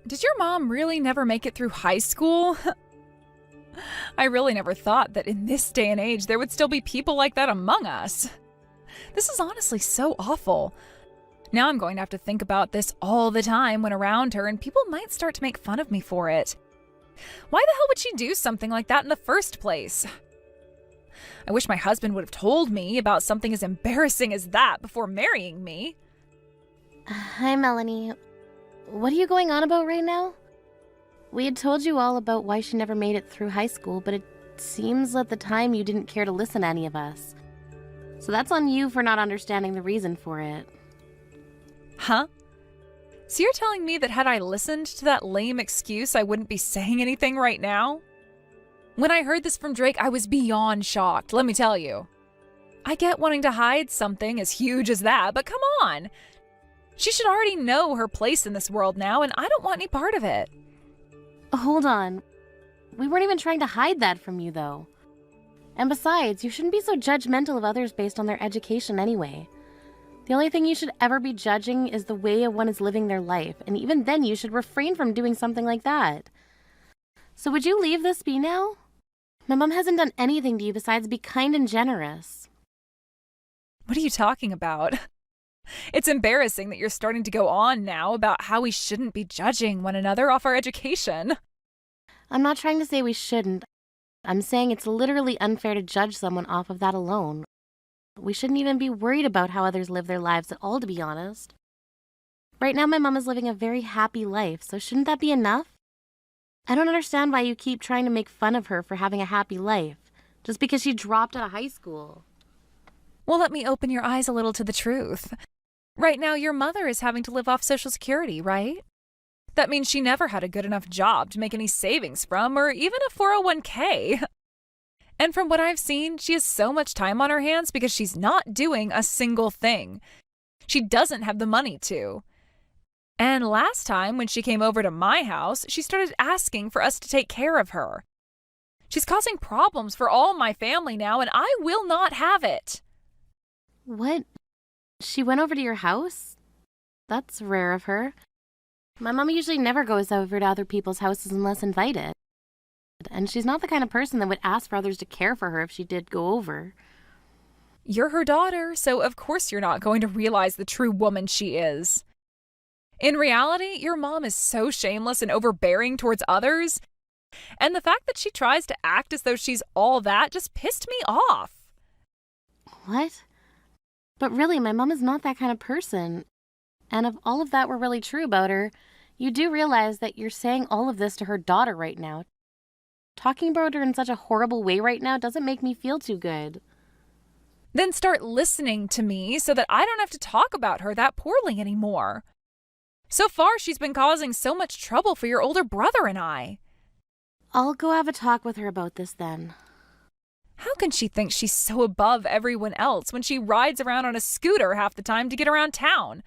Did your mom really never make it through high school? I really never thought that in this day and age there would still be people like that among us. This is honestly so awful. Now I'm going to have to think about this all the time when around her, and people might start to make fun of me for it. Why the hell would she do something like that in the first place? I wish my husband would have told me about something as embarrassing as that before marrying me. Hi, Melanie. What are you going on about right now? We had told you all about why she never made it through high school, but it seems at the time you didn't care to listen to any of us. So that's on you for not understanding the reason for it. Huh? So you're telling me that had I listened to that lame excuse, I wouldn't be saying anything right now? When I heard this from Drake, I was beyond shocked, let me tell you. I get wanting to hide something as huge as that, but come on! She should already know her place in this world now, and I don't want any part of it. Hold on. We weren't even trying to hide that from you, though. And besides, you shouldn't be so judgmental of others based on their education anyway. The only thing you should ever be judging is the way one is living their life, and even then you should refrain from doing something like that. So would you leave this be now? My mom hasn't done anything to you besides be kind and generous. What are you talking about? It's embarrassing that you're starting to go on now about how we shouldn't be judging one another off our education. I'm not trying to say we shouldn't. I'm saying it's literally unfair to judge someone off of that alone. We shouldn't even be worried about how others live their lives at all, to be honest. Right now, my mom is living a very happy life, so shouldn't that be enough? I don't understand why you keep trying to make fun of her for having a happy life, just because she dropped out of high school. Well, let me open your eyes a little to the truth. Right now, your mother is having to live off Social Security, right? That means she never had a good enough job to make any savings from, or even a 401k. And from what I've seen, she has so much time on her hands because she's not doing a single thing. She doesn't have the money to. And last time, when she came over to my house, she started asking for us to take care of her. She's causing problems for all my family now, and I will not have it. What? She went over to your house? That's rare of her. My mom usually never goes over to other people's houses unless invited. And she's not the kind of person that would ask for others to care for her if she did go over. You're her daughter, so of course you're not going to realize the true woman she is. In reality, your mom is so shameless and overbearing towards others, and the fact that she tries to act as though she's all that just pissed me off. What? But really, my mom is not that kind of person. And if all of that were really true about her, you do realize that you're saying all of this to her daughter right now. Talking about her in such a horrible way right now doesn't make me feel too good. Then start listening to me so that I don't have to talk about her that poorly anymore. So far, she's been causing so much trouble for your older brother and I. I'll go have a talk with her about this then. How can she think she's so above everyone else when she rides around on a scooter half the time to get around town?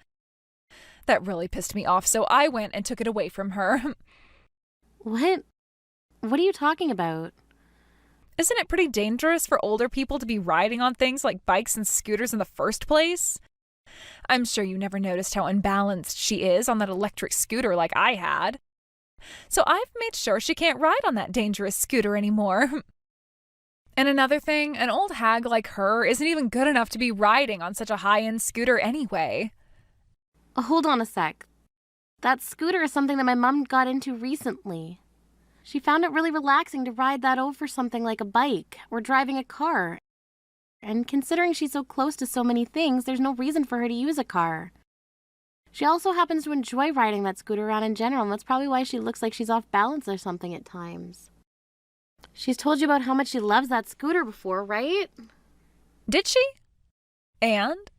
That really pissed me off, so I went and took it away from her. What? What are you talking about? Isn't it pretty dangerous for older people to be riding on things like bikes and scooters in the first place? I'm sure you never noticed how unbalanced she is on that electric scooter like I had. So I've made sure she can't ride on that dangerous scooter anymore. And another thing, an old hag like her isn't even good enough to be riding on such a high-end scooter anyway. Hold on a sec. That scooter is something that my mom got into recently. She found it really relaxing to ride that over something like a bike or driving a car. And considering she's so close to so many things, there's no reason for her to use a car. She also happens to enjoy riding that scooter around in general, and that's probably why she looks like she's off balance or something at times. She's told you about how much she loves that scooter before, right? Did she? And?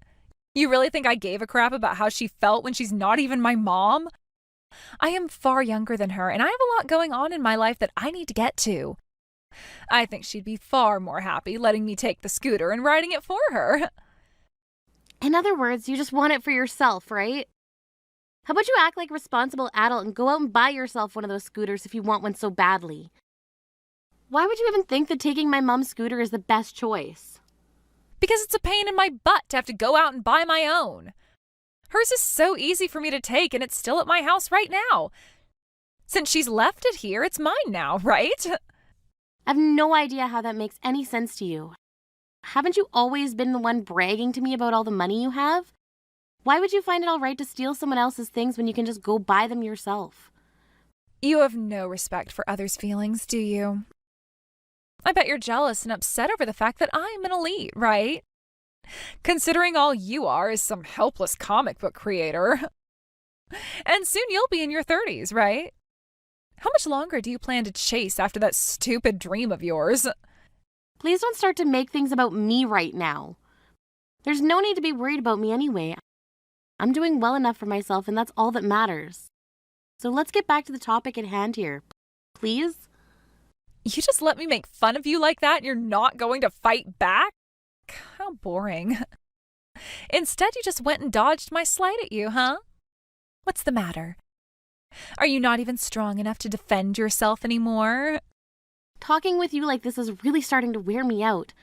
You really think I gave a crap about how she felt when she's not even my mom? I am far younger than her, and I have a lot going on in my life that I need to get to. I think she'd be far more happy letting me take the scooter and riding it for her. In other words, you just want it for yourself, right? How about you act like a responsible adult and go out and buy yourself one of those scooters if you want one so badly? Why would you even think that taking my mom's scooter is the best choice? Because it's a pain in my butt to have to go out and buy my own. Hers is so easy for me to take, and it's still at my house right now. Since she's left it here, it's mine now, right? I have no idea how that makes any sense to you. Haven't you always been the one bragging to me about all the money you have? Why would you find it all right to steal someone else's things when you can just go buy them yourself? You have no respect for others' feelings, do you? I bet you're jealous and upset over the fact that I'm an elite, right? Considering all you are is some helpless comic book creator. And soon you'll be in your 30s, right? How much longer do you plan to chase after that stupid dream of yours? Please don't start to make things about me right now. There's no need to be worried about me anyway. I'm doing well enough for myself, and that's all that matters. So let's get back to the topic at hand here. Please? You just let me make fun of you like that and you're not going to fight back? How boring. Instead, you just went and dodged my slight at you, huh? What's the matter? Are you not even strong enough to defend yourself anymore? Talking with you like this is really starting to wear me out.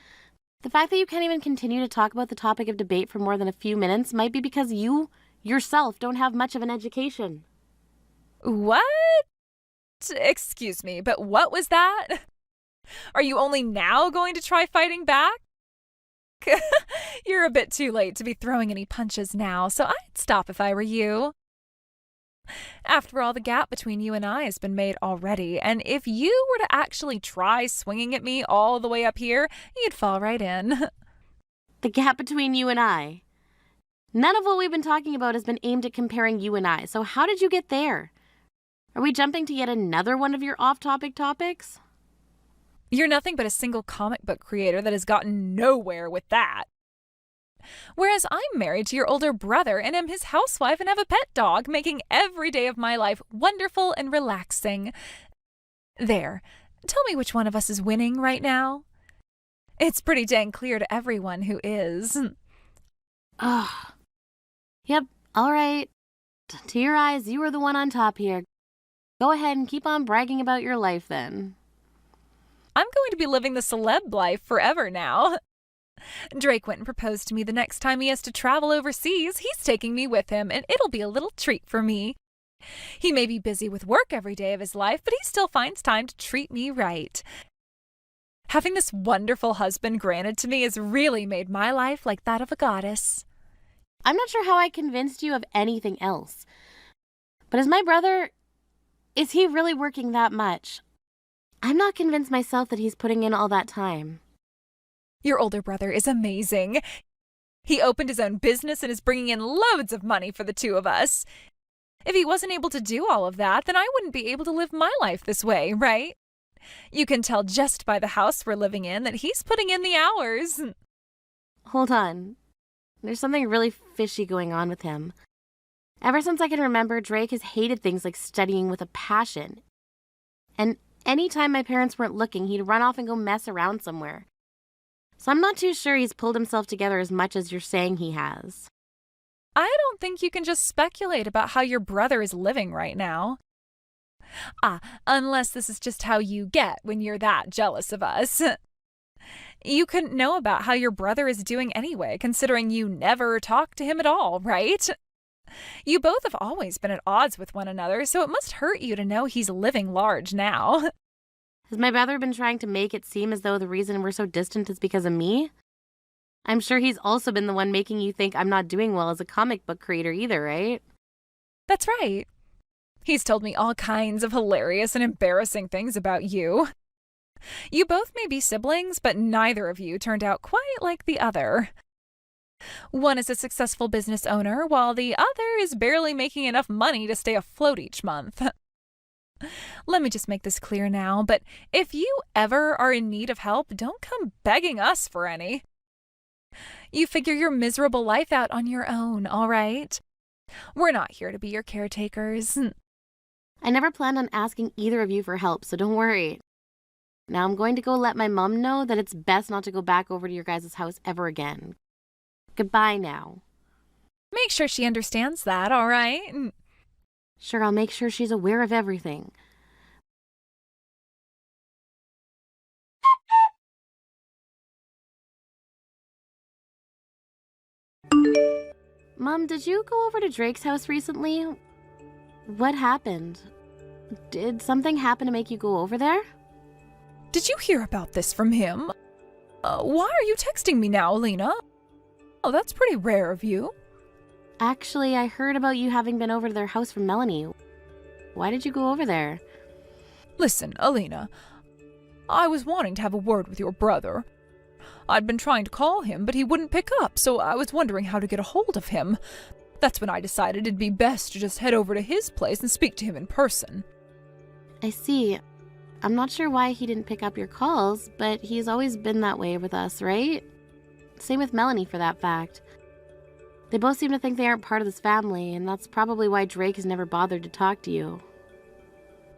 The fact that you can't even continue to talk about the topic of debate for more than a few minutes might be because you, yourself, don't have much of an education. What? Excuse me, but what was that? Are you only now going to try fighting back? You're a bit too late to be throwing any punches now, so I'd stop if I were you. After all, the gap between you and I has been made already, and if you were to actually try swinging at me all the way up here, you'd fall right in. The gap between you and I. None of what we've been talking about has been aimed at comparing you and I, so how did you get there? Are we jumping to yet another one of your off-topic topics? You're nothing but a single comic book creator that has gotten nowhere with that. Whereas I'm married to your older brother and am his housewife and have a pet dog, making every day of my life wonderful and relaxing. There. Tell me which one of us is winning right now. It's pretty dang clear to everyone who is. Ugh. Yep, all right. To your eyes, you are the one on top here. Go ahead and keep on bragging about your life then. I'm going to be living the celeb life forever now. Drake went and proposed to me the next time he has to travel overseas. He's taking me with him, and it'll be a little treat for me. He may be busy with work every day of his life, but he still finds time to treat me right. Having this wonderful husband granted to me has really made my life like that of a goddess. I'm not sure how I convinced you of anything else. But as my brother, is he really working that much? I'm not convinced myself that he's putting in all that time. Your older brother is amazing. He opened his own business and is bringing in loads of money for the two of us. If he wasn't able to do all of that, then I wouldn't be able to live my life this way, right? You can tell just by the house we're living in that he's putting in the hours. Hold on. There's something really fishy going on with him. Ever since I can remember, Drake has hated things like studying with a passion. And anytime my parents weren't looking, he'd run off and go mess around somewhere. So I'm not too sure he's pulled himself together as much as you're saying he has. I don't think you can just speculate about how your brother is living right now. Unless this is just how you get when you're that jealous of us. You couldn't know about how your brother is doing anyway, considering you never talk to him at all, right? You both have always been at odds with one another, so it must hurt you to know he's living large now. Has my brother been trying to make it seem as though the reason we're so distant is because of me? I'm sure he's also been the one making you think I'm not doing well as a comic book creator either, right? That's right. He's told me all kinds of hilarious and embarrassing things about you. You both may be siblings, but neither of you turned out quite like the other. One is a successful business owner, while the other is barely making enough money to stay afloat each month. Let me just make this clear now, but if you ever are in need of help, don't come begging us for any. You figure your miserable life out on your own, all right? We're not here to be your caretakers. I never planned on asking either of you for help, so don't worry. Now I'm going to go let my mom know that it's best not to go back over to your guys' house ever again. Goodbye now. Make sure she understands that, all right? Sure, I'll make sure she's aware of everything. Mom, did you go over to Drake's house recently? What happened? Did something happen to make you go over there? Did you hear about this from him? Why are you texting me now, Alina? Oh, that's pretty rare of you. Actually, I heard about you having been over to their house from Melanie. Why did you go over there? Listen, Alina, I was wanting to have a word with your brother. I'd been trying to call him, but he wouldn't pick up, so I was wondering how to get a hold of him. That's when I decided it'd be best to just head over to his place and speak to him in person. I see. I'm not sure why he didn't pick up your calls, but he's always been that way with us, right? Same with Melanie, for that fact. They both seem to think they aren't part of this family, and that's probably why Drake has never bothered to talk to you.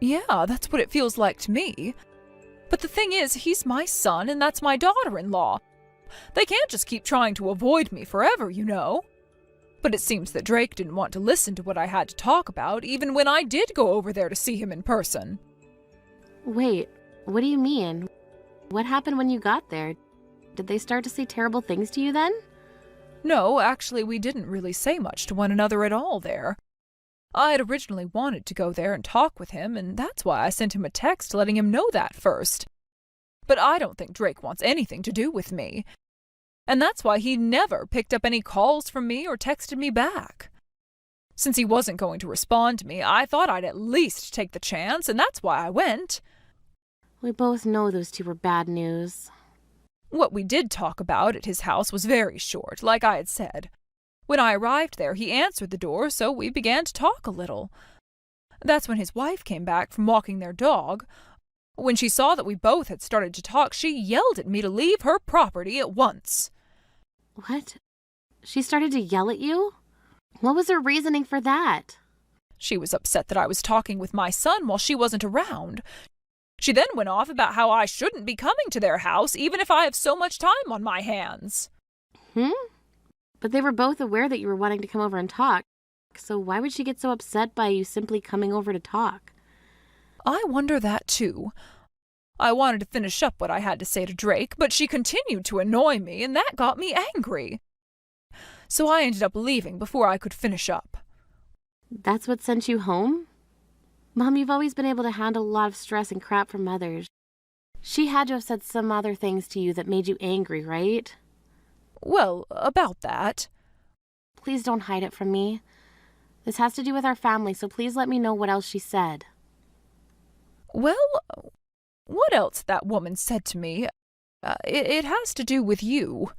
Yeah, that's what it feels like to me. But the thing is, he's my son, and that's my daughter-in-law. They can't just keep trying to avoid me forever, you know. But it seems that Drake didn't want to listen to what I had to talk about, even when I did go over there to see him in person. Wait, what do you mean? What happened when you got there? Did they start to say terrible things to you then? No, actually, we didn't really say much to one another at all there. I had originally wanted to go there and talk with him, and that's why I sent him a text letting him know that first. But I don't think Drake wants anything to do with me. And that's why he never picked up any calls from me or texted me back. Since he wasn't going to respond to me, I thought I'd at least take the chance, and that's why I went. We both know those two were bad news. What we did talk about at his house was very short, like I had said. When I arrived there, he answered the door, so we began to talk a little. That's when his wife came back from walking their dog. When she saw that we both had started to talk, she yelled at me to leave her property at once. What? She started to yell at you? What was her reasoning for that? She was upset that I was talking with my son while she wasn't around. She then went off about how I shouldn't be coming to their house, even if I have so much time on my hands. But they were both aware that you were wanting to come over and talk, so why would she get so upset by you simply coming over to talk? I wonder that too. I wanted to finish up what I had to say to Drake, but she continued to annoy me, and that got me angry. So I ended up leaving before I could finish up. That's what sent you home? Mom, you've always been able to handle a lot of stress and crap from others. She had to have said some other things to you that made you angry, right? Well, about that. Please don't hide it from me. This has to do with our family, so please let me know what else she said. Well, what else that woman said to me? It has to do with you.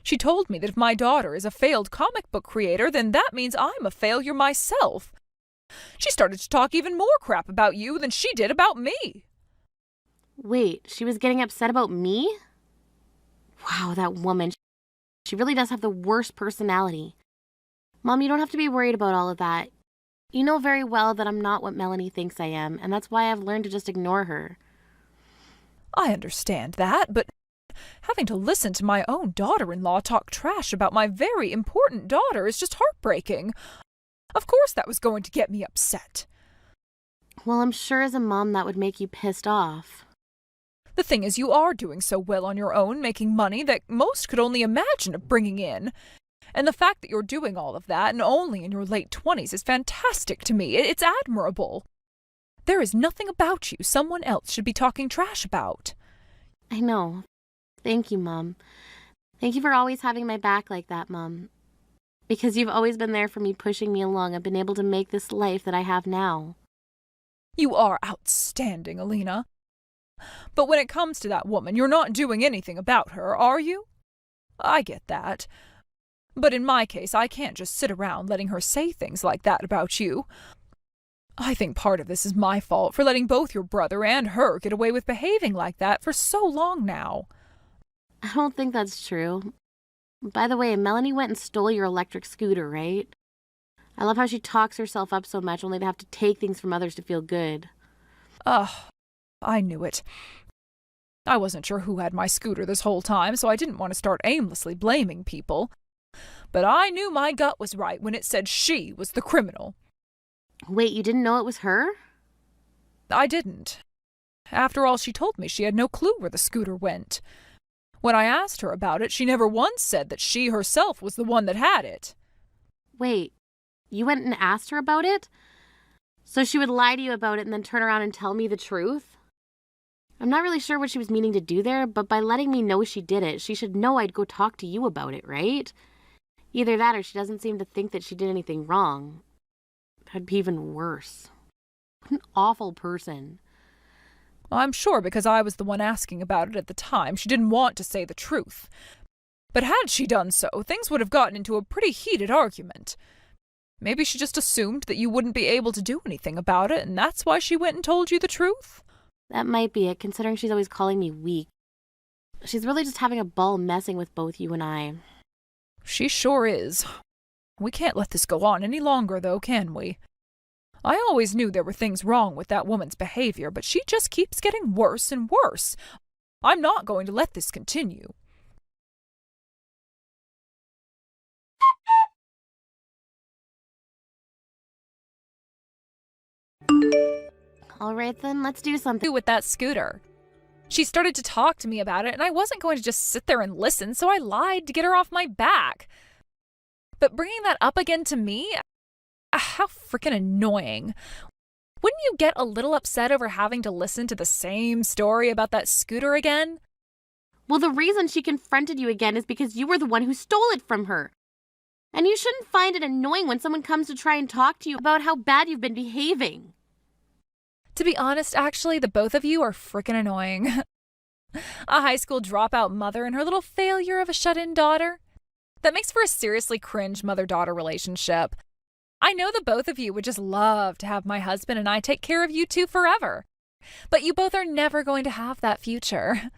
She told me that if my daughter is a failed comic book creator, then that means I'm a failure myself. She started to talk even more crap about you than she did about me. Wait, she was getting upset about me? Wow, that woman. She really does have the worst personality. Mom, you don't have to be worried about all of that. You know very well that I'm not what Melanie thinks I am, and that's why I've learned to just ignore her. I understand that, but having to listen to my own daughter-in-law talk trash about my very important daughter is just heartbreaking. Of course that was going to get me upset. Well, I'm sure as a mom that would make you pissed off. The thing is, you are doing so well on your own, making money that most could only imagine of bringing in. And the fact that you're doing all of that, and only in your late 20s, is fantastic to me. It's admirable. There is nothing about you someone else should be talking trash about. I know. Thank you, Mom. Thank you for always having my back like that, Mom. Because you've always been there for me, pushing me along. I've been able to make this life that I have now. You are outstanding, Alina. But when it comes to that woman, you're not doing anything about her, are you? I get that. But in my case, I can't just sit around letting her say things like that about you. I think part of this is my fault for letting both your brother and her get away with behaving like that for so long now. I don't think that's true. By the way, Melanie went and stole your electric scooter, right? I love how she talks herself up so much only to have to take things from others to feel good. Ugh, I knew it. I wasn't sure who had my scooter this whole time, so I didn't want to start aimlessly blaming people. But I knew my gut was right when it said she was the criminal. Wait, you didn't know it was her? I didn't. After all, she told me she had no clue where the scooter went. When I asked her about it, she never once said that she herself was the one that had it. Wait, you went and asked her about it? So she would lie to you about it and then turn around and tell me the truth? I'm not really sure what she was meaning to do there, but by letting me know she did it, she should know I'd go talk to you about it, right? Either that or she doesn't seem to think that she did anything wrong. That'd be even worse. What an awful person. I'm sure because I was the one asking about it at the time, she didn't want to say the truth. But had she done so, things would have gotten into a pretty heated argument. Maybe she just assumed that you wouldn't be able to do anything about it, and that's why she went and told you the truth? That might be it, considering she's always calling me weak. She's really just having a ball messing with both you and I. She sure is. We can't let this go on any longer, though, can we? I always knew there were things wrong with that woman's behavior, but she just keeps getting worse and worse. I'm not going to let this continue. All right then, let's do something. With that scooter. She started to talk to me about it, and I wasn't going to just sit there and listen, so I lied to get her off my back. But bringing that up again to me? How freaking annoying. Wouldn't you get a little upset over having to listen to the same story about that scooter again? Well, the reason she confronted you again is because you were the one who stole it from her. And you shouldn't find it annoying when someone comes to try and talk to you about how bad you've been behaving. To be honest, actually, the both of you are freaking annoying. A high school dropout mother and her little failure of a shut-in daughter. That makes for a seriously cringe mother-daughter relationship. I know the both of you would just love to have my husband and I take care of you two forever. But you both are never going to have that future.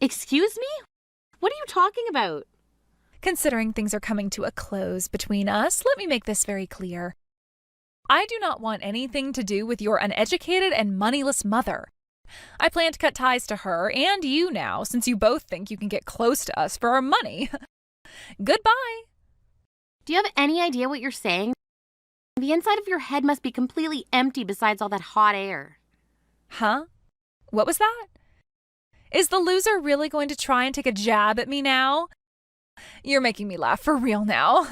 Excuse me? What are you talking about? Considering things are coming to a close between us, let me make this very clear. I do not want anything to do with your uneducated and moneyless mother. I plan to cut ties to her and you now, since you both think you can get close to us for our money. Goodbye. Do you have any idea what you're saying? The inside of your head must be completely empty besides all that hot air. Huh? What was that? Is the loser really going to try and take a jab at me now? You're making me laugh for real now.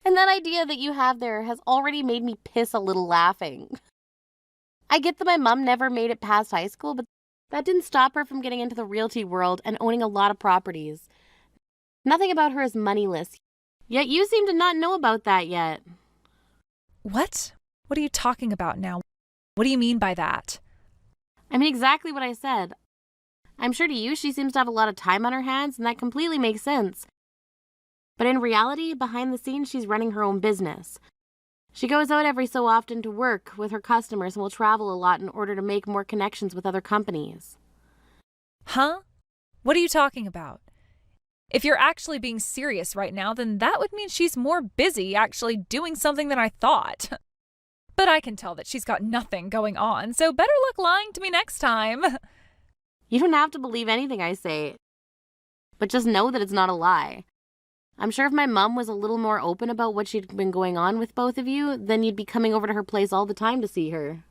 And that idea that you have there has already made me piss a little laughing. I get that my mom never made it past high school, but that didn't stop her from getting into the realty world and owning a lot of properties. Nothing about her is moneyless, yet you seem to not know about that yet. What? What are you talking about now? What do you mean by that? I mean exactly what I said. I'm sure to you she seems to have a lot of time on her hands, and that completely makes sense. But in reality, behind the scenes, she's running her own business. She goes out every so often to work with her customers and will travel a lot in order to make more connections with other companies. Huh? What are you talking about? If you're actually being serious right now, then that would mean she's more busy actually doing something than I thought. But I can tell that she's got nothing going on, so better luck lying to me next time. You don't have to believe anything I say, but just know that it's not a lie. I'm sure if my mom was a little more open about what she'd been going on with both of you, then you'd be coming over to her place all the time to see her.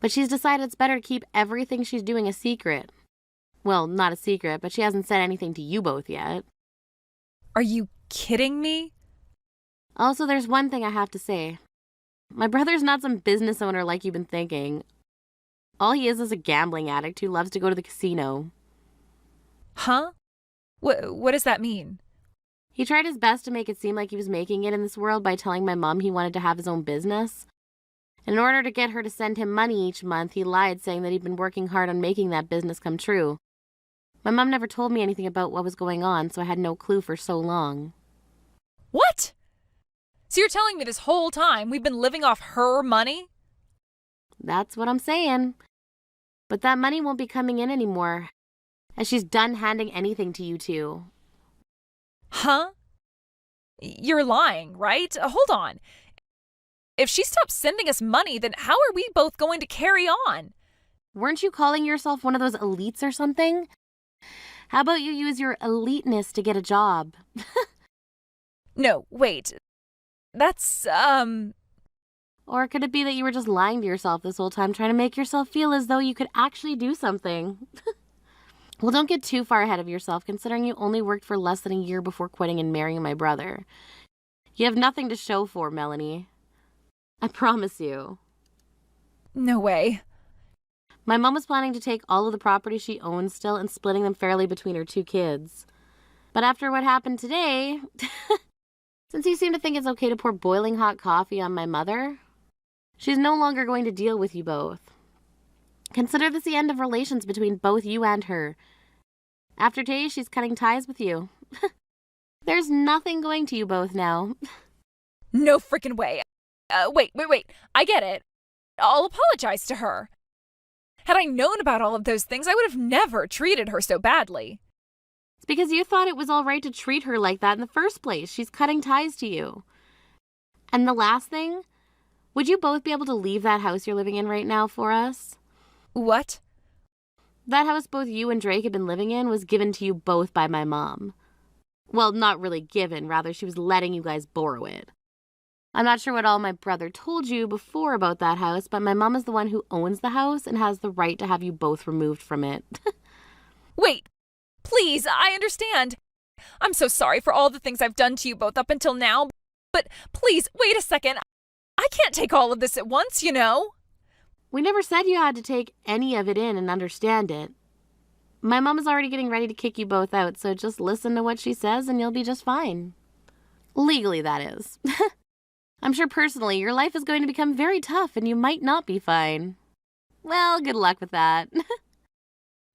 But she's decided it's better to keep everything she's doing a secret. Well, not a secret, but she hasn't said anything to you both yet. Are you kidding me? Also, there's one thing I have to say. My brother's not some business owner like you've been thinking. All he is a gambling addict who loves to go to the casino. Huh? What does that mean? He tried his best to make it seem like he was making it in this world by telling my mom he wanted to have his own business. In order to get her to send him money each month, he lied, saying that he'd been working hard on making that business come true. My mom never told me anything about what was going on, so I had no clue for so long. What? So you're telling me this whole time we've been living off her money? That's what I'm saying. But that money won't be coming in anymore, as she's done handing anything to you two. Huh? You're lying, right? Hold on. If she stops sending us money, then how are we both going to carry on? Weren't you calling yourself one of those elites or something? How about you use your eliteness to get a job? No, wait. That's, Or could it be that you were just lying to yourself this whole time, trying to make yourself feel as though you could actually do something? Well, don't get too far ahead of yourself, considering you only worked for less than a year before quitting and marrying my brother. You have nothing to show for, Melanie. I promise you. No way. My mom was planning to take all of the property she owns still and splitting them fairly between her 2 kids. But after what happened today, since you seem to think it's okay to pour boiling hot coffee on my mother, she's no longer going to deal with you both. Consider this the end of relations between both you and her. After today, she's cutting ties with you. There's nothing going to you both now. No freaking way. Wait. I get it. I'll apologize to her. Had I known about all of those things, I would have never treated her so badly. It's because you thought it was all right to treat her like that in the first place. She's cutting ties to you. And the last thing, would you both be able to leave that house you're living in right now for us? What? That house both you and Drake have been living in was given to you both by my mom. Well, not really given, rather she was letting you guys borrow it. I'm not sure what all my brother told you before about that house, but my mom is the one who owns the house and has the right to have you both removed from it. Wait, please, I understand. I'm so sorry for all the things I've done to you both up until now, but please, wait a second. I can't take all of this at once, you know? We never said you had to take any of it in and understand it. My mom is already getting ready to kick you both out, so just listen to what she says and you'll be just fine. Legally, that is. I'm sure personally your life is going to become very tough and you might not be fine. Well, good luck with that.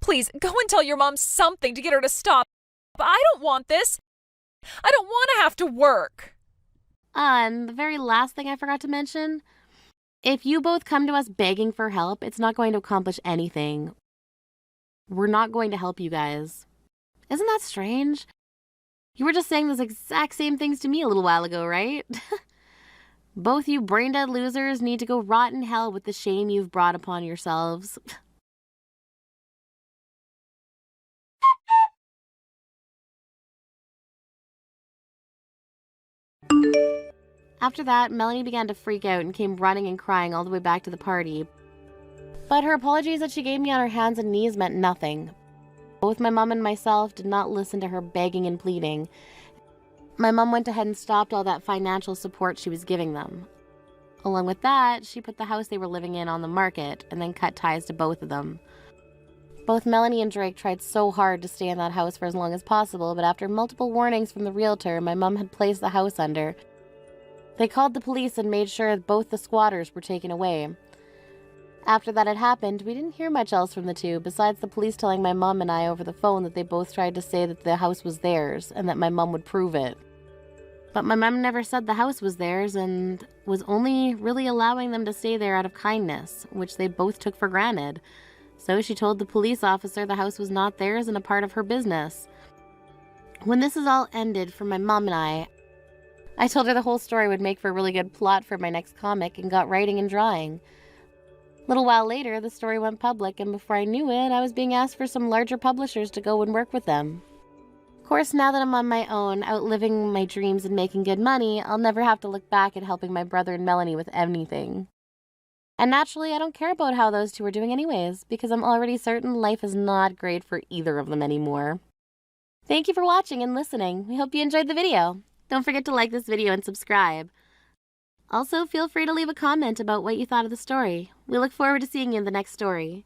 Please, go and tell your mom something to get her to stop. I don't want this. I don't want to have to work. And the very last thing I forgot to mention, if you both come to us begging for help, it's not going to accomplish anything. We're not going to help you guys. Isn't that strange? You were just saying those exact same things to me a little while ago, right? Both you brain-dead losers need to go rot in hell with the shame you've brought upon yourselves. After that, Melanie began to freak out and came running and crying all the way back to the party. But her apologies that she gave me on her hands and knees meant nothing. Both my mom and myself did not listen to her begging and pleading. My mom went ahead and stopped all that financial support she was giving them. Along with that, she put the house they were living in on the market and then cut ties to both of them. Both Melanie and Drake tried so hard to stay in that house for as long as possible, but after multiple warnings from the realtor my mom had placed the house under, they called the police and made sure both the squatters were taken away. After that had happened, we didn't hear much else from the two, besides the police telling my mom and I over the phone that they both tried to say that the house was theirs and that my mom would prove it. But my mom never said the house was theirs and was only really allowing them to stay there out of kindness, which they both took for granted. So she told the police officer the house was not theirs and a part of her business. When this is all ended for my mom and I told her the whole story would make for a really good plot for my next comic and got writing and drawing. A little while later, the story went public, and before I knew it, I was being asked for some larger publishers to go and work with them. Of course, now that I'm on my own, outliving my dreams and making good money, I'll never have to look back at helping my brother and Melanie with anything. And naturally, I don't care about how those two are doing anyways, because I'm already certain life is not great for either of them anymore. Thank you for watching and listening. We hope you enjoyed the video. Don't forget to like this video and subscribe. Also, feel free to leave a comment about what you thought of the story. We look forward to seeing you in the next story.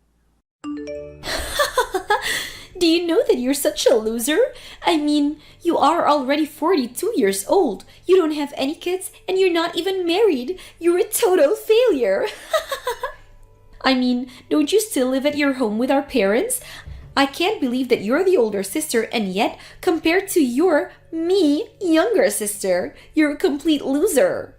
Do you know that you're such a loser? I mean, you are already 42 years old. You don't have any kids and you're not even married. You're a total failure. I mean, don't you still live at your home with our parents? I can't believe that you're the older sister and yet, compared to your, younger sister, you're a complete loser.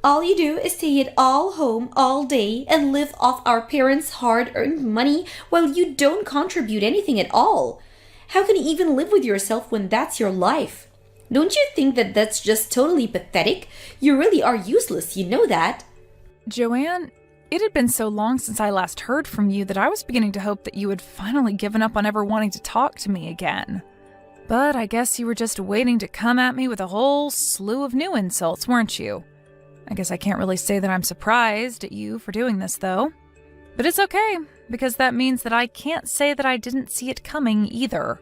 All you do is stay at all home all day and live off our parents' hard-earned money while you don't contribute anything at all. How can you even live with yourself when that's your life? Don't you think that that's just totally pathetic? You really are useless, you know that. Joanne, it had been so long since I last heard from you that I was beginning to hope that you had finally given up on ever wanting to talk to me again. But I guess you were just waiting to come at me with a whole slew of new insults, weren't you? I guess I can't really say that I'm surprised at you for doing this, though. But it's okay, because that means that I can't say that I didn't see it coming either.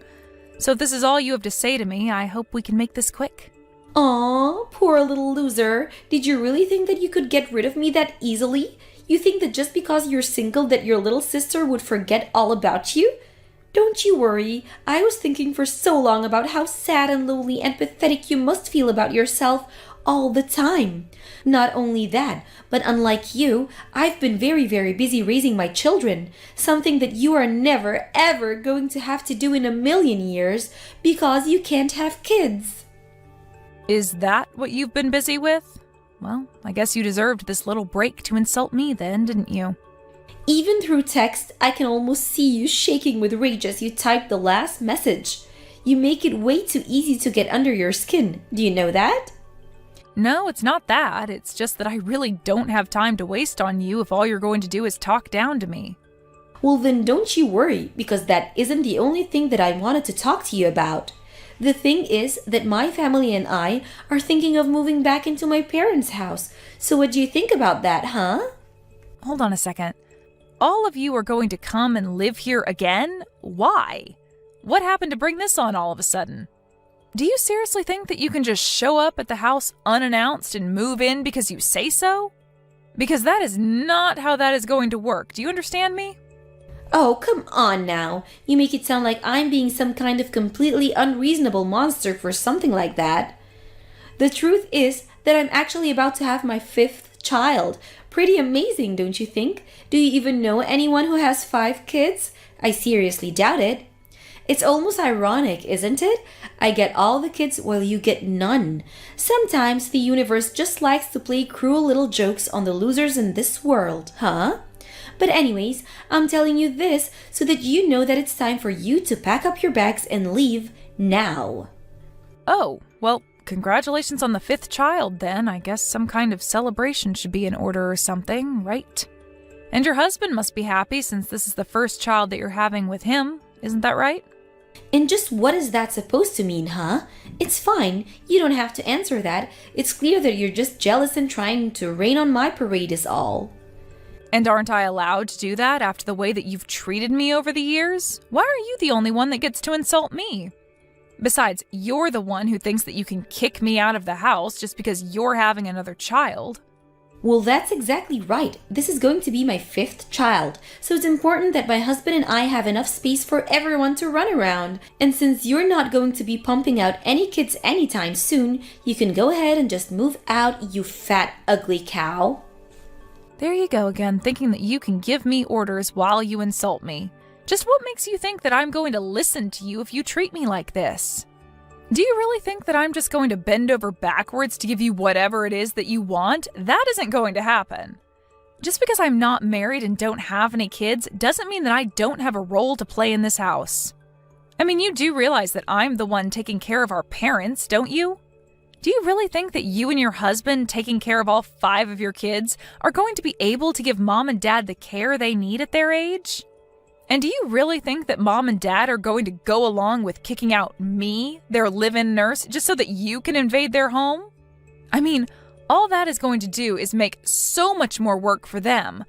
So if this is all you have to say to me, I hope we can make this quick. Aw, poor little loser. Did you really think that you could get rid of me that easily? You think that just because you're single that your little sister would forget all about you? Don't you worry. I was thinking for so long about how sad and lonely and pathetic you must feel about yourself all the time. Not only that, but unlike you, I've been very, very busy raising my children, something that you are never, ever going to have to do in a million years because you can't have kids. Is that what you've been busy with? Well, I guess you deserved this little break to insult me then, didn't you? Even through text, I can almost see you shaking with rage as you type the last message. You make it way too easy to get under your skin. Do you know that? No, it's not that. It's just that I really don't have time to waste on you if all you're going to do is talk down to me. Well, then don't you worry, because that isn't the only thing that I wanted to talk to you about. The thing is that my family and I are thinking of moving back into my parents' house. So what do you think about that, huh? Hold on a second. All of you are going to come and live here again? Why? What happened to bring this on all of a sudden? Do you seriously think that you can just show up at the house unannounced and move in because you say so? Because that is not how that is going to work. Do you understand me? Oh, come on now. You make it sound like I'm being some kind of completely unreasonable monster for something like that. The truth is that I'm actually about to have my 5th child. Pretty amazing, don't you think? Do you even know anyone who has 5 kids? I seriously doubt it. It's almost ironic, isn't it? I get all the kids while you get none. Sometimes the universe just likes to play cruel little jokes on the losers in this world, huh? But anyways, I'm telling you this so that you know that it's time for you to pack up your bags and leave now. Oh, well, congratulations on the 5th child then. I guess some kind of celebration should be in order or something, right? And your husband must be happy since this is the first child that you're having with him. Isn't that right? And just what is that supposed to mean, huh? It's fine. You don't have to answer that. It's clear that you're just jealous and trying to rain on my parade is all. And aren't I allowed to do that after the way that you've treated me over the years? Why are you the only one that gets to insult me? Besides, you're the one who thinks that you can kick me out of the house just because you're having another child. Well, that's exactly right. This is going to be my 5th child, so it's important that my husband and I have enough space for everyone to run around. And since you're not going to be pumping out any kids anytime soon, you can go ahead and just move out, you fat, ugly cow. There you go again, thinking that you can give me orders while you insult me. Just what makes you think that I'm going to listen to you if you treat me like this? Do you really think that I'm just going to bend over backwards to give you whatever it is that you want? That isn't going to happen. Just because I'm not married and don't have any kids doesn't mean that I don't have a role to play in this house. I mean, you do realize that I'm the one taking care of our parents, don't you? Do you really think that you and your husband taking care of all 5 of your kids are going to be able to give mom and dad the care they need at their age? And do you really think that mom and dad are going to go along with kicking out me, their live-in nurse, just so that you can invade their home? I mean, all that is going to do is make so much more work for them.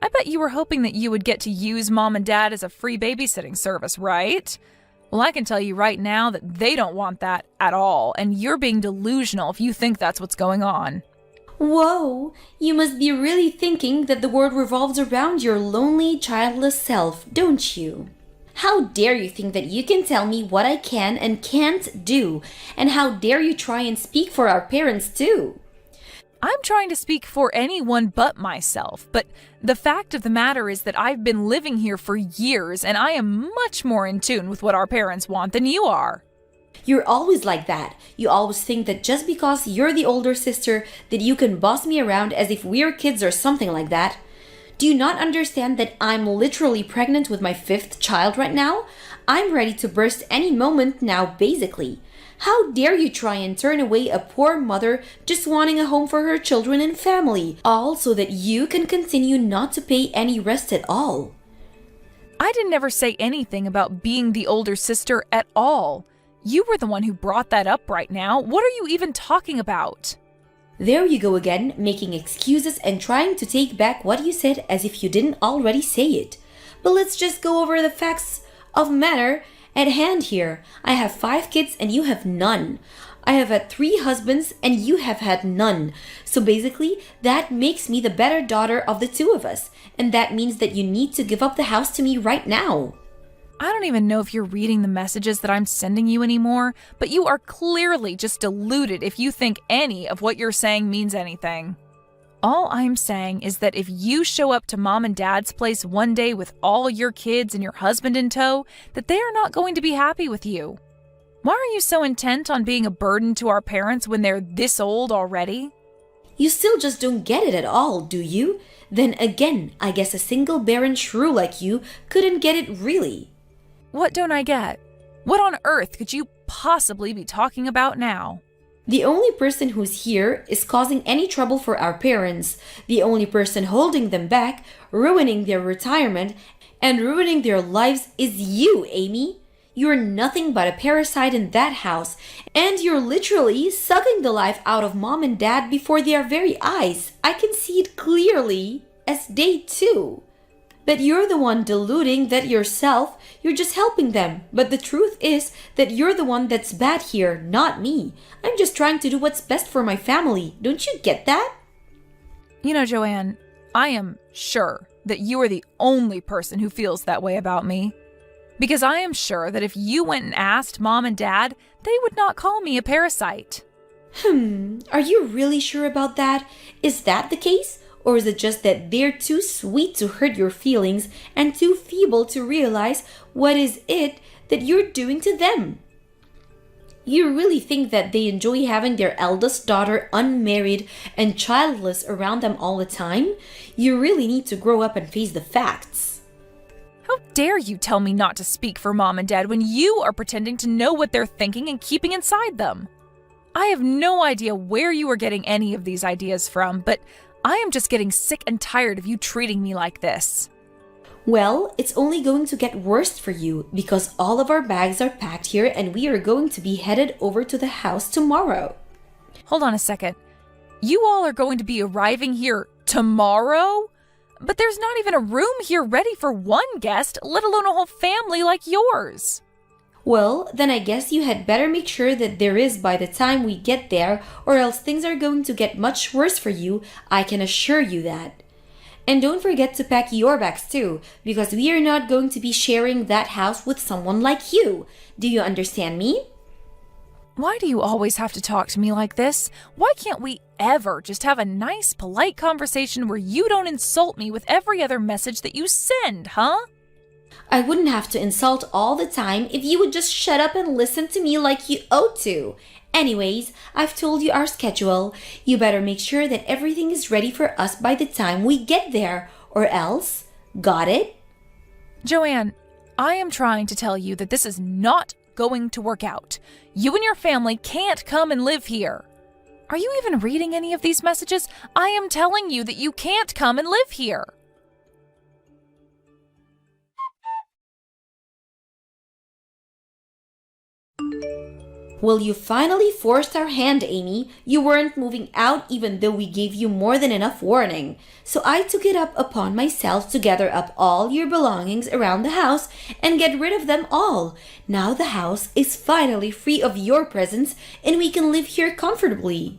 I bet you were hoping that you would get to use mom and dad as a free babysitting service, right? Well, I can tell you right now that they don't want that at all, and you're being delusional if you think that's what's going on. Whoa, you must be really thinking that the world revolves around your lonely, childless self, don't you? How dare you think that you can tell me what I can and can't do? And how dare you try and speak for our parents too? I'm trying to speak for anyone but myself, but the fact of the matter is that I've been living here for years and I am much more in tune with what our parents want than you are. You're always like that. You always think that just because you're the older sister that you can boss me around as if we're kids or something like that. Do you not understand that I'm literally pregnant with my 5th child right now? I'm ready to burst any moment now, basically. How dare you try and turn away a poor mother just wanting a home for her children and family, all so that you can continue not to pay any rest at all? I didn't ever say anything about being the older sister at all. You were the one who brought that up right now. What are you even talking about? There you go again, making excuses and trying to take back what you said as if you didn't already say it. But let's just go over the facts of matter at hand here. I have 5 kids and you have none. I have had 3 husbands and you have had none. So basically, that makes me the better daughter of the 2 of us. And that means that you need to give up the house to me right now. I don't even know if you're reading the messages that I'm sending you anymore, but you are clearly just deluded if you think any of what you're saying means anything. All I'm saying is that if you show up to mom and dad's place one day with all your kids and your husband in tow, that they are not going to be happy with you. Why are you so intent on being a burden to our parents when they're this old already? You still just don't get it at all, do you? Then again, I guess a single barren shrew like you couldn't get it really. What don't I get? What on earth could you possibly be talking about now? The only person who's here is causing any trouble for our parents. The only person holding them back, ruining their retirement, and ruining their lives is you, Amy. You're nothing but a parasite in that house, and you're literally sucking the life out of mom and dad before their very eyes. I can see it clearly as day 2. But you're the one deluding that yourself, you're just helping them. But the truth is that you're the one that's bad here, not me. I'm just trying to do what's best for my family. Don't you get that? You know, Joanne, I am sure that you are the only person who feels that way about me. Because I am sure that if you went and asked mom and dad, they would not call me a parasite. Are you really sure about that? Is that the case? Or is it just that they're too sweet to hurt your feelings and too feeble to realize what is it that you're doing to them? You really think that they enjoy having their eldest daughter unmarried and childless around them all the time? You really need to grow up and face the facts. How dare you tell me not to speak for mom and dad when you are pretending to know what they're thinking and keeping inside them? I have no idea where you are getting any of these ideas from, but I am just getting sick and tired of you treating me like this. Well, it's only going to get worse for you because all of our bags are packed here and we are going to be headed over to the house tomorrow. Hold on a second. You all are going to be arriving here tomorrow? But there's not even a room here ready for one guest, let alone a whole family like yours. Well, then I guess you had better make sure that there is by the time we get there, or else things are going to get much worse for you, I can assure you that. And don't forget to pack your bags too, because we are not going to be sharing that house with someone like you. Do you understand me? Why do you always have to talk to me like this? Why can't we ever just have a nice, polite conversation where you don't insult me with every other message that you send, huh? I wouldn't have to insult all the time if you would just shut up and listen to me like you ought to. Anyways, I've told you our schedule. You better make sure that everything is ready for us by the time we get there, or else. Got it? Joanne, I am trying to tell you that this is not going to work out. You and your family can't come and live here. Are you even reading any of these messages? I am telling you that you can't come and live here. Well, you finally forced our hand, Amy. You weren't moving out even though we gave you more than enough warning. So I took it up upon myself to gather up all your belongings around the house and get rid of them all. Now the house is finally free of your presence and we can live here comfortably.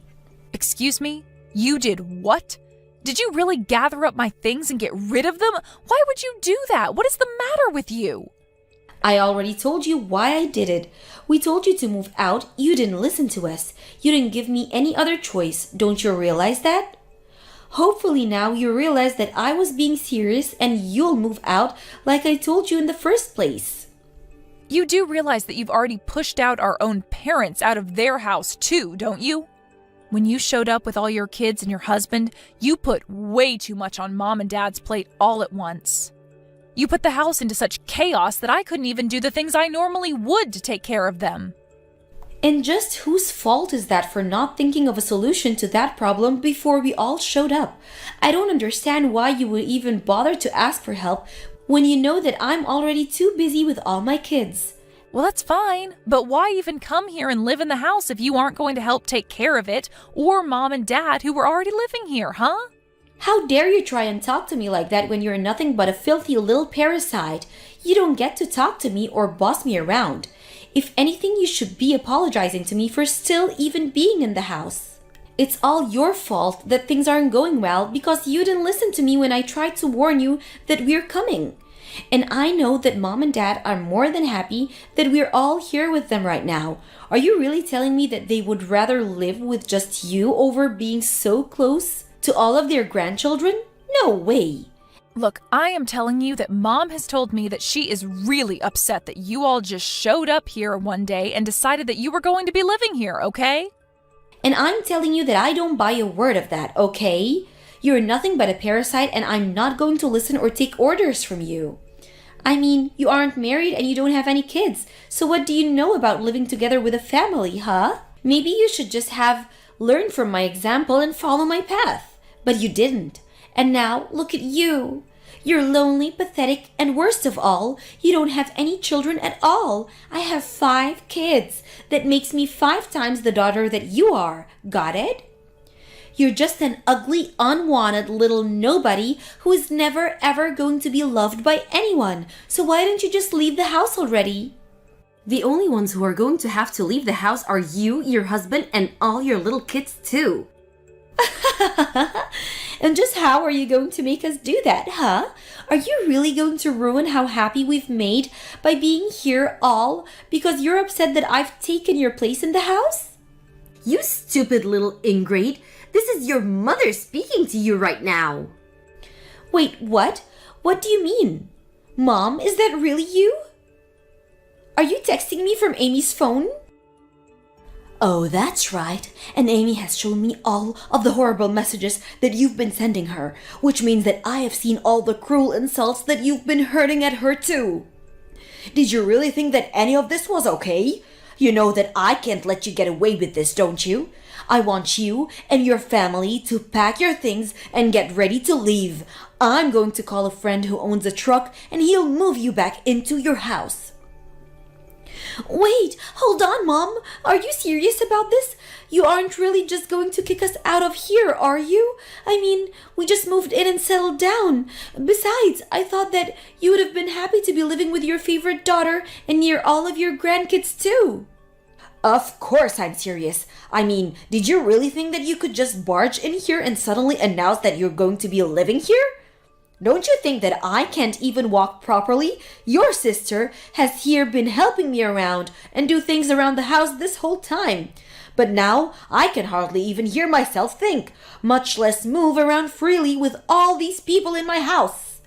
Excuse me? You did what? Did you really gather up my things and get rid of them? Why would you do that? What is the matter with you? I already told you why I did it. We told you to move out. You didn't listen to us. You didn't give me any other choice. Don't you realize that? Hopefully now you realize that I was being serious and you'll move out like I told you in the first place. You do realize that you've already pushed out our own parents out of their house too, don't you? When you showed up with all your kids and your husband, you put way too much on mom and dad's plate all at once. You put the house into such chaos that I couldn't even do the things I normally would to take care of them. And just whose fault is that for not thinking of a solution to that problem before we all showed up? I don't understand why you would even bother to ask for help when you know that I'm already too busy with all my kids. Well, that's fine, but why even come here and live in the house if you aren't going to help take care of it, or mom and dad who were already living here, huh? How dare you try and talk to me like that when you're nothing but a filthy little parasite? You don't get to talk to me or boss me around. If anything, you should be apologizing to me for still even being in the house. It's all your fault that things aren't going well because you didn't listen to me when I tried to warn you that we're coming. And I know that Mom and Dad are more than happy that we're all here with them right now. Are you really telling me that they would rather live with just you over being so close to all of their grandchildren? No way. Look, I am telling you that Mom has told me that she is really upset that you all just showed up here one day and decided that you were going to be living here, okay? And I'm telling you that I don't buy a word of that, okay? You're nothing but a parasite and I'm not going to listen or take orders from you. I mean, you aren't married and you don't have any kids, so what do you know about living together with a family, huh? Maybe you should just have learned from my example and follow my path. But you didn't. And now, look at you. You're lonely, pathetic, and worst of all, you don't have any children at all. I have 5 kids. That makes me 5 times the daughter that you are. Got it? You're just an ugly, unwanted little nobody who is never ever going to be loved by anyone. So why don't you just leave the house already? The only ones who are going to have to leave the house are you, your husband, and all your little kids too. And just how are you going to make us do that, huh? Are you really going to ruin how happy we've made by being here all because you're upset that I've taken your place in the house? You stupid little ingrate. This is your mother speaking to you right now. Wait, what? What do you mean? Mom, is that really you? Are you texting me from Amy's phone? Oh, that's right. And Amy has shown me all of the horrible messages that you've been sending her, which means that I have seen all the cruel insults that you've been hurting at her too. Did you really think that any of this was okay? You know that I can't let you get away with this, don't you? I want you and your family to pack your things and get ready to leave. I'm going to call a friend who owns a truck and he'll move you back into your house. Wait, hold on, Mom. Are you serious about this? You aren't really just going to kick us out of here, are you? I mean, we just moved in and settled down. Besides, I thought that you would have been happy to be living with your favorite daughter and near all of your grandkids too. Of course I'm serious. I mean, did you really think that you could just barge in here and suddenly announce that you're going to be living here? Don't you think that I can't even walk properly? Your sister has here been helping me around and do things around the house this whole time. But now I can hardly even hear myself think, much less move around freely with all these people in my house.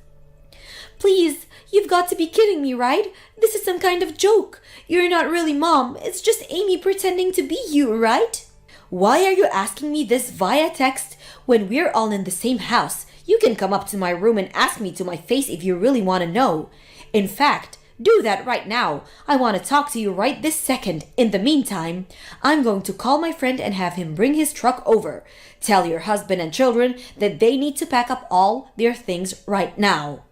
Please, you've got to be kidding me, right? This is some kind of joke. You're not really Mom. It's just Amy pretending to be you, right? Why are you asking me this via text when we're all in the same house? You can come up to my room and ask me to my face if you really want to know. In fact, do that right now. I want to talk to you right this second. In the meantime, I'm going to call my friend and have him bring his truck over. Tell your husband and children that they need to pack up all their things right now.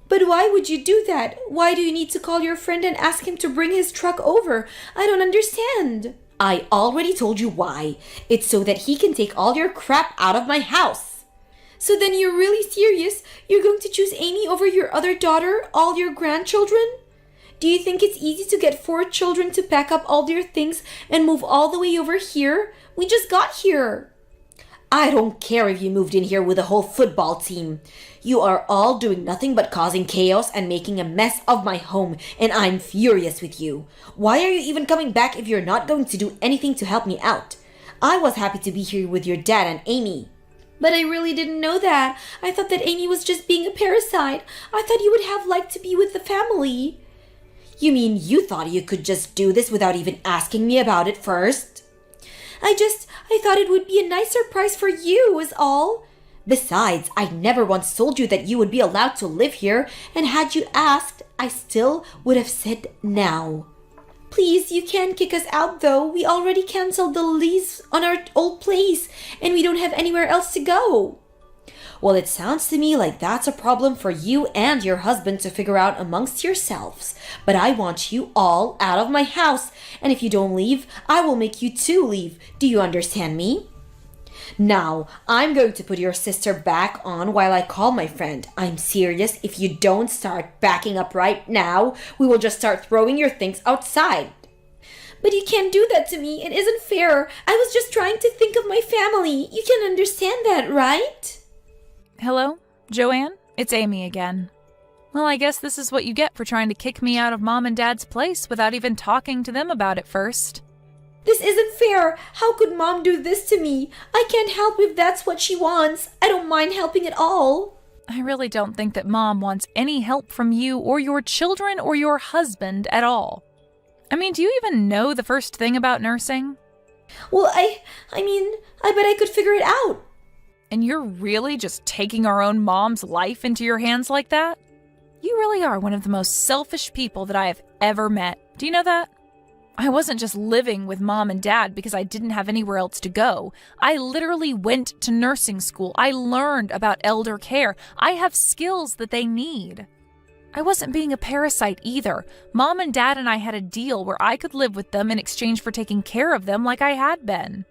But why would you do that? Why do you need to call your friend and ask him to bring his truck over? I don't understand. I already told you why. It's so that he can take all your crap out of my house. So then you're really serious? You're going to choose Amy over your other daughter, all your grandchildren? Do you think it's easy to get 4 children to pack up all their things and move all the way over here? We just got here. I don't care if you moved in here with a whole football team. You are all doing nothing but causing chaos and making a mess of my home, and I'm furious with you. Why are you even coming back if you're not going to do anything to help me out? I was happy to be here with your dad and Amy. But I really didn't know that. I thought that Amy was just being a parasite. I thought you would have liked to be with the family. You mean you thought you could just do this without even asking me about it first? I thought it would be a nice surprise for you, is all. Besides, I never once told you that you would be allowed to live here, and had you asked, I still would have said now. Please, you can't kick us out though. We already canceled the lease on our old place and we don't have anywhere else to go. Well, it sounds to me like that's a problem for you and your husband to figure out amongst yourselves. But I want you all out of my house, and if you don't leave, I will make you two leave. Do you understand me? Now, I'm going to put your sister back on while I call my friend. I'm serious. If you don't start backing up right now, we will just start throwing your things outside. But you can't do that to me. It isn't fair. I was just trying to think of my family. You can understand that, right? Hello, Joanne? It's Amy again. Well, I guess this is what you get for trying to kick me out of Mom and Dad's place without even talking to them about it first. This isn't fair. How could Mom do this to me? I can't help if that's what she wants. I don't mind helping at all. I really don't think that Mom wants any help from you or your children or your husband at all. I mean, do you even know the first thing about nursing? Well, I bet I could figure it out. And you're really just taking our own mom's life into your hands like that? You really are one of the most selfish people that I have ever met. Do you know that? I wasn't just living with Mom and Dad because I didn't have anywhere else to go. I literally went to nursing school. I learned about elder care. I have skills that they need. I wasn't being a parasite either. Mom and Dad and I had a deal where I could live with them in exchange for taking care of them like I had been.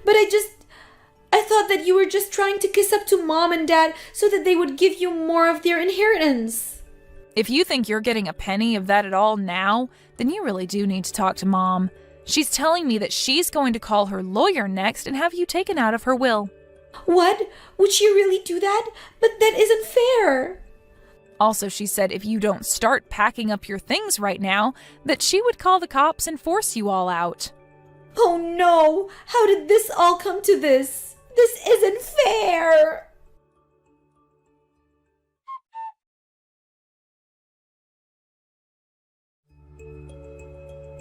But I thought that you were just trying to kiss up to Mom and Dad so that they would give you more of their inheritance. If you think you're getting a penny of that at all now, then you really do need to talk to Mom. She's telling me that she's going to call her lawyer next and have you taken out of her will. What? Would she really do that? But that isn't fair. Also, she said if you don't start packing up your things right now, that she would call the cops and force you all out. Oh no! How did this all come to this? This isn't fair!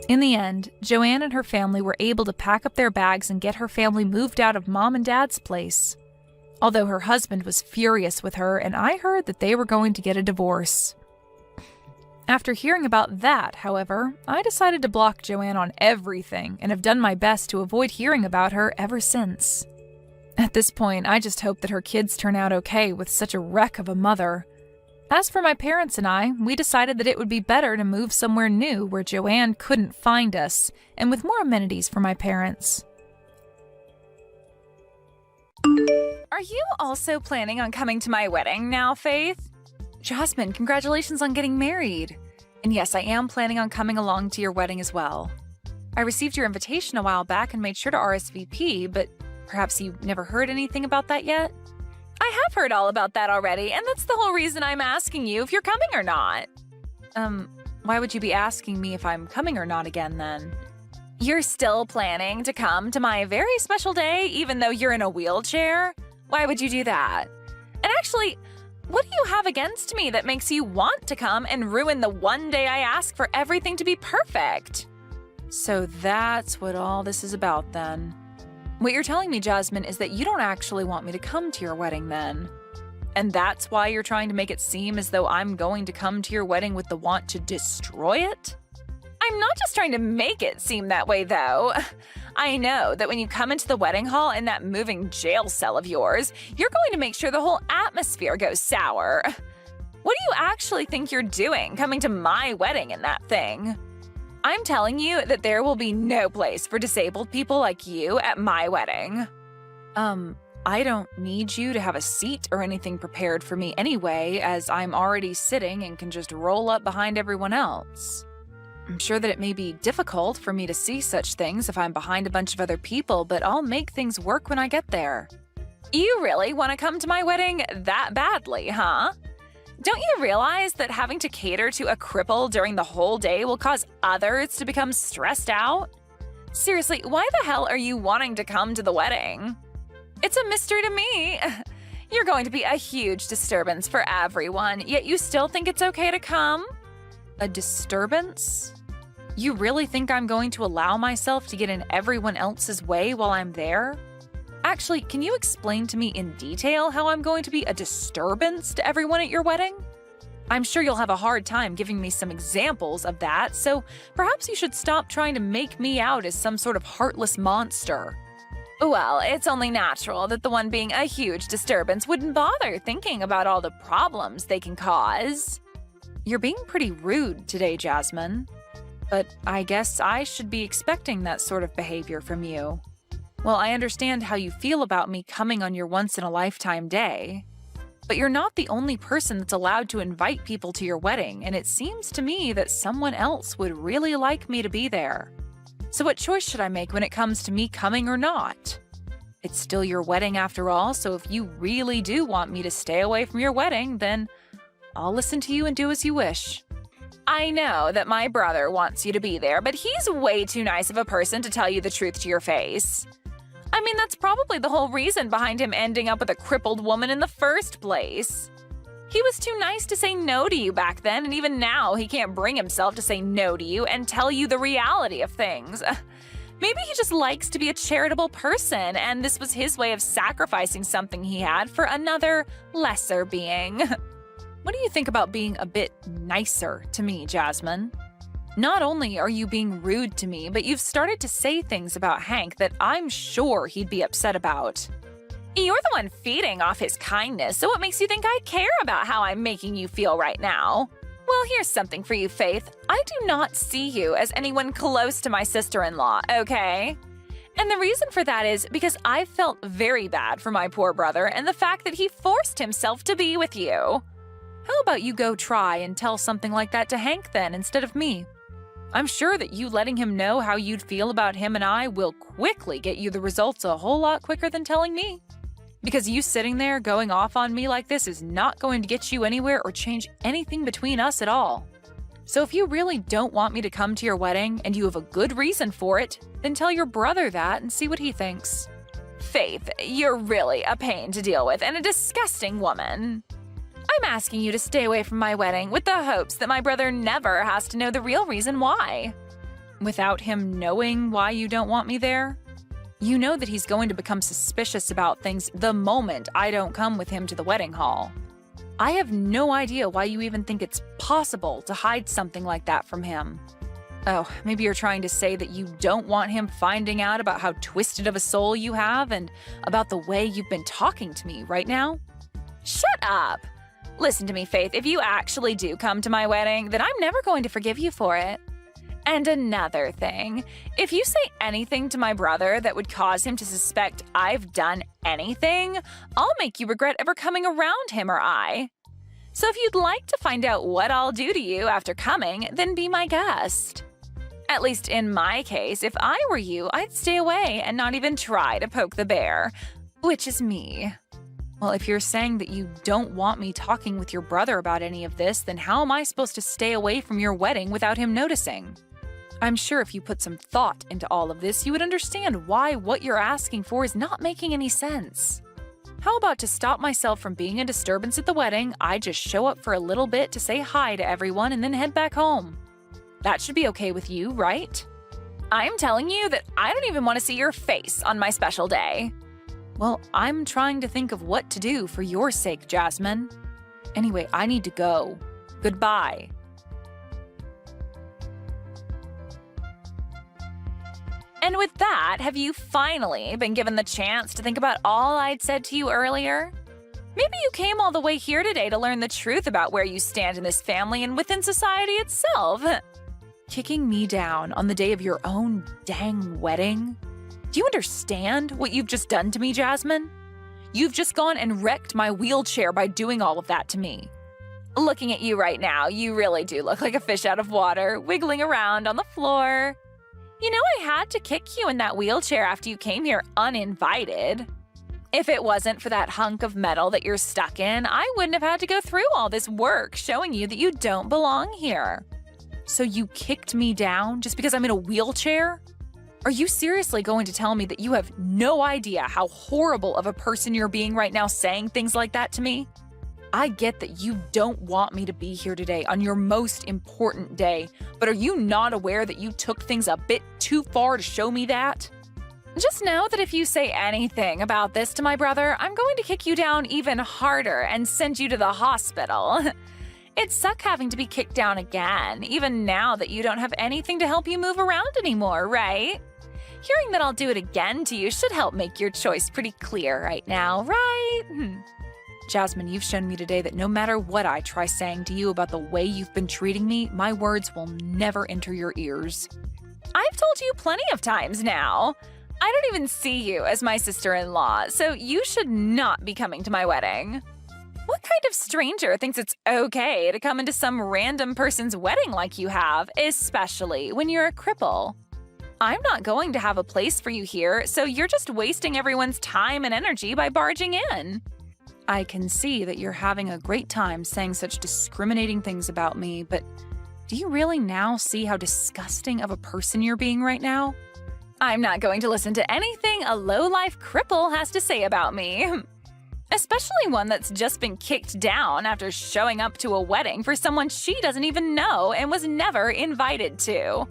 In the end, Joanne and her family were able to pack up their bags and get her family moved out of Mom and Dad's place. Although her husband was furious with her, and I heard that they were going to get a divorce. After hearing about that, however, I decided to block Joanne on everything and have done my best to avoid hearing about her ever since. At this point, I just hope that her kids turn out okay with such a wreck of a mother. As for my parents and I, we decided that it would be better to move somewhere new where Joanne couldn't find us, and with more amenities for my parents. Are you also planning on coming to my wedding now, Faith? Jasmine, congratulations on getting married. And yes, I am planning on coming along to your wedding as well. I received your invitation a while back and made sure to RSVP, but perhaps you never heard anything about that yet? I have heard all about that already, and that's the whole reason I'm asking you if you're coming or not. Why would you be asking me if I'm coming or not again then? You're still planning to come to my very special day even though you're in a wheelchair? Why would you do that? And actually, what do you have against me that makes you want to come and ruin the one day I ask for everything to be perfect? So that's what all this is about then. What you're telling me, Jasmine, is that you don't actually want me to come to your wedding then. And that's why you're trying to make it seem as though I'm going to come to your wedding with the want to destroy it? I'm not just trying to make it seem that way, though. I know that when you come into the wedding hall in that moving jail cell of yours, you're going to make sure the whole atmosphere goes sour. What do you actually think you're doing coming to my wedding in that thing? I'm telling you that there will be no place for disabled people like you at my wedding. I don't need you to have a seat or anything prepared for me anyway, as I'm already sitting and can just roll up behind everyone else. I'm sure that it may be difficult for me to see such things if I'm behind a bunch of other people, but I'll make things work when I get there. You really want to come to my wedding that badly, huh? Don't you realize that having to cater to a cripple during the whole day will cause others to become stressed out? Seriously, why the hell are you wanting to come to the wedding? It's a mystery to me. You're going to be a huge disturbance for everyone, yet you still think it's okay to come? A disturbance? You really think I'm going to allow myself to get in everyone else's way while I'm there? Actually, can you explain to me in detail how I'm going to be a disturbance to everyone at your wedding? I'm sure you'll have a hard time giving me some examples of that, so perhaps you should stop trying to make me out as some sort of heartless monster. Well, it's only natural that the one being a huge disturbance wouldn't bother thinking about all the problems they can cause. You're being pretty rude today, Jasmine. But I guess I should be expecting that sort of behavior from you. Well, I understand how you feel about me coming on your once-in-a-lifetime day. But you're not the only person that's allowed to invite people to your wedding, and it seems to me that someone else would really like me to be there. So what choice should I make when it comes to me coming or not? It's still your wedding after all, so if you really do want me to stay away from your wedding, then I'll listen to you and do as you wish. I know that my brother wants you to be there, but he's way too nice of a person to tell you the truth to your face. I mean, that's probably the whole reason behind him ending up with a crippled woman in the first place. He was too nice to say no to you back then, and even now he can't bring himself to say no to you and tell you the reality of things. Maybe he just likes to be a charitable person, and this was his way of sacrificing something he had for another, lesser being. What do you think about being a bit nicer to me, Jasmine? Not only are you being rude to me, but you've started to say things about Hank that I'm sure he'd be upset about. You're the one feeding off his kindness, so what makes you think I care about how I'm making you feel right now? Well, here's something for you, Faith. I do not see you as anyone close to my sister-in-law, okay? And the reason for that is because I felt very bad for my poor brother and the fact that he forced himself to be with you. How about you go try and tell something like that to Hank then instead of me? I'm sure that you letting him know how you'd feel about him and I will quickly get you the results a whole lot quicker than telling me. Because you sitting there going off on me like this is not going to get you anywhere or change anything between us at all. So if you really don't want me to come to your wedding and you have a good reason for it, then tell your brother that and see what he thinks. Faith, you're really a pain to deal with and a disgusting woman. I'm asking you to stay away from my wedding with the hopes that my brother never has to know the real reason why. Without him knowing why you don't want me there? You know that he's going to become suspicious about things the moment I don't come with him to the wedding hall. I have no idea why you even think it's possible to hide something like that from him. Oh, maybe you're trying to say that you don't want him finding out about how twisted of a soul you have and about the way you've been talking to me right now? Shut up! Listen to me, Faith, if you actually do come to my wedding, then I'm never going to forgive you for it. And another thing, if you say anything to my brother that would cause him to suspect I've done anything, I'll make you regret ever coming around him or I. So if you'd like to find out what I'll do to you after coming, then be my guest. At least in my case, if I were you, I'd stay away and not even try to poke the bear, which is me. Well, if you're saying that you don't want me talking with your brother about any of this, then how am I supposed to stay away from your wedding without him noticing? I'm sure if you put some thought into all of this, you would understand why what you're asking for is not making any sense. How about to stop myself from being a disturbance at the wedding, I just show up for a little bit to say hi to everyone and then head back home? That should be okay with you, right? I'm telling you that I don't even want to see your face on my special day. Well, I'm trying to think of what to do for your sake, Jasmine. Anyway, I need to go. Goodbye. And with that, have you finally been given the chance to think about all I'd said to you earlier? Maybe you came all the way here today to learn the truth about where you stand in this family and within society itself. Kicking me down on the day of your own dang wedding? Do you understand what you've just done to me, Jasmine? You've just gone and wrecked my wheelchair by doing all of that to me. Looking at you right now, you really do look like a fish out of water, wiggling around on the floor. You know, I had to kick you in that wheelchair after you came here uninvited. If it wasn't for that hunk of metal that you're stuck in, I wouldn't have had to go through all this work showing you that you don't belong here. So you kicked me down just because I'm in a wheelchair? Are you seriously going to tell me that you have no idea how horrible of a person you're being right now saying things like that to me? I get that you don't want me to be here today on your most important day, but are you not aware that you took things a bit too far to show me that? Just know that if you say anything about this to my brother, I'm going to kick you down even harder and send you to the hospital. It'd suck having to be kicked down again, even now that you don't have anything to help you move around anymore, right? Hearing that I'll do it again to you should help make your choice pretty clear right now, right? Jasmine, you've shown me today that no matter what I try saying to you about the way you've been treating me, my words will never enter your ears. I've told you plenty of times now. I don't even see you as my sister-in-law, so you should not be coming to my wedding. What kind of stranger thinks it's okay to come into some random person's wedding like you have, especially when you're a cripple? I'm not going to have a place for you here, so you're just wasting everyone's time and energy by barging in. I can see that you're having a great time saying such discriminating things about me, but do you really now see how disgusting of a person you're being right now? I'm not going to listen to anything a low-life cripple has to say about me. Especially one that's just been kicked down after showing up to a wedding for someone she doesn't even know and was never invited to.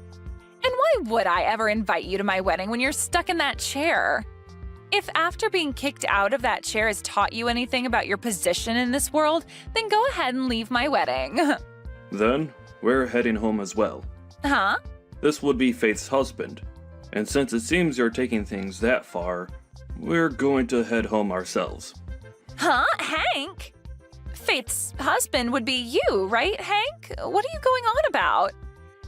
And why would I ever invite you to my wedding when you're stuck in that chair? If after being kicked out of that chair has taught you anything about your position in this world, then go ahead and leave my wedding. Then, we're heading home as well. Huh? This would be Faith's husband. And since it seems you're taking things that far, we're going to head home ourselves. Huh? Hank? Faith's husband would be you, right, Hank? What are you going on about?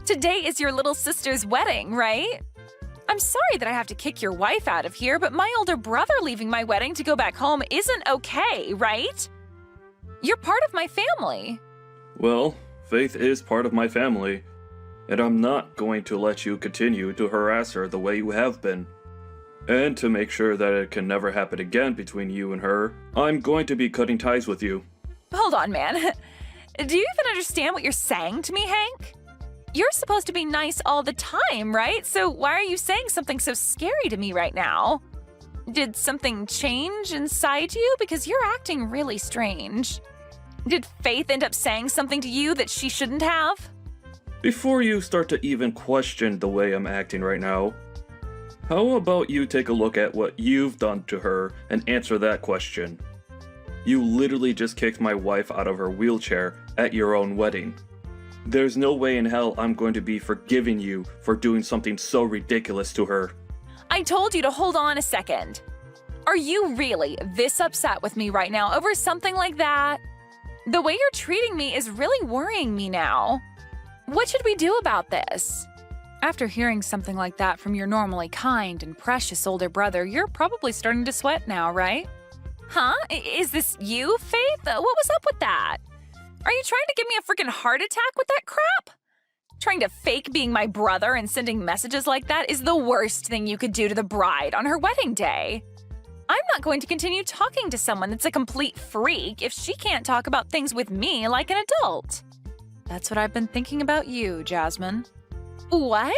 Today is your little sister's wedding, right? I'm sorry that I have to kick your wife out of here, but my older brother leaving my wedding to go back home isn't okay, right? You're part of my family. Well, Faith is part of my family, and I'm not going to let you continue to harass her the way you have been. And to make sure that it can never happen again between you and her, I'm going to be cutting ties with you. Hold on, man. Do you even understand what you're saying to me, Hank? You're supposed to be nice all the time, right? So why are you saying something so scary to me right now? Did something change inside you? Because you're acting really strange. Did Faith end up saying something to you that she shouldn't have? Before you start to even question the way I'm acting right now, how about you take a look at what you've done to her and answer that question? You literally just kicked my wife out of her wheelchair at your own wedding. There's no way in hell I'm going to be forgiving you for doing something so ridiculous to her. I told you to hold on a second. Are you really this upset with me right now over something like that? The way you're treating me is really worrying me now. What should we do about this? After hearing something like that from your normally kind and precious older brother, you're probably starting to sweat now, right? Huh? Is this you, Faith? What was up with that? Are you trying to give me a freaking heart attack with that crap? Trying to fake being my brother and sending messages like that is the worst thing you could do to the bride on her wedding day. I'm not going to continue talking to someone that's a complete freak if she can't talk about things with me like an adult. That's what I've been thinking about you, Jasmine. What?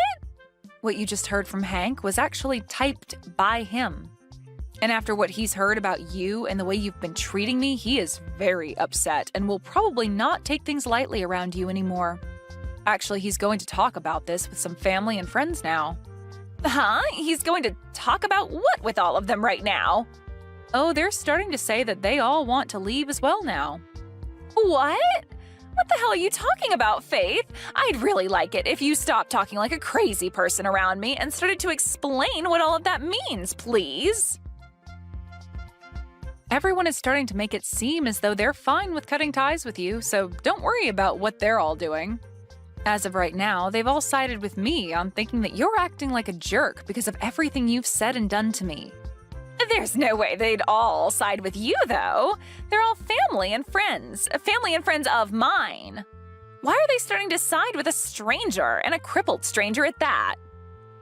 What you just heard from Hank was actually typed by him. And after what he's heard about you and the way you've been treating me, he is very upset and will probably not take things lightly around you anymore. Actually, he's going to talk about this with some family and friends now. Huh? He's going to talk about what with all of them right now? Oh, they're starting to say that they all want to leave as well now. What? What the hell are you talking about, Faith? I'd really like it if you stopped talking like a crazy person around me and started to explain what all of that means, please. Everyone is starting to make it seem as though they're fine with cutting ties with you, so don't worry about what they're all doing. As of right now, they've all sided with me on thinking that you're acting like a jerk because of everything you've said and done to me. There's no way they'd all side with you, though. They're all family and friends of mine. Why are they starting to side with a stranger, and a crippled stranger at that?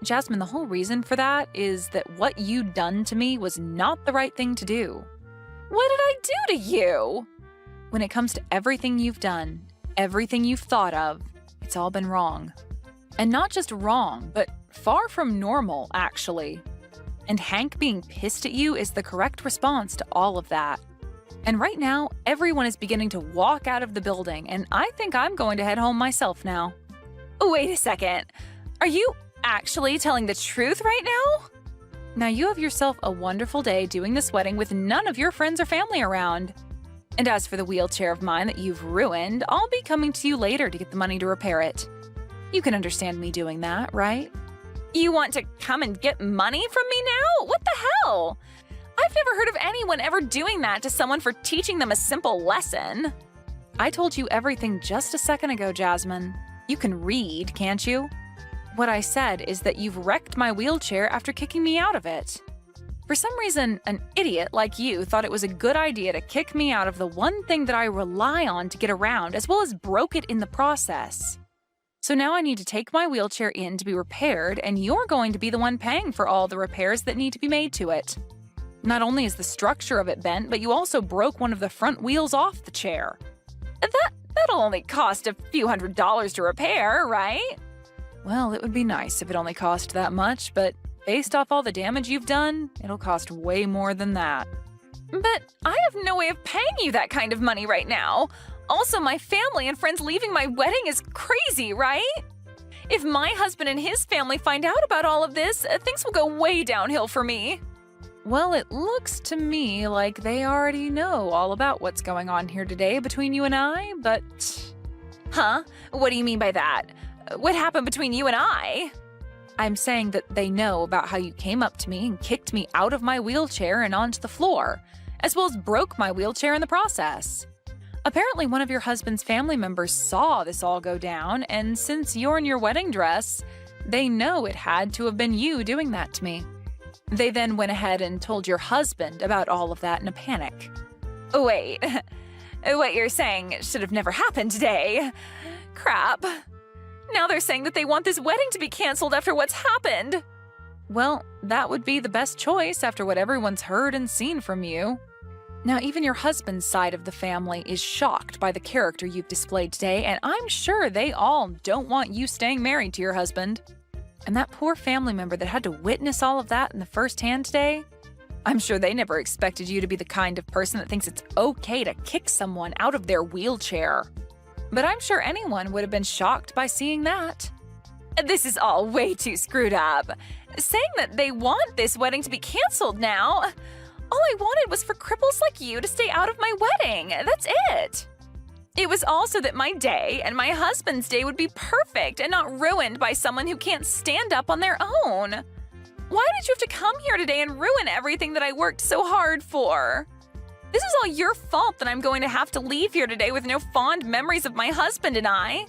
Jasmine, the whole reason for that is that what you'd done to me was not the right thing to do. What did I do to you? When it comes to everything you've done, everything you've thought of, it's all been wrong. And not just wrong, but far from normal, actually. And Hank being pissed at you is the correct response to all of that. And right now, everyone is beginning to walk out of the building, and I think I'm going to head home myself now. Wait a second. Are you actually telling the truth right now? Now you have yourself a wonderful day doing this wedding with none of your friends or family around. And as for the wheelchair of mine that you've ruined, I'll be coming to you later to get the money to repair it. You can understand me doing that, right? You want to come and get money from me now? What the hell? I've never heard of anyone ever doing that to someone for teaching them a simple lesson. I told you everything just a second ago, Jasmine. You can read, can't you? What I said is that you've wrecked my wheelchair after kicking me out of it. For some reason, an idiot like you thought it was a good idea to kick me out of the one thing that I rely on to get around, as well as broke it in the process. So now I need to take my wheelchair in to be repaired, and you're going to be the one paying for all the repairs that need to be made to it. Not only is the structure of it bent, but you also broke one of the front wheels off the chair. That'll only cost a few $100s to repair, right? Well, it would be nice if it only cost that much, but based off all the damage you've done, it'll cost way more than that. But I have no way of paying you that kind of money right now. Also, my family and friends leaving my wedding is crazy, right? If my husband and his family find out about all of this, things will go way downhill for me. Well, it looks to me like they already know all about what's going on here today between you and I, but… Huh? What do you mean by that? What happened between you and I? I'm saying that they know about how you came up to me and kicked me out of my wheelchair and onto the floor, as well as broke my wheelchair in the process. Apparently, one of your husband's family members saw this all go down, and since you're in your wedding dress, they know it had to have been you doing that to me. They then went ahead and told your husband about all of that in a panic. Wait, what you're saying should have never happened today. Crap. Now they're saying that they want this wedding to be canceled after what's happened. Well, that would be the best choice after what everyone's heard and seen from you. Now, even your husband's side of the family is shocked by the character you've displayed today, and I'm sure they all don't want you staying married to your husband. And that poor family member that had to witness all of that in the first hand today, I'm sure they never expected you to be the kind of person that thinks it's okay to kick someone out of their wheelchair. But I'm sure anyone would have been shocked by seeing that. This is all way too screwed up. Saying that they want this wedding to be canceled now. All I wanted was for cripples like you to stay out of my wedding. That's it. It was also that my day and my husband's day would be perfect and not ruined by someone who can't stand up on their own. Why did you have to come here today and ruin everything that I worked so hard for? This is all your fault that I'm going to have to leave here today with no fond memories of my husband and I.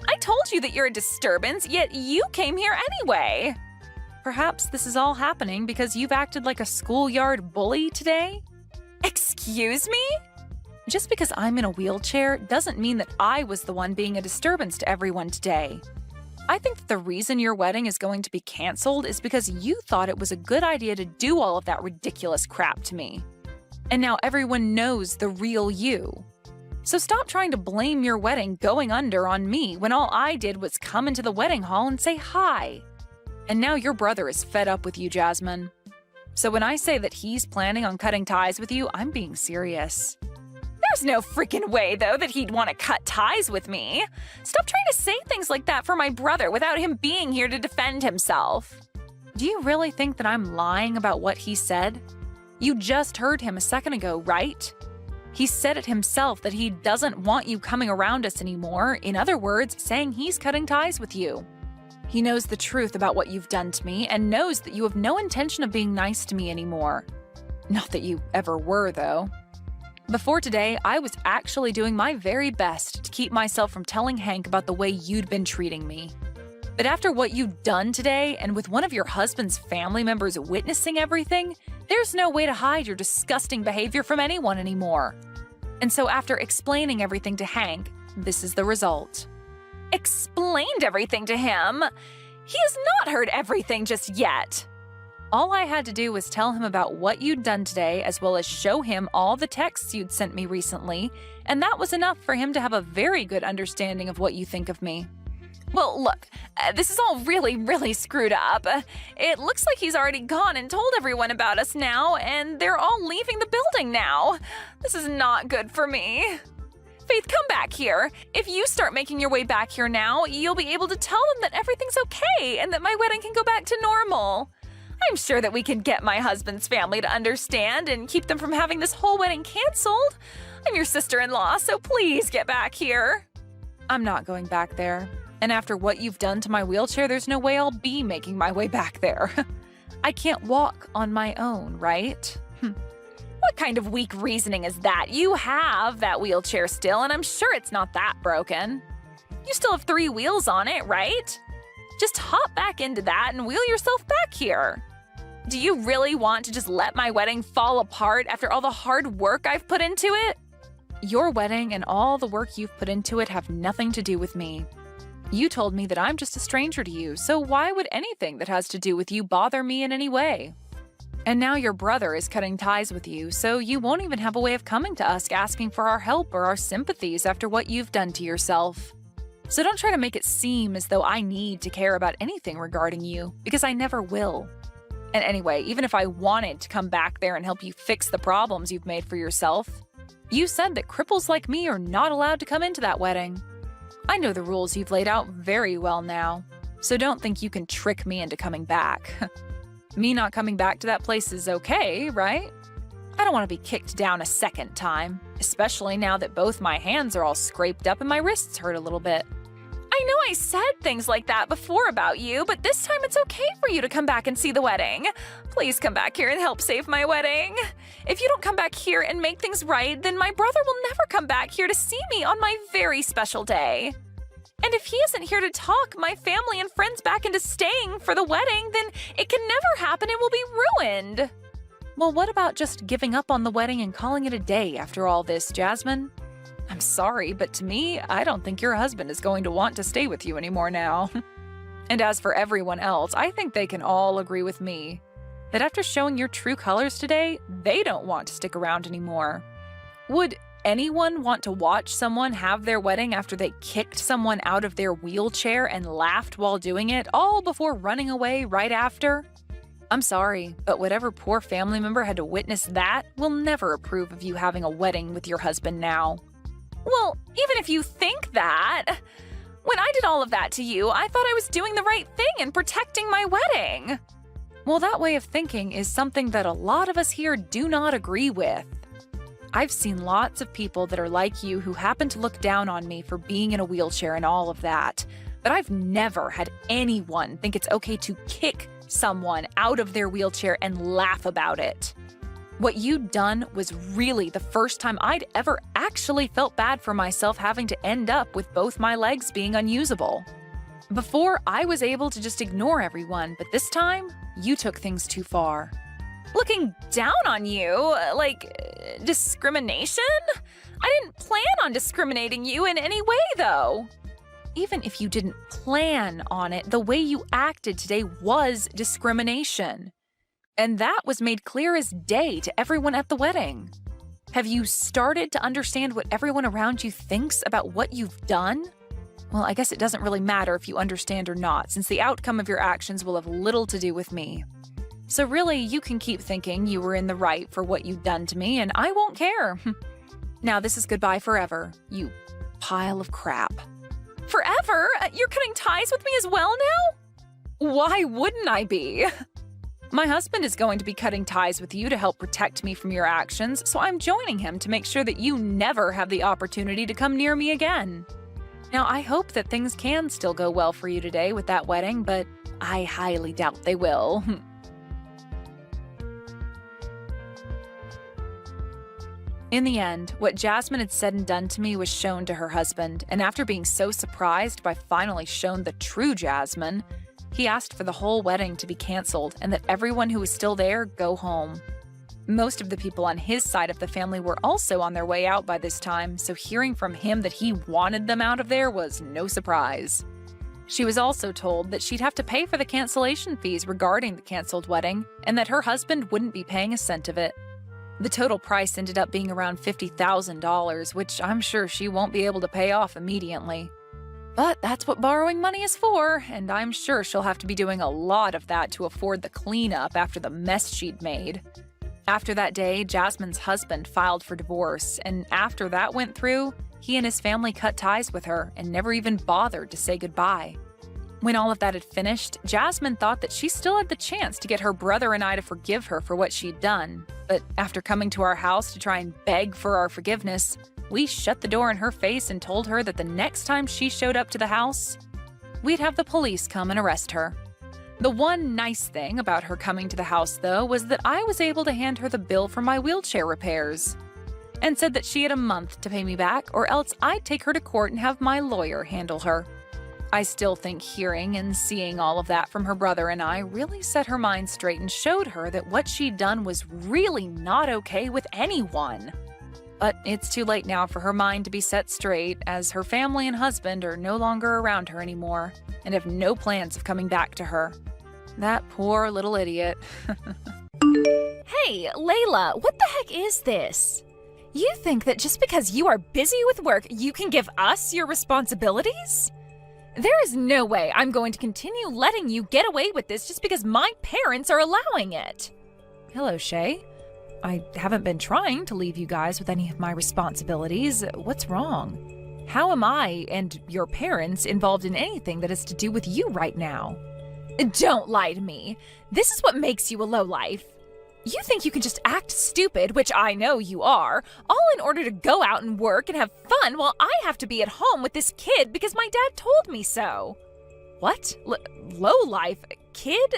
I told you that you're a disturbance, yet you came here anyway. Perhaps this is all happening because you've acted like a schoolyard bully today? Excuse me? Just because I'm in a wheelchair doesn't mean that I was the one being a disturbance to everyone today. I think that the reason your wedding is going to be canceled is because you thought it was a good idea to do all of that ridiculous crap to me. And now everyone knows the real you. So stop trying to blame your wedding going under on me when all I did was come into the wedding hall and say hi. And now your brother is fed up with you, Jasmine. So when I say that he's planning on cutting ties with you, I'm being serious. There's no freaking way, though, that he'd want to cut ties with me. Stop trying to say things like that for my brother without him being here to defend himself. Do you really think that I'm lying about what he said? You just heard him a second ago, right? He said it himself that he doesn't want you coming around us anymore. In other words, saying he's cutting ties with you. He knows the truth about what you've done to me and knows that you have no intention of being nice to me anymore. Not that you ever were, though. Before today, I was actually doing my very best to keep myself from telling Hank about the way you'd been treating me. But after what you've done today, and with one of your husband's family members witnessing everything, there's no way to hide your disgusting behavior from anyone anymore. And so after explaining everything to Hank, this is the result. Explained everything to him? He has not heard everything just yet. All I had to do was tell him about what you'd done today, as well as show him all the texts you'd sent me recently, and that was enough for him to have a very good understanding of what you think of me. Well, look, this is all really screwed up. It looks like he's already gone and told everyone about us now, and they're all leaving the building now. This is not good for me. Faith, come back here. If you start making your way back here now, you'll be able to tell them that everything's okay and that my wedding can go back to normal. I'm sure that we can get my husband's family to understand and keep them from having this whole wedding canceled. I'm your sister-in-law, so please get back here. I'm not going back there. And after what you've done to my wheelchair, there's no way I'll be making my way back there. I can't walk on my own, right? What kind of weak reasoning is that? You have that wheelchair still, and I'm sure it's not that broken. You still have 3 wheels on it, right? Just hop back into that and wheel yourself back here. Do you really want to just let my wedding fall apart after all the hard work I've put into it? Your wedding and all the work you've put into it have nothing to do with me. You told me that I'm just a stranger to you, so why would anything that has to do with you bother me in any way? And now your brother is cutting ties with you, so you won't even have a way of coming to us asking for our help or our sympathies after what you've done to yourself. So don't try to make it seem as though I need to care about anything regarding you, because I never will. And anyway, even if I wanted to come back there and help you fix the problems you've made for yourself, you said that cripples like me are not allowed to come into that wedding. I know the rules you've laid out very well now, so don't think you can trick me into coming back. Me not coming back to that place is okay, right? I don't want to be kicked down a second time, especially now that both my hands are all scraped up and my wrists hurt a little bit. I know I said things like that before about you, but this time it's okay for you to come back and see the wedding. Please come back here and help save my wedding. If you don't come back here and make things right, then my brother will never come back here to see me on my very special day. And if he isn't here to talk my family and friends back into staying for the wedding, then it can never happen and will be ruined. Well, what about just giving up on the wedding and calling it a day after all this, Jasmine? I'm sorry, but to me, I don't think your husband is going to want to stay with you anymore now. And as for everyone else, I think they can all agree with me that after showing your true colors today, they don't want to stick around anymore. Would anyone want to watch someone have their wedding after they kicked someone out of their wheelchair and laughed while doing it, all before running away right after? I'm sorry, but whatever poor family member had to witness that will never approve of you having a wedding with your husband now. Well, even if you think that, when I did all of that to you, I thought I was doing the right thing and protecting my wedding. Well, that way of thinking is something that a lot of us here do not agree with. I've seen lots of people that are like you who happen to look down on me for being in a wheelchair and all of that, but I've never had anyone think it's okay to kick someone out of their wheelchair and laugh about it. What you'd done was really the first time I'd ever actually felt bad for myself having to end up with both my legs being unusable. Before, I was able to just ignore everyone, but this time, you took things too far. Looking down on you? Like, discrimination? I didn't plan on discriminating you in any way, though. Even if you didn't plan on it, the way you acted today was discrimination. And that was made clear as day to everyone at the wedding. Have you started to understand what everyone around you thinks about what you've done? Well, I guess it doesn't really matter if you understand or not, since the outcome of your actions will have little to do with me. So really, you can keep thinking you were in the right for what you've done to me, and I won't care. Now this is goodbye forever, you pile of crap. Forever? You're cutting ties with me as well now? Why wouldn't I be? My husband is going to be cutting ties with you to help protect me from your actions, so I'm joining him to make sure that you never have the opportunity to come near me again. Now, I hope that things can still go well for you today with that wedding, but I highly doubt they will. In the end, what Jasmine had said and done to me was shown to her husband, and after being so surprised by finally shown the true Jasmine, he asked for the whole wedding to be canceled and that everyone who was still there go home. Most of the people on his side of the family were also on their way out by this time, so hearing from him that he wanted them out of there was no surprise. She was also told that she'd have to pay for the cancellation fees regarding the canceled wedding and that her husband wouldn't be paying a cent of it. The total price ended up being around $50,000, which I'm sure she won't be able to pay off immediately. But that's what borrowing money is for, and I'm sure she'll have to be doing a lot of that to afford the cleanup after the mess she'd made. After that day, Jasmine's husband filed for divorce, and after that went through, he and his family cut ties with her and never even bothered to say goodbye. When all of that had finished, Jasmine thought that she still had the chance to get her brother and I to forgive her for what she'd done. But after coming to our house to try and beg for our forgiveness, we shut the door in her face and told her that the next time she showed up to the house, we'd have the police come and arrest her. The one nice thing about her coming to the house, though, was that I was able to hand her the bill for my wheelchair repairs and said that she had a month to pay me back or else I'd take her to court and have my lawyer handle her. I still think hearing and seeing all of that from her brother and I really set her mind straight and showed her that what she'd done was really not okay with anyone. But it's too late now for her mind to be set straight, as her family and husband are no longer around her anymore and have no plans of coming back to her. That poor little idiot. Hey, Layla, what the heck is this? You think that just because you are busy with work, you can give us your responsibilities? There is no way I'm going to continue letting you get away with this just because my parents are allowing it. Hello, Shay. I haven't been trying to leave you guys with any of my responsibilities. What's wrong? How am I and your parents involved in anything that has to do with you right now? Don't lie to me. This is what makes you a lowlife. You think you can just act stupid, which I know you are, all in order to go out and work and have fun while I have to be at home with this kid because my dad told me so. What? Lowlife? Kid?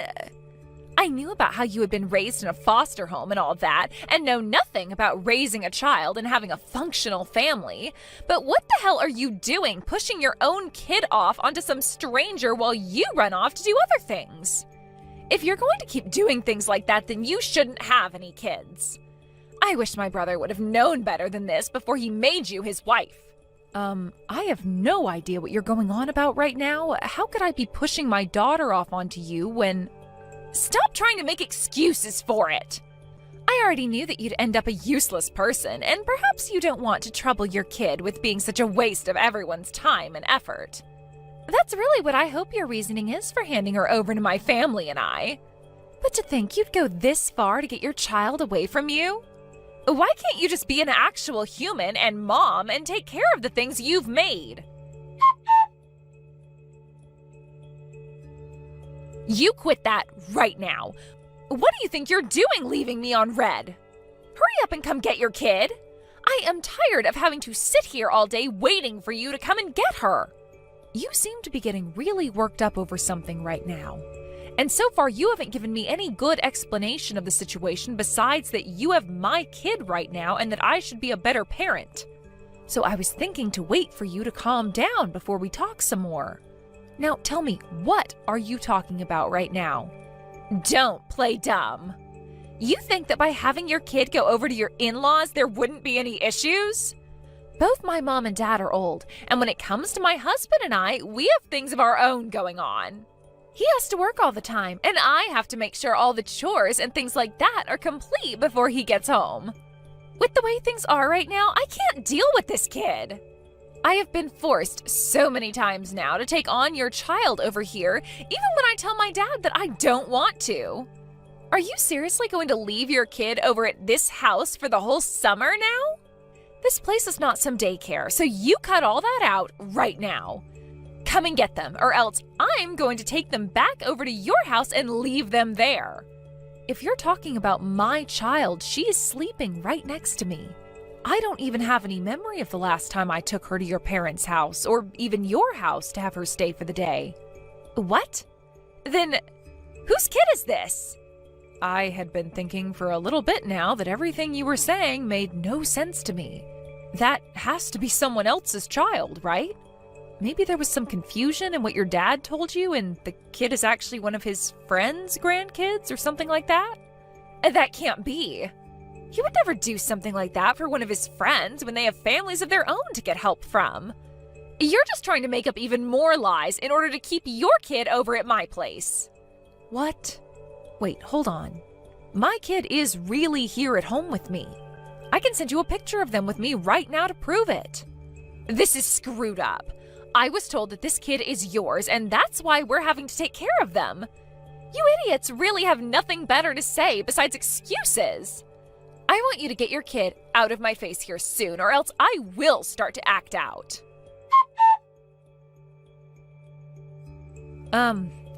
I knew about how you had been raised in a foster home and all that, and know nothing about raising a child and having a functional family. But what the hell are you doing, pushing your own kid off onto some stranger while you run off to do other things? If you're going to keep doing things like that, then you shouldn't have any kids. I wish my brother would have known better than this before he made you his wife. I have no idea what you're going on about right now. How could I be pushing my daughter off onto you when... Stop trying to make excuses for it. I already knew that you'd end up a useless person, and perhaps you don't want to trouble your kid with being such a waste of everyone's time and effort. That's really what I hope your reasoning is for handing her over to my family and I. But to think you'd go this far to get your child away from you? Why can't you just be an actual human and mom and take care of the things you've made? You quit that right now. What do you think you're doing leaving me on red? Hurry up and come get your kid. I am tired of having to sit here all day waiting for you to come and get her. You seem to be getting really worked up over something right now. And so far, you haven't given me any good explanation of the situation besides that you have my kid right now and that I should be a better parent. So I was thinking to wait for you to calm down before we talk some more. Now tell me, what are you talking about right now? Don't play dumb. You think that by having your kid go over to your in-laws, there wouldn't be any issues? Both my mom and dad are old, and when it comes to my husband and I, we have things of our own going on. He has to work all the time, and I have to make sure all the chores and things like that are complete before he gets home. With the way things are right now, I can't deal with this kid. I have been forced so many times now to take on your child over here, even when I tell my dad that I don't want to. Are you seriously going to leave your kid over at this house for the whole summer now? This place is not some daycare, so you cut all that out right now. Come and get them, or else I'm going to take them back over to your house and leave them there. If you're talking about my child, she is sleeping right next to me. I don't even have any memory of the last time I took her to your parents' house, or even your house to have her stay for the day. What? Then, whose kid is this? I had been thinking for a little bit now that everything you were saying made no sense to me. That has to be someone else's child, right? Maybe there was some confusion in what your dad told you and the kid is actually one of his friends' grandkids or something like that? That can't be. He would never do something like that for one of his friends when they have families of their own to get help from. You're just trying to make up even more lies in order to keep your kid over at my place. What? Wait, hold on. My kid is really here at home with me. I can send you a picture of them with me right now to prove it. This is screwed up. I was told that this kid is yours, and that's why we're having to take care of them. You idiots really have nothing better to say besides excuses. I want you to get your kid out of my face here soon, or else I will start to act out.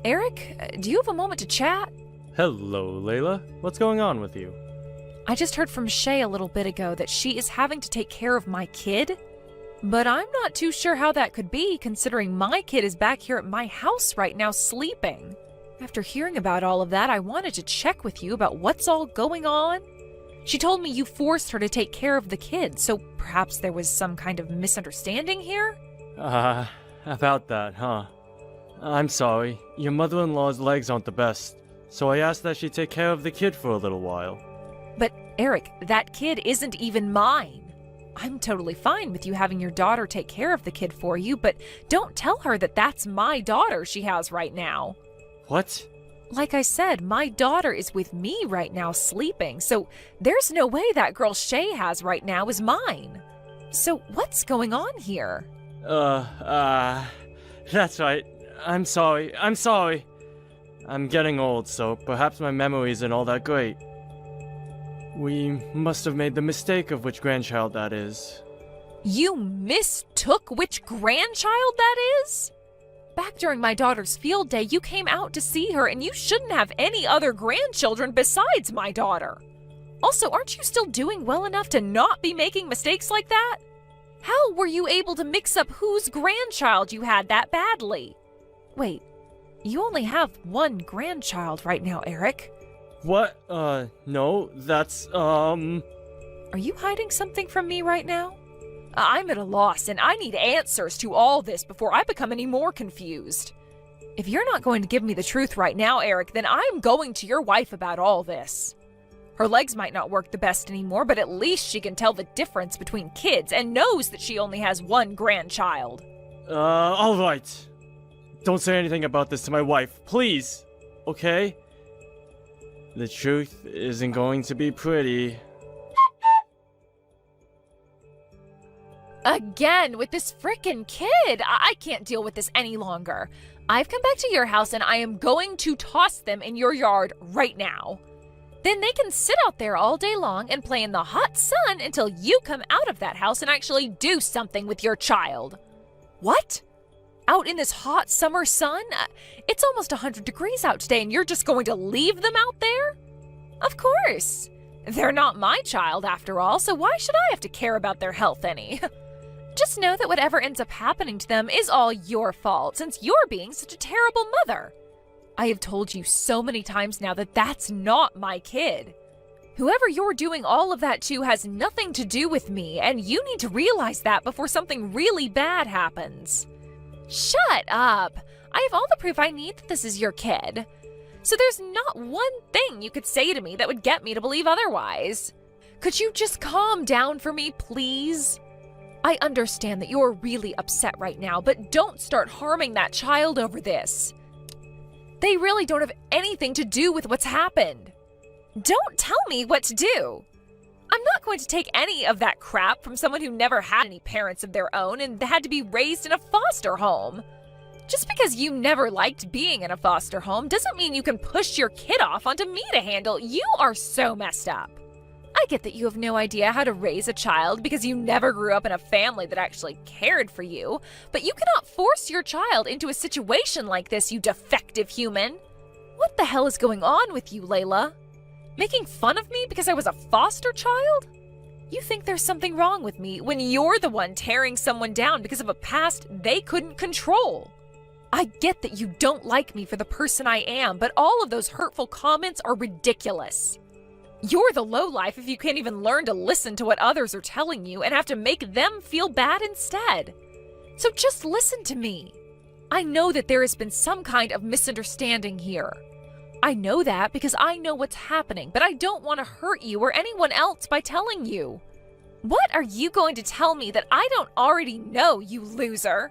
Eric, do you have a moment to chat? Hello, Layla. What's going on with you? I just heard from Shay a little bit ago that she is having to take care of my kid. But I'm not too sure how that could be, considering my kid is back here at my house right now sleeping. After hearing about all of that, I wanted to check with you about what's all going on. She told me you forced her to take care of the kid, so perhaps there was some kind of misunderstanding here? About that, huh? I'm sorry. Your mother-in-law's legs aren't the best, so I asked that she take care of the kid for a little while. But, Eric, that kid isn't even mine. I'm totally fine with you having your daughter take care of the kid for you, but don't tell her that that's my daughter she has right now. What? Like I said, my daughter is with me right now sleeping, so there's no way that girl Shay has right now is mine. So what's going on here? That's right. I'm sorry. I'm getting old, so perhaps my memory isn't all that great. We must have made the mistake of which grandchild that is. You mistook which grandchild that is? Back during my daughter's field day, you came out to see her, and you shouldn't have any other grandchildren besides my daughter. Also, aren't you still doing well enough to not be making mistakes like that? How were you able to mix up whose grandchild you had that badly? Wait, you only have one grandchild right now, Eric. What? No, that's, Are you hiding something from me right now? I'm at a loss, and I need answers to all this before I become any more confused. If you're not going to give me the truth right now, Eric, then I'm going to your wife about all this. Her legs might not work the best anymore, but at least she can tell the difference between kids and knows that she only has one grandchild. Alright. Don't say anything about this to my wife, please. Okay? The truth isn't going to be pretty. Again, with this frickin' kid! I can't deal with this any longer. I've come back to your house and I am going to toss them in your yard right now. Then they can sit out there all day long and play in the hot sun until you come out of that house and actually do something with your child. What? Out in this hot summer sun? It's almost 100 degrees out today and you're just going to leave them out there? Of course. They're not my child after all, so why should I have to care about their health any? Just know that whatever ends up happening to them is all your fault, since you're being such a terrible mother. I have told you so many times now that that's not my kid. Whoever you're doing all of that to has nothing to do with me, and you need to realize that before something really bad happens. Shut up! I have all the proof I need that this is your kid. So there's not one thing you could say to me that would get me to believe otherwise. Could you just calm down for me, please? I understand that you're really upset right now, but don't start harming that child over this. They really don't have anything to do with what's happened. Don't tell me what to do. I'm not going to take any of that crap from someone who never had any parents of their own and had to be raised in a foster home. Just because you never liked being in a foster home doesn't mean you can push your kid off onto me to handle. You are so messed up. I get that you have no idea how to raise a child because you never grew up in a family that actually cared for you, but you cannot force your child into a situation like this, you defective human. What the hell is going on with you, Layla? Making fun of me because I was a foster child? You think there's something wrong with me when you're the one tearing someone down because of a past they couldn't control. I get that you don't like me for the person I am, but all of those hurtful comments are ridiculous. You're the lowlife if you can't even learn to listen to what others are telling you and have to make them feel bad instead. So just listen to me. I know that there has been some kind of misunderstanding here. I know that because I know what's happening, but I don't want to hurt you or anyone else by telling you. What are you going to tell me that I don't already know, you loser?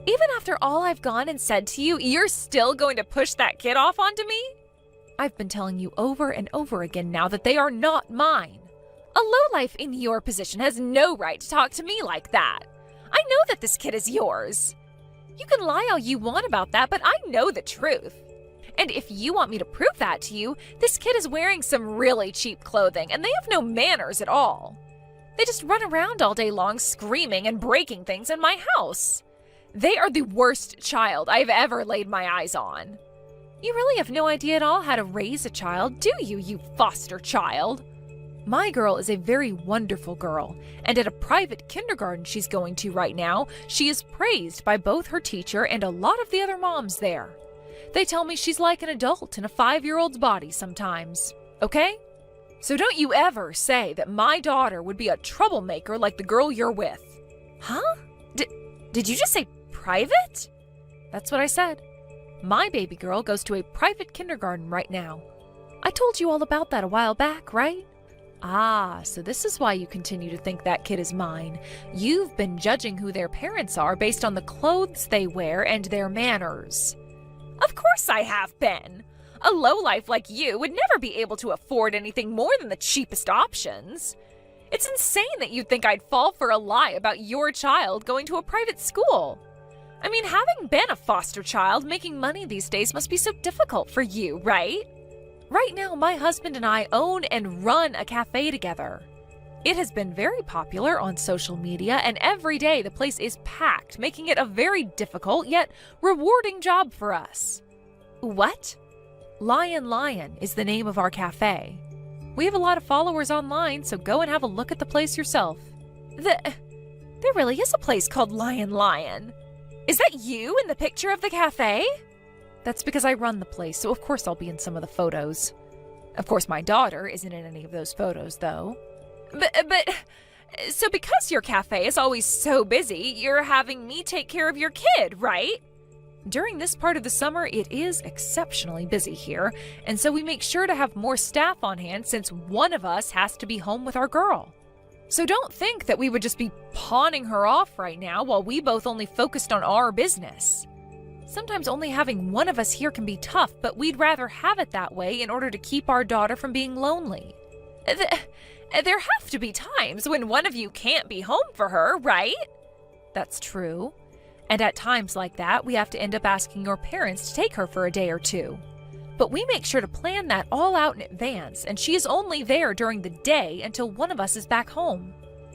Even after all I've gone and said to you, you're still going to push that kid off onto me? I've been telling you over and over again now that they are not mine. A lowlife in your position has no right to talk to me like that. I know that this kid is yours. You can lie all you want about that, but I know the truth. And if you want me to prove that to you, this kid is wearing some really cheap clothing, and they have no manners at all. They just run around all day long screaming and breaking things in my house. They are the worst child I've ever laid my eyes on. You really have no idea at all how to raise a child, do you, you foster child? My girl is a very wonderful girl, and at a private kindergarten she's going to right now, she is praised by both her teacher and a lot of the other moms there. They tell me she's like an adult in a 5-year-old's body sometimes, okay? So don't you ever say that my daughter would be a troublemaker like the girl you're with. Huh? Did you just say private? That's what I said. My baby girl goes to a private kindergarten right now. I told you all about that a while back, right? Ah, so this is why you continue to think that kid is mine. You've been judging who their parents are based on the clothes they wear and their manners. Of course I have been. A lowlife like you would never be able to afford anything more than the cheapest options. It's insane that you'd think I'd fall for a lie about your child going to a private school. I mean, having been a foster child, making money these days must be so difficult for you, right? Right now, my husband and I own and run a cafe together. It has been very popular on social media, and every day the place is packed, making it a very difficult yet rewarding job for us. What? Lion is the name of our cafe. We have a lot of followers online, so go and have a look at the place yourself. There really is a place called Lion. Is that you in the picture of the cafe? That's because I run the place, so of course I'll be in some of the photos. Of course, my daughter isn't in any of those photos, though. So because your cafe is always so busy, you're having me take care of your kid, right? During this part of the summer, it is exceptionally busy here, and so we make sure to have more staff on hand since one of us has to be home with our girl. So don't think that we would just be pawning her off right now while we both only focused on our business. Sometimes only having one of us here can be tough, but we'd rather have it that way in order to keep our daughter from being lonely. There have to be times when one of you can't be home for her, right? That's true. And at times like that, we have to end up asking your parents to take her for a day or two. But we make sure to plan that all out in advance, and she is only there during the day until one of us is back home.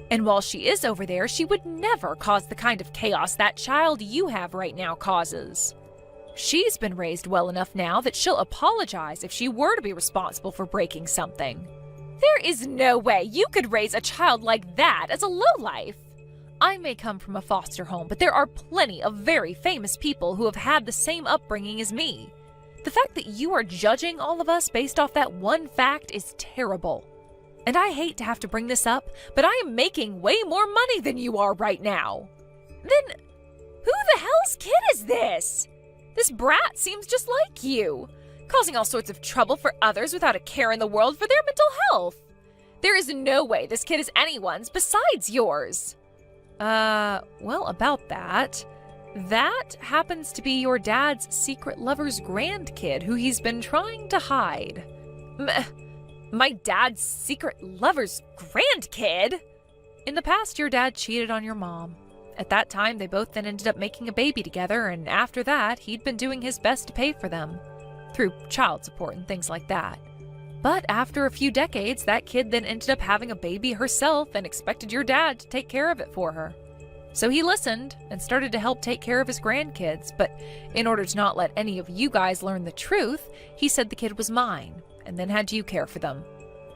And while she is over there, she would never cause the kind of chaos that child you have right now causes. She's been raised well enough now that she'll apologize if she were to be responsible for breaking something. There is no way you could raise a child like that as a lowlife. I may come from a foster home, but there are plenty of very famous people who have had the same upbringing as me. The fact that you are judging all of us based off that one fact is terrible. And I hate to have to bring this up, but I am making way more money than you are right now. Then who the hell's kid is this? This brat seems just like you, causing all sorts of trouble for others without a care in the world for their mental health. There is no way this kid is anyone's besides yours. Well, about that. That happens to be your dad's secret lover's grandkid who he's been trying to hide. My dad's secret lover's grandkid? In the past, your dad cheated on your mom. At that time, they both then ended up making a baby together, and after that, he'd been doing his best to pay for them, through child support and things like that. But after a few decades, that kid then ended up having a baby herself and expected your dad to take care of it for her. So he listened and started to help take care of his grandkids, but in order to not let any of you guys learn the truth, he said the kid was mine, and then had you care for them.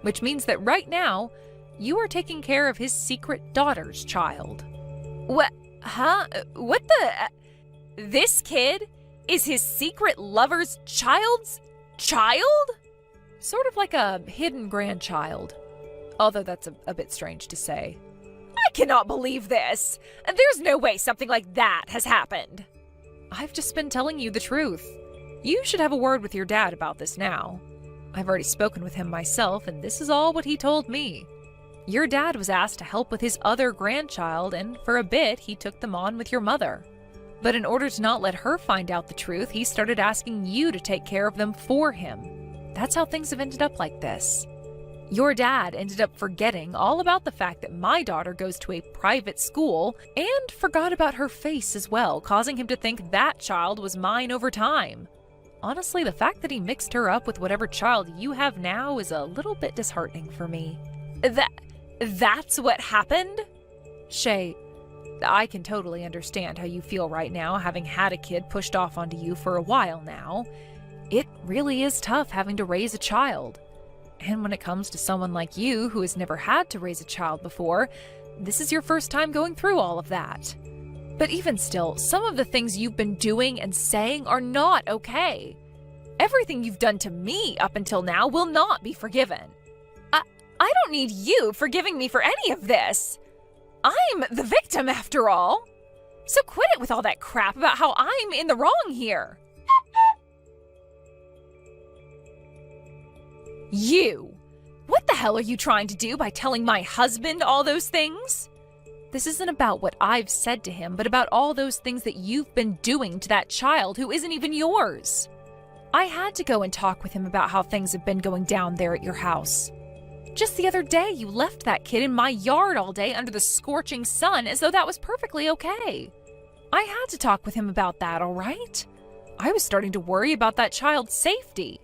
Which means that right now, you are taking care of his secret daughter's child. What? Huh? What the? This kid is his secret lover's child's child? Sort of like a hidden grandchild. Although that's a bit strange to say. I cannot believe this. There's no way something like that has happened. I've just been telling you the truth. You should have a word with your dad about this now. I've already spoken with him myself, and this is all what he told me. Your dad was asked to help with his other grandchild, and for a bit, he took them on with your mother. But in order to not let her find out the truth, he started asking you to take care of them for him. That's how things have ended up like this. Your dad ended up forgetting all about the fact that my daughter goes to a private school and forgot about her face as well, causing him to think that child was mine over time. Honestly, the fact that he mixed her up with whatever child you have now is a little bit disheartening for me. That's what happened? Shay, I can totally understand how you feel right now, having had a kid pushed off onto you for a while now. It really is tough having to raise a child. And when it comes to someone like you who has never had to raise a child before, this is your first time going through all of that. But even still, some of the things you've been doing and saying are not okay. Everything you've done to me up until now will not be forgiven. I don't need you forgiving me for any of this. I'm the victim after all. So quit it with all that crap about how I'm in the wrong here. You! What the hell are you trying to do by telling my husband all those things? This isn't about what I've said to him, but about all those things that you've been doing to that child who isn't even yours. I had to go and talk with him about how things have been going down there at your house. Just the other day, you left that kid in my yard all day under the scorching sun as though that was perfectly okay. I had to talk with him about that, all right? I was starting to worry about that child's safety.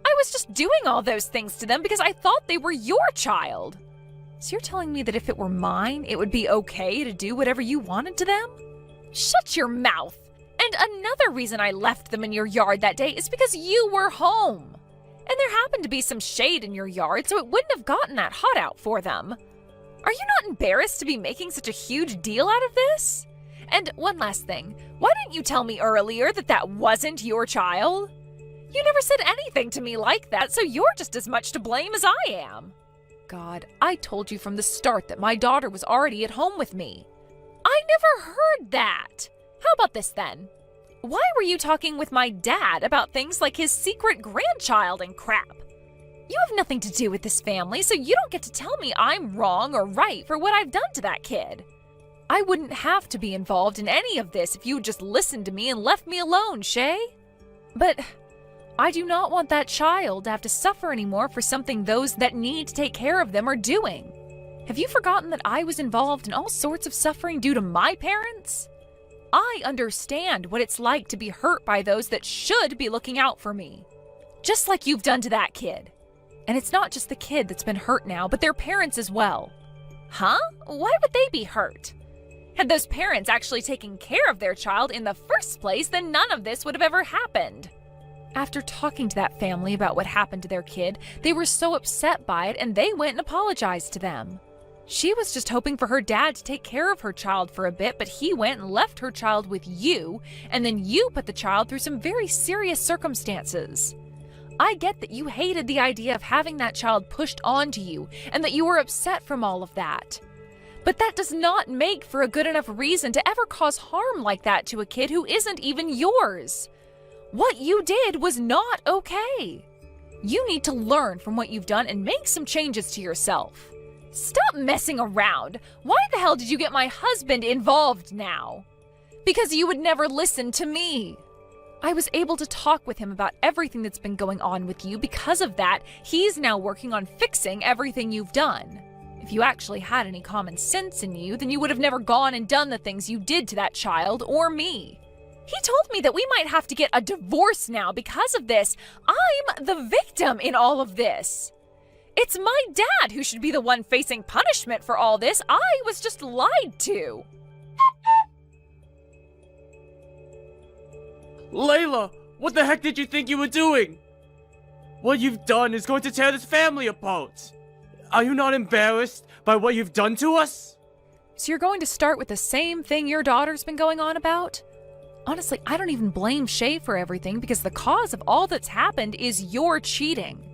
I was just doing all those things to them because I thought they were your child. So you're telling me that if it were mine, it would be okay to do whatever you wanted to them? Shut your mouth. And another reason I left them in your yard that day is because you were home. And there happened to be some shade in your yard, so it wouldn't have gotten that hot out for them. Are you not embarrassed to be making such a huge deal out of this? And one last thing, why didn't you tell me earlier that that wasn't your child? You never said anything to me like that, so you're just as much to blame as I am. God, I told you from the start that my daughter was already at home with me. I never heard that. How about this then? Why were you talking with my dad about things like his secret grandchild and crap? You have nothing to do with this family, so you don't get to tell me I'm wrong or right for what I've done to that kid. I wouldn't have to be involved in any of this if you had just listened to me and left me alone, Shay. But I do not want that child to have to suffer anymore for something those that need to take care of them are doing. Have you forgotten that I was involved in all sorts of suffering due to my parents? I understand what it's like to be hurt by those that should be looking out for me. Just like you've done to that kid. And it's not just the kid that's been hurt now, but their parents as well. Huh? Why would they be hurt? Had those parents actually taken care of their child in the first place, then none of this would have ever happened. After talking to that family about what happened to their kid, they were so upset by it and they went and apologized to them. She was just hoping for her dad to take care of her child for a bit, but he went and left her child with you, and then you put the child through some very serious circumstances. I get that you hated the idea of having that child pushed onto you and that you were upset from all of that. But that does not make for a good enough reason to ever cause harm like that to a kid who isn't even yours. What you did was not okay. You need to learn from what you've done and make some changes to yourself. Stop messing around. Why the hell did you get my husband involved now? Because you would never listen to me. I was able to talk with him about everything that's been going on with you. Because of that, he's now working on fixing everything you've done. If you actually had any common sense in you, then you would have never gone and done the things you did to that child or me. He told me that we might have to get a divorce now because of this. I'm the victim in all of this. It's my dad who should be the one facing punishment for all this. I was just lied to. Layla, what the heck did you think you were doing? What you've done is going to tear this family apart. Are you not embarrassed by what you've done to us? So you're going to start with the same thing your daughter's been going on about? Honestly, I don't even blame Shay for everything because the cause of all that's happened is your cheating.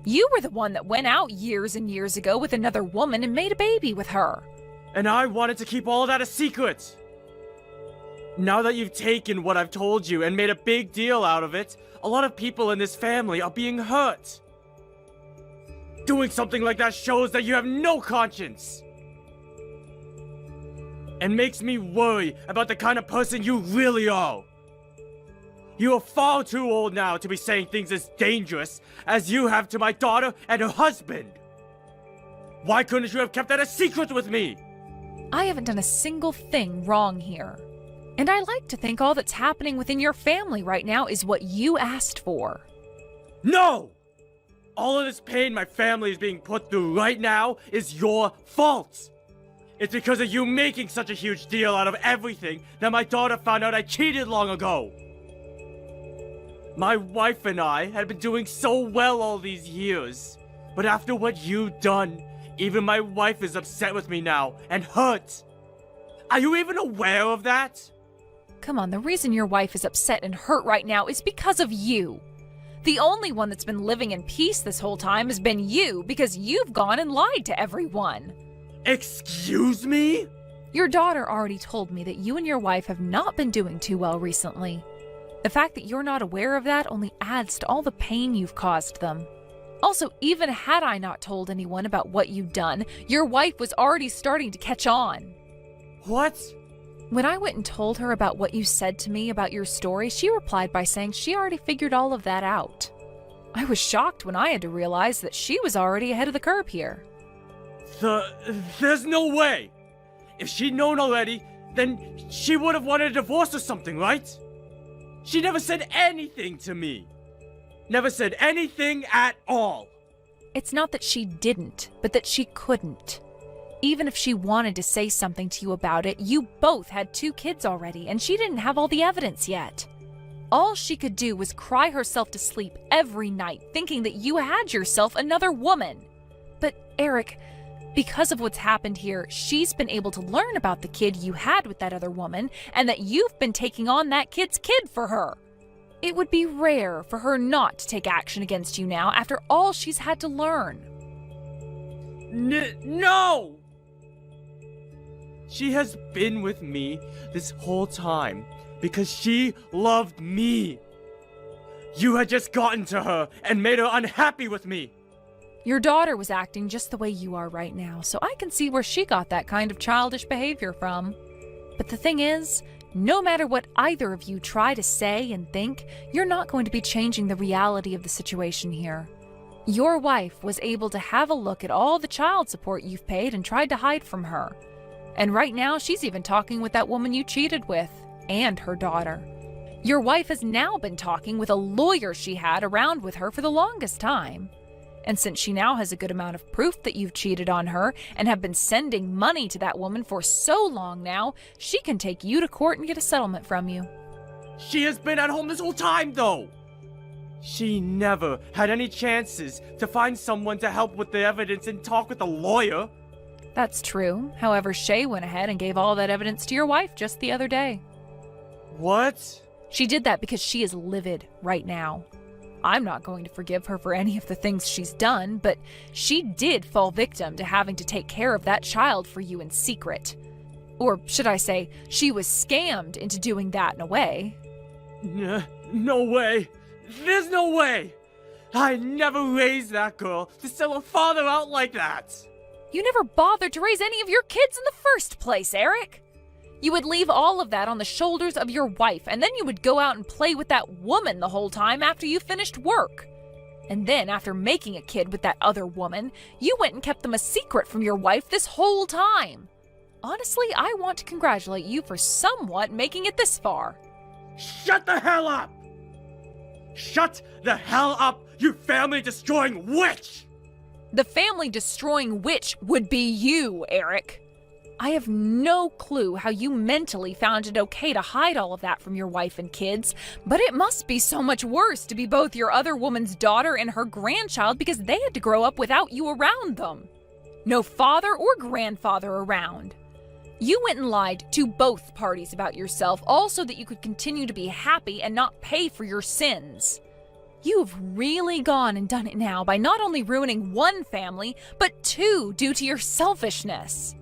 You were the one that went out years and years ago with another woman and made a baby with her. And I wanted to keep all of that a secret. Now that you've taken what I've told you and made a big deal out of it, a lot of people in this family are being hurt. Doing something like that shows that you have no conscience. And makes me worry about the kind of person you really are. You are far too old now to be saying things as dangerous as you have to my daughter and her husband. Why couldn't you have kept that a secret with me? I haven't done a single thing wrong here. And I like to think all that's happening within your family right now is what you asked for. No! All of this pain my family is being put through right now is your fault. It's because of you making such a huge deal out of everything that my daughter found out I cheated long ago. My wife and I had been doing so well all these years. But after what you've done, even my wife is upset with me now and hurt. Are you even aware of that? Come on, the reason your wife is upset and hurt right now is because of you. The only one that's been living in peace this whole time has been you because you've gone and lied to everyone. Excuse me? Your daughter already told me that you and your wife have not been doing too well recently. The fact that you're not aware of that only adds to all the pain you've caused them. Also, even had I not told anyone about what you'd done, your wife was already starting to catch on. What? When I went and told her about what you said to me about your story, she replied by saying she already figured all of that out. I was shocked when I had to realize that she was already ahead of the curve here. There's no way! If she'd known already, then she would have wanted a divorce or something, right? She never said anything to me. Never said anything at all. It's not that she didn't, but that she couldn't. Even if she wanted to say something to you about it, you both had 2 kids already, and she didn't have all the evidence yet. All she could do was cry herself to sleep every night, thinking that you had yourself another woman. But Eric, because of what's happened here, she's been able to learn about the kid you had with that other woman, and that you've been taking on that kid's kid for her. It would be rare for her not to take action against you now after all she's had to learn. No! She has been with me this whole time because she loved me. You had just gotten to her and made her unhappy with me. Your daughter was acting just the way you are right now, so I can see where she got that kind of childish behavior from. But the thing is, no matter what either of you try to say and think, you're not going to be changing the reality of the situation here. Your wife was able to have a look at all the child support you've paid and tried to hide from her. And right now, she's even talking with that woman you cheated with, and her daughter. Your wife has now been talking with a lawyer she had around with her for the longest time. And since she now has a good amount of proof that you've cheated on her and have been sending money to that woman for so long now, she can take you to court and get a settlement from you. She has been at home this whole time, though. She never had any chances to find someone to help with the evidence and talk with a lawyer. That's true. However, Shay went ahead and gave all that evidence to your wife just the other day. What? She did that because she is livid right now. I'm not going to forgive her for any of the things she's done, but she did fall victim to having to take care of that child for you in secret. Or should I say, she was scammed into doing that in a way. No way. There's no way. I never raised that girl to sell her father out like that. You never bothered to raise any of your kids in the first place, Eric. You would leave all of that on the shoulders of your wife, and then you would go out and play with that woman the whole time after you finished work. And then, after making a kid with that other woman, you went and kept them a secret from your wife this whole time. Honestly, I want to congratulate you for somewhat making it this far. Shut the hell up! Shut the hell up, you family-destroying witch! The family-destroying witch would be you, Eric. I have no clue how you mentally found it okay to hide all of that from your wife and kids, but it must be so much worse to be both your other woman's daughter and her grandchild because they had to grow up without you around them. No father or grandfather around. You went and lied to both parties about yourself, all so that you could continue to be happy and not pay for your sins. You've really gone and done it now by not only ruining one family, but 2 due to your selfishness.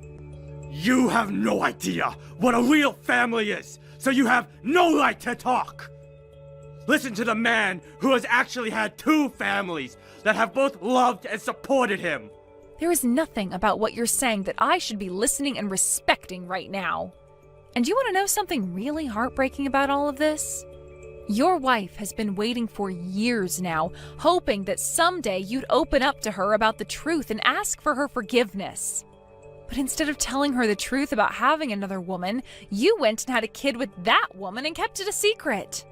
You have no idea what a real family is, so you have no right to talk. Listen to the man who has actually had 2 families that have both loved and supported him. There is nothing about what you're saying that I should be listening and respecting right now. And you want to know something really heartbreaking about all of this? Your wife has been waiting for years now, hoping that someday you'd open up to her about the truth and ask for her forgiveness. But instead of telling her the truth about having another woman, you went and had a kid with that woman and kept it a secret.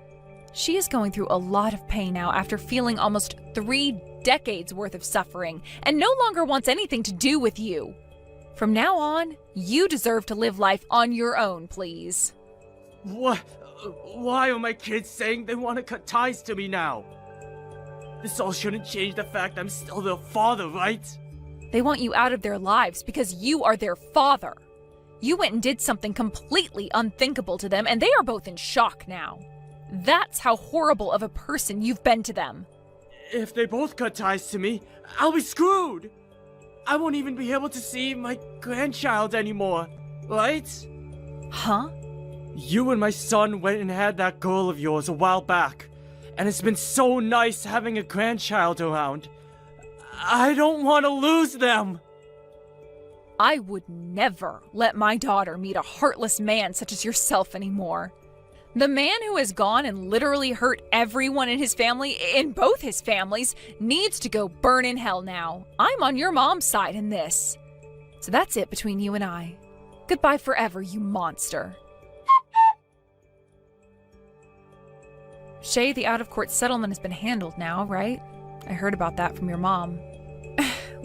She is going through a lot of pain now after feeling almost 3 decades worth of suffering and no longer wants anything to do with you. From now on, you deserve to live life on your own, please. What? Why are my kids saying they want to cut ties to me now? This all shouldn't change the fact I'm still their father, right? They want you out of their lives because you are their father. You went and did something completely unthinkable to them, and they are both in shock now. That's how horrible of a person you've been to them. If they both cut ties to me, I'll be screwed. I won't even be able to see my grandchild anymore, right? Huh? You and my son went and had that girl of yours a while back, and it's been so nice having a grandchild around. I don't want to lose them! I would never let my daughter meet a heartless man such as yourself anymore. The man who has gone and literally hurt everyone in his family, in both his families, needs to go burn in hell now. I'm on your mom's side in this. So that's it between you and I. Goodbye forever, you monster. Shay, the out-of-court settlement has been handled now, right? I heard about that from your mom.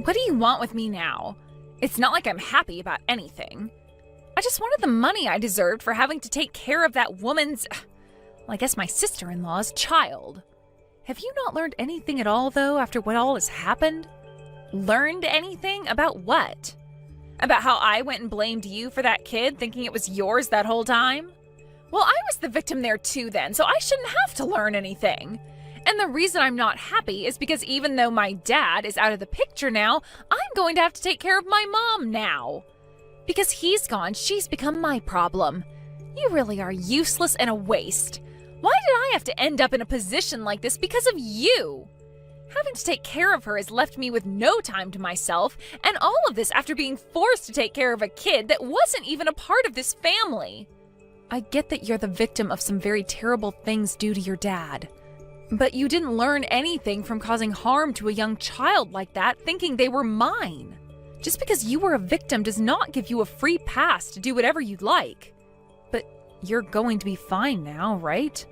What do you want with me now? It's not like I'm happy about anything. I just wanted the money I deserved for having to take care of that woman's, well, I guess my sister-in-law's child. Have you not learned anything at all, though, after what all has happened? Learned anything? About what? About how I went and blamed you for that kid, thinking it was yours that whole time? Well, I was the victim there too then, so I shouldn't have to learn anything. And the reason I'm not happy is because even though my dad is out of the picture now, I'm going to have to take care of my mom now. Because he's gone, she's become my problem. You really are useless and a waste. Why did I have to end up in a position like this because of you? Having to take care of her has left me with no time to myself, and all of this after being forced to take care of a kid that wasn't even a part of this family. I get that you're the victim of some very terrible things due to your dad. But you didn't learn anything from causing harm to a young child like that, thinking they were mine. Just because you were a victim does not give you a free pass to do whatever you'd like. But you're going to be fine now, right?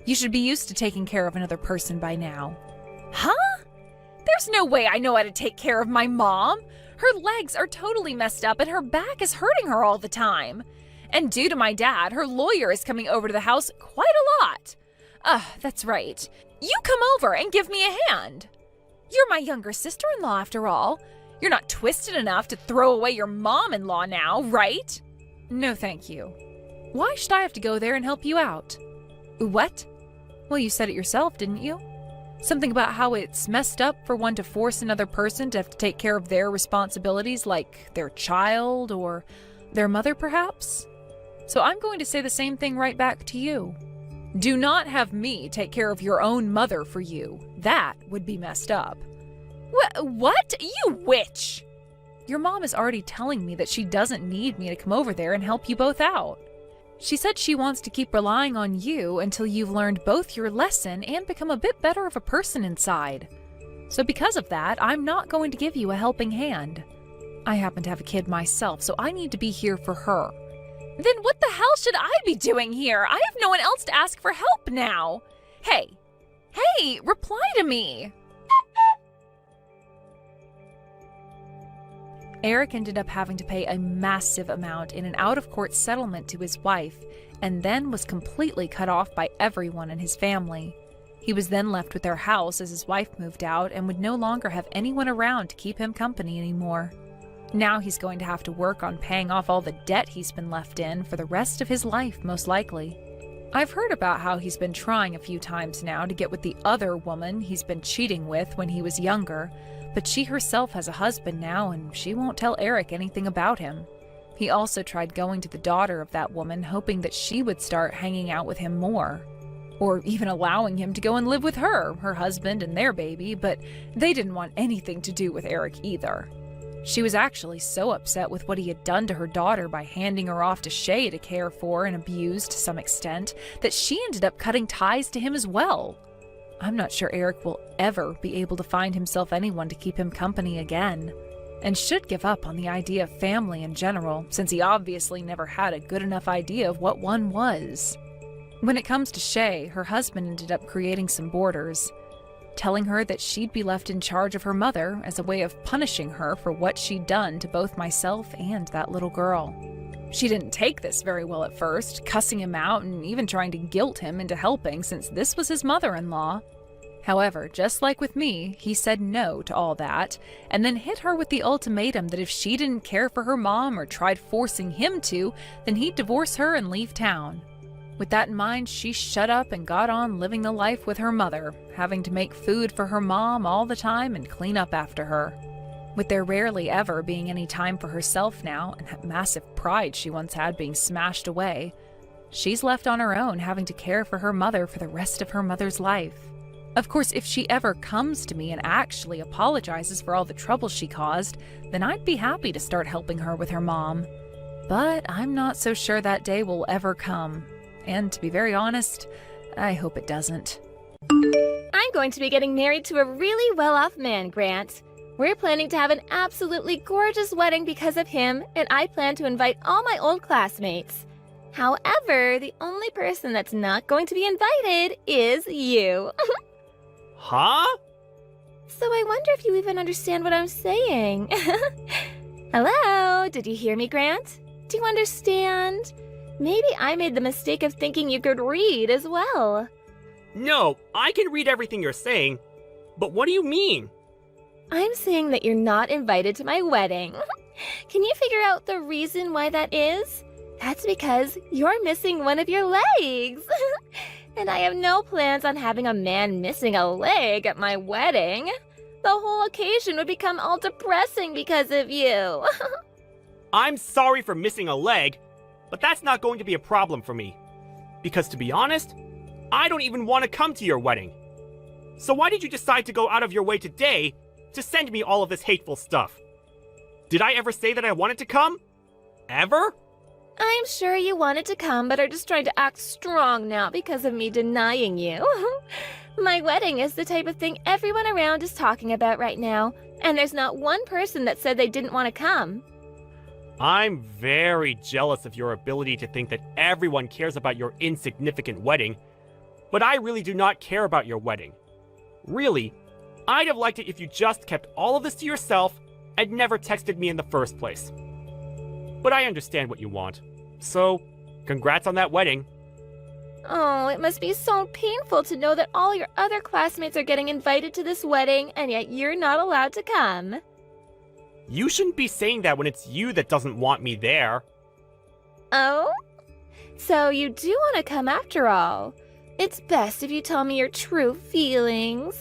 You should be used to taking care of another person by now. Huh? There's no way I know how to take care of my mom. Her legs are totally messed up and her back is hurting her all the time. And due to my dad, her lawyer is coming over to the house quite a lot. That's right. You come over and give me a hand. You're my younger sister-in-law after all. You're not twisted enough to throw away your mom-in-law now, right? No, thank you. Why should I have to go there and help you out? What? Well, you said it yourself, didn't you? Something about how it's messed up for one to force another person to have to take care of their responsibilities, like their child or their mother, perhaps? So I'm going to say the same thing right back to you. Do not have me take care of your own mother for you. That would be messed up. What? You witch! Your mom is already telling me that she doesn't need me to come over there and help you both out. She said she wants to keep relying on you until you've learned both your lesson and become a bit better of a person inside. So because of that, I'm not going to give you a helping hand. I happen to have a kid myself, so I need to be here for her. Then what the hell should I be doing here? I have no one else to ask for help now. Hey, reply to me. Eric ended up having to pay a massive amount in an out-of-court settlement to his wife, and then was completely cut off by everyone in his family. He was then left with their house as his wife moved out and would no longer have anyone around to keep him company anymore. Now he's going to have to work on paying off all the debt he's been left in for the rest of his life, most likely. I've heard about how he's been trying a few times now to get with the other woman he's been cheating with when he was younger, but she herself has a husband now and she won't tell Eric anything about him. He also tried going to the daughter of that woman, hoping that she would start hanging out with him more. Or even allowing him to go and live with her husband and their baby, but they didn't want anything to do with Eric either. She was actually so upset with what he had done to her daughter by handing her off to Shay to care for and abuse to some extent, that she ended up cutting ties to him as well. I'm not sure Eric will ever be able to find himself anyone to keep him company again, and should give up on the idea of family in general, since he obviously never had a good enough idea of what one was. When it comes to Shay, her husband ended up creating some borders, telling her that she'd be left in charge of her mother as a way of punishing her for what she'd done to both myself and that little girl. She didn't take this very well at first, cussing him out and even trying to guilt him into helping since this was his mother-in-law. However, just like with me, he said no to all that, and then hit her with the ultimatum that if she didn't care for her mom or tried forcing him to, then he'd divorce her and leave town. With that in mind, she shut up and got on living the life with her mother, having to make food for her mom all the time and clean up after her. With there rarely ever being any time for herself now, and that massive pride she once had being smashed away, she's left on her own having to care for her mother for the rest of her mother's life. Of course, if she ever comes to me and actually apologizes for all the trouble she caused, then I'd be happy to start helping her with her mom. But I'm not so sure that day will ever come. And to be very honest, I hope it doesn't. I'm going to be getting married to a really well-off man, Grant. We're planning to have an absolutely gorgeous wedding because of him, and I plan to invite all my old classmates. However, the only person that's not going to be invited is you. Huh? So I wonder if you even understand what I'm saying. Hello? Did you hear me, Grant? Do you understand? Maybe I made the mistake of thinking you could read as well. No, I can read everything you're saying, but what do you mean? I'm saying that you're not invited to my wedding. Can you figure out the reason why that is? That's because you're missing one of your legs. And I have no plans on having a man missing a leg at my wedding. The whole occasion would become all depressing because of you. I'm sorry for missing a leg, but that's not going to be a problem for me. Because to be honest, I don't even want to come to your wedding. So why did you decide to go out of your way today to send me all of this hateful stuff? Did I ever say that I wanted to come? Ever? I'm sure you wanted to come, but are just trying to act strong now because of me denying you. My wedding is the type of thing everyone around is talking about right now, and there's not one person that said they didn't want to come. I'm very jealous of your ability to think that everyone cares about your insignificant wedding, but I really do not care about your wedding. Really, I'd have liked it if you just kept all of this to yourself and never texted me in the first place. But I understand what you want. So, congrats on that wedding. Oh, it must be so painful to know that all your other classmates are getting invited to this wedding, and yet you're not allowed to come. You shouldn't be saying that when it's you that doesn't want me there. Oh? So you do want to come after all. It's best if you tell me your true feelings.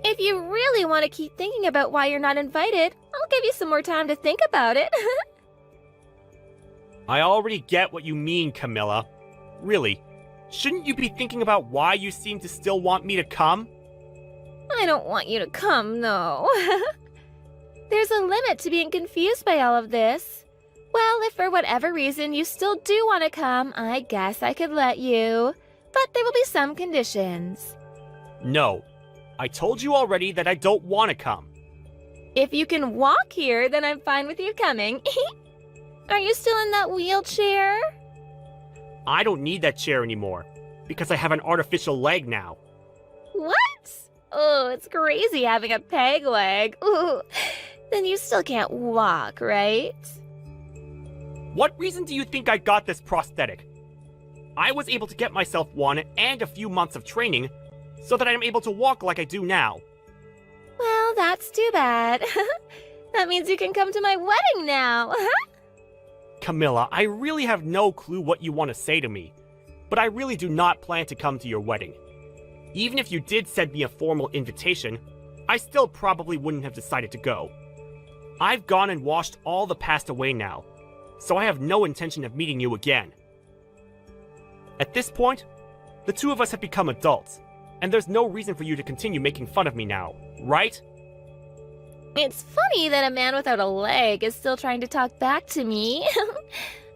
If you really want to keep thinking about why you're not invited, I'll give you some more time to think about it. I already get what you mean, Camilla. Really, shouldn't you be thinking about why you seem to still want me to come? I don't want you to come, no. There's a limit to being confused by all of this. Well, if for whatever reason you still do want to come, I guess I could let you. But there will be some conditions. No, I told you already that I don't want to come. If you can walk here, then I'm fine with you coming. Are you still in that wheelchair? I don't need that chair anymore, because I have an artificial leg now. What? Oh, it's crazy having a peg leg. Ooh. Then you still can't walk, right? What reason do you think I got this prosthetic? I was able to get myself one and a few months of training so that I'm able to walk like I do now. Well, that's too bad. That means you can come to my wedding now. Camilla, I really have no clue what you want to say to me, but I really do not plan to come to your wedding. Even if you did send me a formal invitation, I still probably wouldn't have decided to go. I've gone and washed all the past away now, so I have no intention of meeting you again. At this point, the two of us have become adults, and there's no reason for you to continue making fun of me now, right? It's funny that a man without a leg is still trying to talk back to me.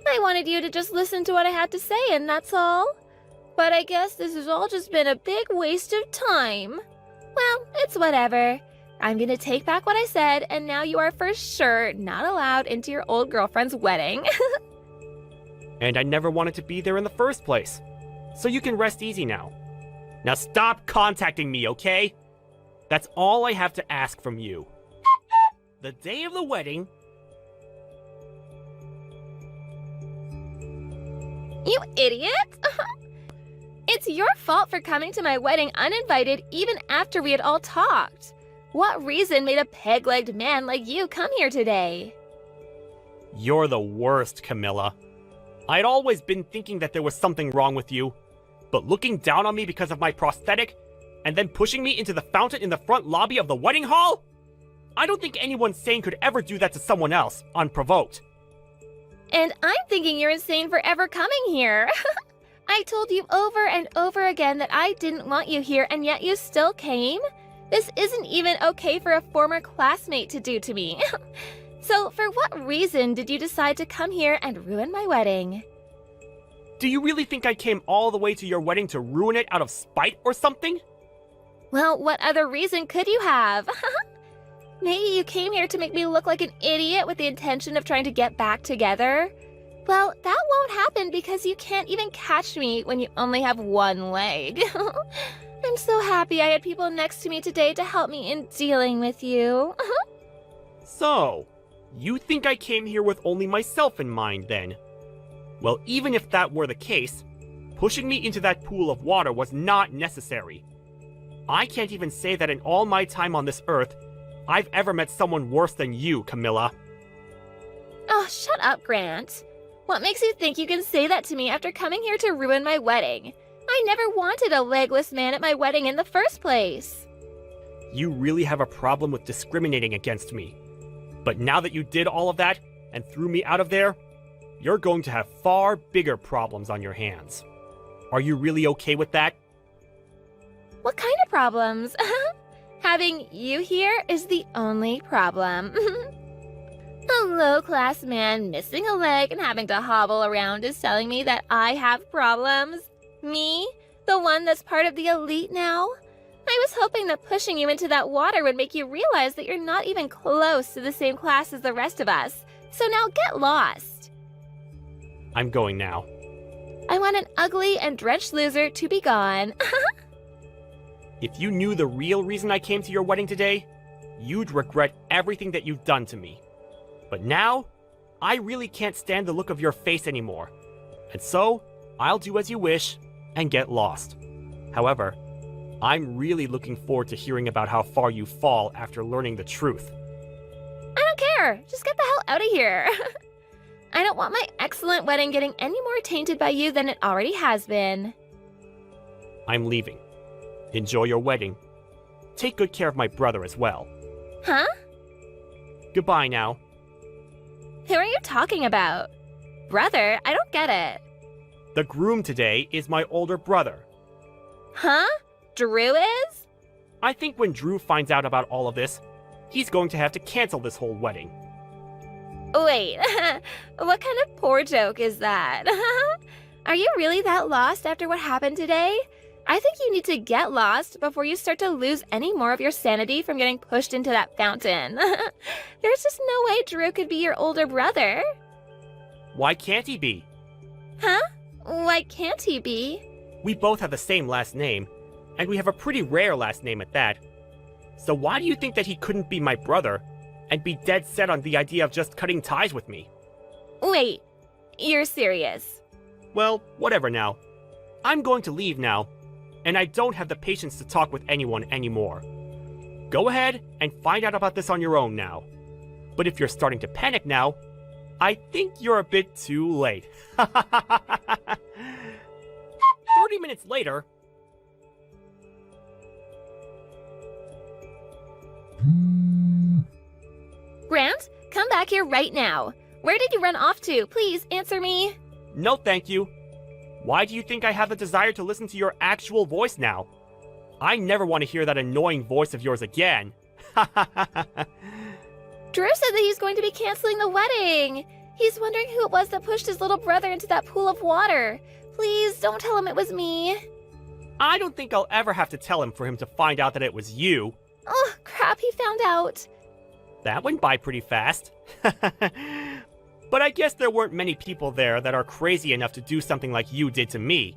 I wanted you to just listen to what I had to say, and that's all. But I guess this has all just been a big waste of time. Well, it's whatever. I'm gonna take back what I said, and now you are for sure not allowed into your old girlfriend's wedding. And I never wanted to be there in the first place, so you can rest easy now. Now stop contacting me, okay? That's all I have to ask from you. The day of the wedding... You idiot! It's your fault for coming to my wedding uninvited even after we had all talked. What reason made a peg-legged man like you come here today? You're the worst, Camilla. I'd always been thinking that there was something wrong with you, but looking down on me because of my prosthetic, and then pushing me into the fountain in the front lobby of the wedding hall? I don't think anyone sane could ever do that to someone else, unprovoked. And I'm thinking you're insane for ever coming here. I told you over and over again that I didn't want you here, and yet you still came? This isn't even okay for a former classmate to do to me. So, for what reason did you decide to come here and ruin my wedding? Do you really think I came all the way to your wedding to ruin it out of spite or something? Well, what other reason could you have? Maybe you came here to make me look like an idiot with the intention of trying to get back together? Well, that won't happen because you can't even catch me when you only have one leg. I'm so happy I had people next to me today to help me in dealing with you. So, you think I came here with only myself in mind then? Well, even if that were the case, pushing me into that pool of water was not necessary. I can't even say that in all my time on this earth, I've ever met someone worse than you, Camilla. Oh, shut up, Grant. What makes you think you can say that to me after coming here to ruin my wedding? I never wanted a legless man at my wedding in the first place. You really have a problem with discriminating against me. But now that you did all of that and threw me out of there, you're going to have far bigger problems on your hands. Are you really okay with that? What kind of problems? Having you here is the only problem. A low-class man missing a leg and having to hobble around is telling me that I have problems? Me? The one that's part of the elite now? I was hoping that pushing you into that water would make you realize that you're not even close to the same class as the rest of us. So now get lost. I'm going now. I want an ugly and drenched loser to be gone. If you knew the real reason I came to your wedding today, you'd regret everything that you've done to me. But now, I really can't stand the look of your face anymore. And so, I'll do as you wish and get lost. However, I'm really looking forward to hearing about how far you fall after learning the truth. I don't care. Just get the hell out of here. I don't want my excellent wedding getting any more tainted by you than it already has been. I'm leaving. Enjoy your wedding. Take good care of my brother as well. Huh? Goodbye now. Who are you talking about? Brother? I don't get it. The groom today is my older brother. Huh? Drew is? I think when Drew finds out about all of this, he's going to have to cancel this whole wedding. Wait, what kind of poor joke is that? Are you really that lost after what happened today? I think you need to get lost before you start to lose any more of your sanity from getting pushed into that fountain. There's just no way Drew could be your older brother. Why can't he be? Huh? Why can't he be? We both have the same last name, and we have a pretty rare last name at that. So why do you think that he couldn't be my brother and be dead set on the idea of just cutting ties with me? Wait, you're serious? Well, whatever now. I'm going to leave now, and I don't have the patience to talk with anyone anymore. Go ahead and find out about this on your own now. But if you're starting to panic now, I think you're a bit too late. 30 minutes later... Grant, come back here right now. Where did you run off to? Please answer me. No, thank you. Why do you think I have the desire to listen to your actual voice now? I never want to hear that annoying voice of yours again. Drew said that he's going to be canceling the wedding. He's wondering who it was that pushed his little brother into that pool of water. Please, don't tell him it was me. I don't think I'll ever have to tell him for him to find out that it was you. Oh, crap, he found out. That went by pretty fast. But I guess there weren't many people there that are crazy enough to do something like you did to me.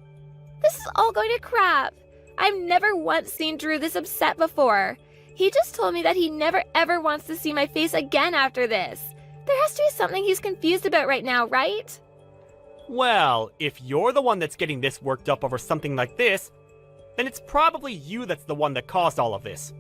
This is all going to crap. I've never once seen Drew this upset before. He just told me that he never ever wants to see my face again after this. There has to be something he's confused about right now, right? Well, if you're the one that's getting this worked up over something like this, then it's probably you that's the one that caused all of this.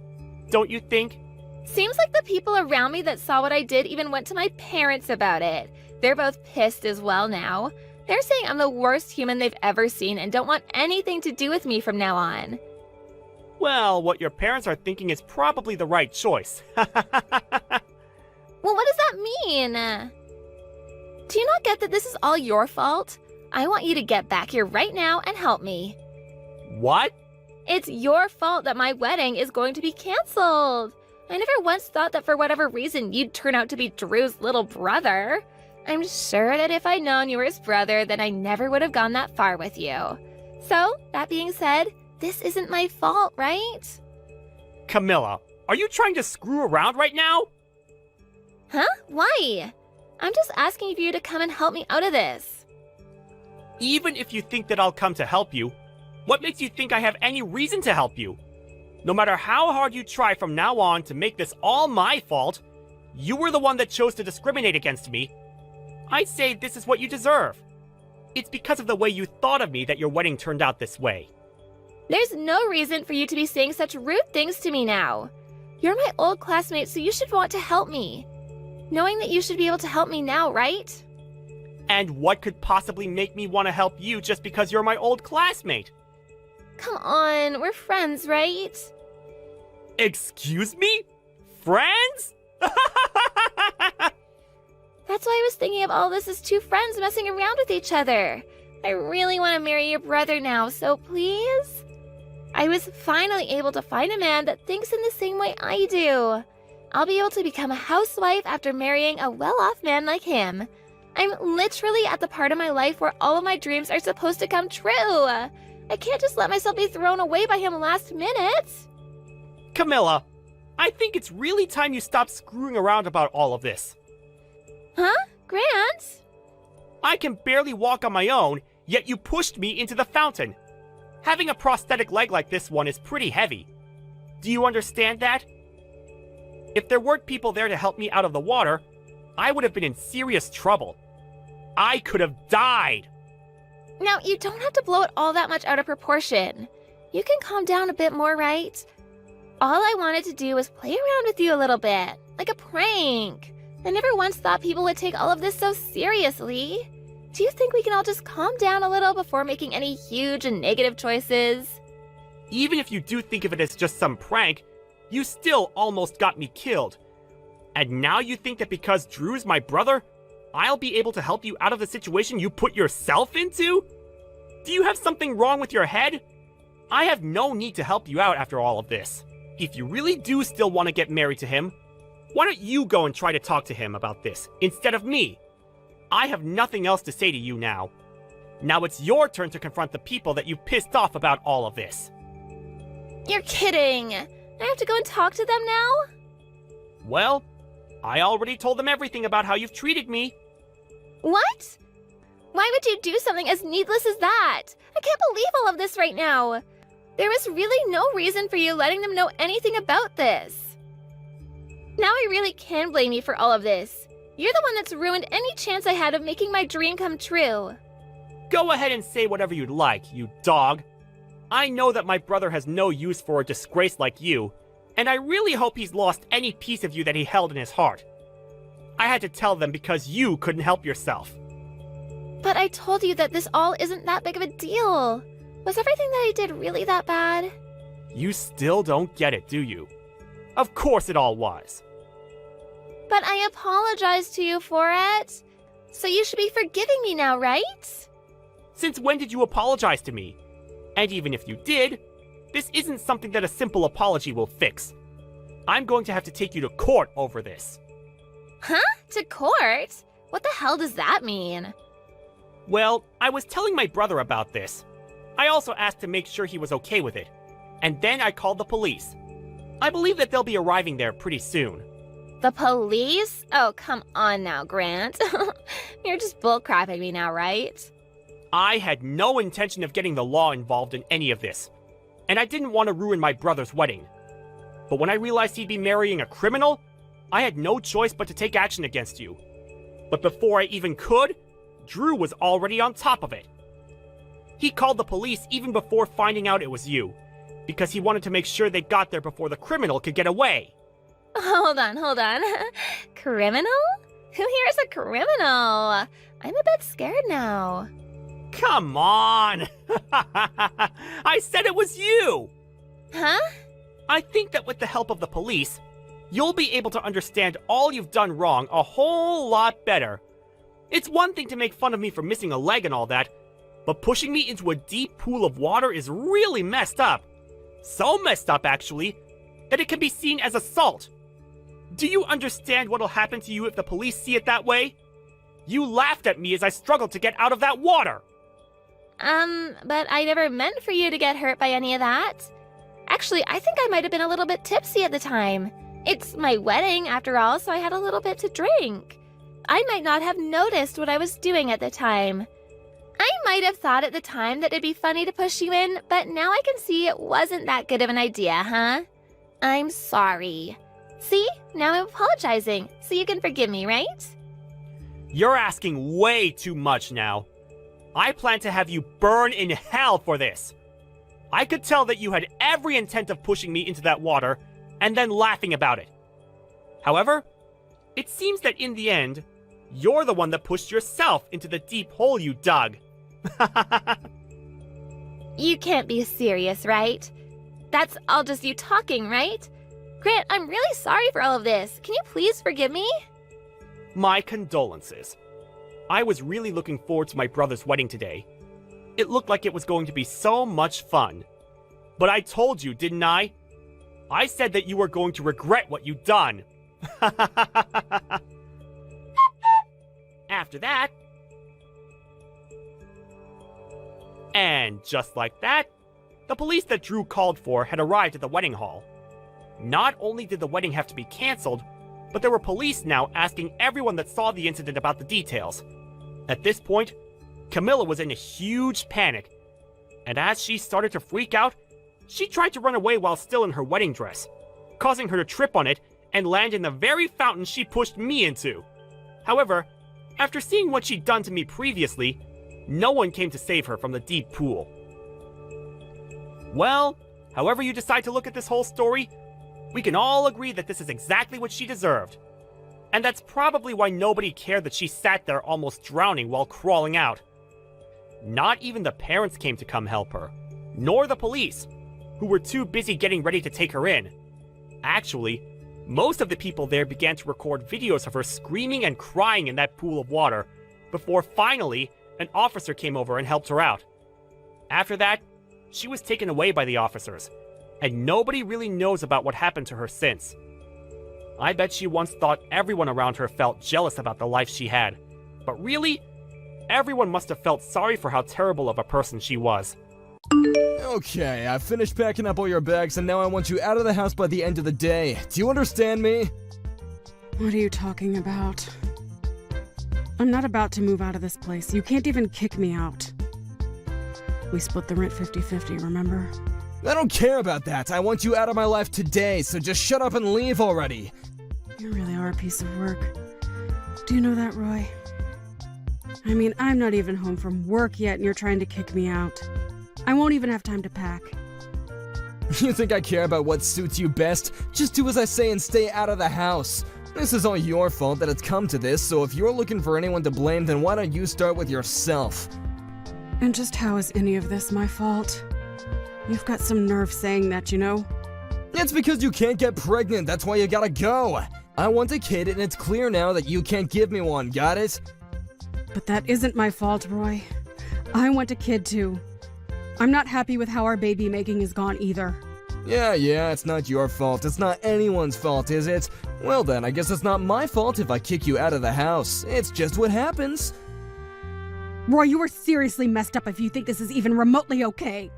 Don't you think? Seems like the people around me that saw what I did even went to my parents about it. They're both pissed as well now. They're saying I'm the worst human they've ever seen and don't want anything to do with me from now on. Well, what your parents are thinking is probably the right choice. Well, what does that mean? Do you not get that this is all your fault? I want you to get back here right now and help me. What? It's your fault that my wedding is going to be canceled. I never once thought that for whatever reason you'd turn out to be Drew's little brother. I'm sure that if I'd known you were his brother, then I never would have gone that far with you. So, that being said, this isn't my fault, right? Camilla, are you trying to screw around right now? Huh? Why? I'm just asking for you to come and help me out of this. Even if you think that I'll come to help you, what makes you think I have any reason to help you? No matter how hard you try from now on to make this all my fault, you were the one that chose to discriminate against me. I'd say this is what you deserve. It's because of the way you thought of me that your wedding turned out this way. There's no reason for you to be saying such rude things to me now. You're my old classmate, so you should want to help me. Knowing that you should be able to help me now, right? And what could possibly make me want to help you just because you're my old classmate? Come on, we're friends, right? Excuse me? Friends? That's why I was thinking of all this as two friends messing around with each other. I really want to marry your brother now, so please? I was finally able to find a man that thinks in the same way I do. I'll be able to become a housewife after marrying a well-off man like him. I'm literally at the part of my life where all of my dreams are supposed to come true. I can't just let myself be thrown away by him last minute. Camilla, I think it's really time you stop screwing around about all of this. Huh? Grant? I can barely walk on my own, yet you pushed me into the fountain. Having a prosthetic leg like this one is pretty heavy. Do you understand that? If there weren't people there to help me out of the water, I would have been in serious trouble. I could have died. Now, you don't have to blow it all that much out of proportion. You can calm down a bit more, right? All I wanted to do was play around with you a little bit, like a prank. I never once thought people would take all of this so seriously. Do you think we can all just calm down a little before making any huge and negative choices? Even if you do think of it as just some prank, you still almost got me killed. And now you think that because Drew's my brother, I'll be able to help you out of the situation you put yourself into? Do you have something wrong with your head? I have no need to help you out after all of this. If you really do still want to get married to him, why don't you go and try to talk to him about this, instead of me? I have nothing else to say to you now. Now it's your turn to confront the people that you pissed off about all of this. You're kidding. I have to go and talk to them now? Well, I already told them everything about how you've treated me. What? Why would you do something as needless as that? I can't believe all of this right now. There was really no reason for you letting them know anything about this. Now I really can blame you for all of this. You're the one that's ruined any chance I had of making my dream come true. Go ahead and say whatever you'd like, you dog. I know that my brother has no use for a disgrace like you, and I really hope he's lost any piece of you that he held in his heart. I had to tell them because you couldn't help yourself. But I told you that this all isn't that big of a deal. Was everything that I did really that bad? You still don't get it, do you? Of course it all was. But I apologized to you for it. So you should be forgiving me now, right? Since when did you apologize to me? And even if you did, this isn't something that a simple apology will fix. I'm going to have to take you to court over this. Huh? To court? What the hell does that mean? Well, I was telling my brother about this. I also asked to make sure he was okay with it. And then I called the police. I believe that they'll be arriving there pretty soon. The police? Oh, come on now, Grant. You're just bullcrapping me now, right? I had no intention of getting the law involved in any of this. And I didn't want to ruin my brother's wedding. But when I realized he'd be marrying a criminal, I had no choice but to take action against you. But before I even could, Drew was already on top of it. He called the police even before finding out it was you, because he wanted to make sure they got there before the criminal could get away. Hold on. Criminal? Who here is a criminal? I'm a bit scared now. Come on! I said it was you! Huh? I think that with the help of the police, you'll be able to understand all you've done wrong a whole lot better. It's one thing to make fun of me for missing a leg and all that, but pushing me into a deep pool of water is really messed up. So messed up, actually, that it can be seen as assault. Do you understand what'll happen to you if the police see it that way? You laughed at me as I struggled to get out of that water. But I never meant for you to get hurt by any of that. Actually, I think I might have been a little bit tipsy at the time. It's my wedding, after all, so I had a little bit to drink. I might not have noticed what I was doing at the time. I might have thought at the time that it'd be funny to push you in, but now I can see it wasn't that good of an idea, huh? I'm sorry. See? Now I'm apologizing, so you can forgive me, right? You're asking way too much now. I plan to have you burn in hell for this. I could tell that you had every intent of pushing me into that water and then laughing about it. However, it seems that in the end, you're the one that pushed yourself into the deep hole you dug. You can't be serious, right? That's all just you talking, right? Grant, I'm really sorry for all of this. Can you please forgive me? My condolences. I was really looking forward to my brother's wedding today. It looked like it was going to be so much fun. But I told you, didn't I? I said that you were going to regret what you'd done. After that... And just like that, the police that Drew called for had arrived at the wedding hall. Not only did the wedding have to be cancelled, but there were police now asking everyone that saw the incident about the details. At this point, Camilla was in a huge panic, and as she started to freak out, she tried to run away while still in her wedding dress, causing her to trip on it and land in the very fountain she pushed me into. However, after seeing what she'd done to me previously, no one came to save her from the deep pool. Well, however you decide to look at this whole story, we can all agree that this is exactly what she deserved. And that's probably why nobody cared that she sat there almost drowning while crawling out. Not even the parents came to come help her, nor the police, who were too busy getting ready to take her in. Actually, most of the people there began to record videos of her screaming and crying in that pool of water, before finally, an officer came over and helped her out. After that, she was taken away by the officers, and nobody really knows about what happened to her since. I bet she once thought everyone around her felt jealous about the life she had, but really, everyone must have felt sorry for how terrible of a person she was. Okay, I've finished packing up all your bags and now I want you out of the house by the end of the day. Do you understand me? What are you talking about? I'm not about to move out of this place. You can't even kick me out. We split the rent 50-50, remember? I don't care about that. I want you out of my life today, so just shut up and leave already. You really are a piece of work. Do you know that, Roy? I mean, I'm not even home from work yet and you're trying to kick me out. I won't even have time to pack. You think I care about what suits you best? Just do as I say and stay out of the house. This is all your fault that it's come to this, so if you're looking for anyone to blame, then why don't you start with yourself? And just how is any of this my fault? You've got some nerve saying that, you know? It's because you can't get pregnant, that's why you gotta go. I want a kid and it's clear now that you can't give me one, got it? But that isn't my fault, Roy. I want a kid too. I'm not happy with how our baby making has gone either. Yeah, it's not your fault. It's not anyone's fault, is it? Well then, I guess it's not my fault if I kick you out of the house. It's just what happens. Roy, you are seriously messed up if you think this is even remotely okay.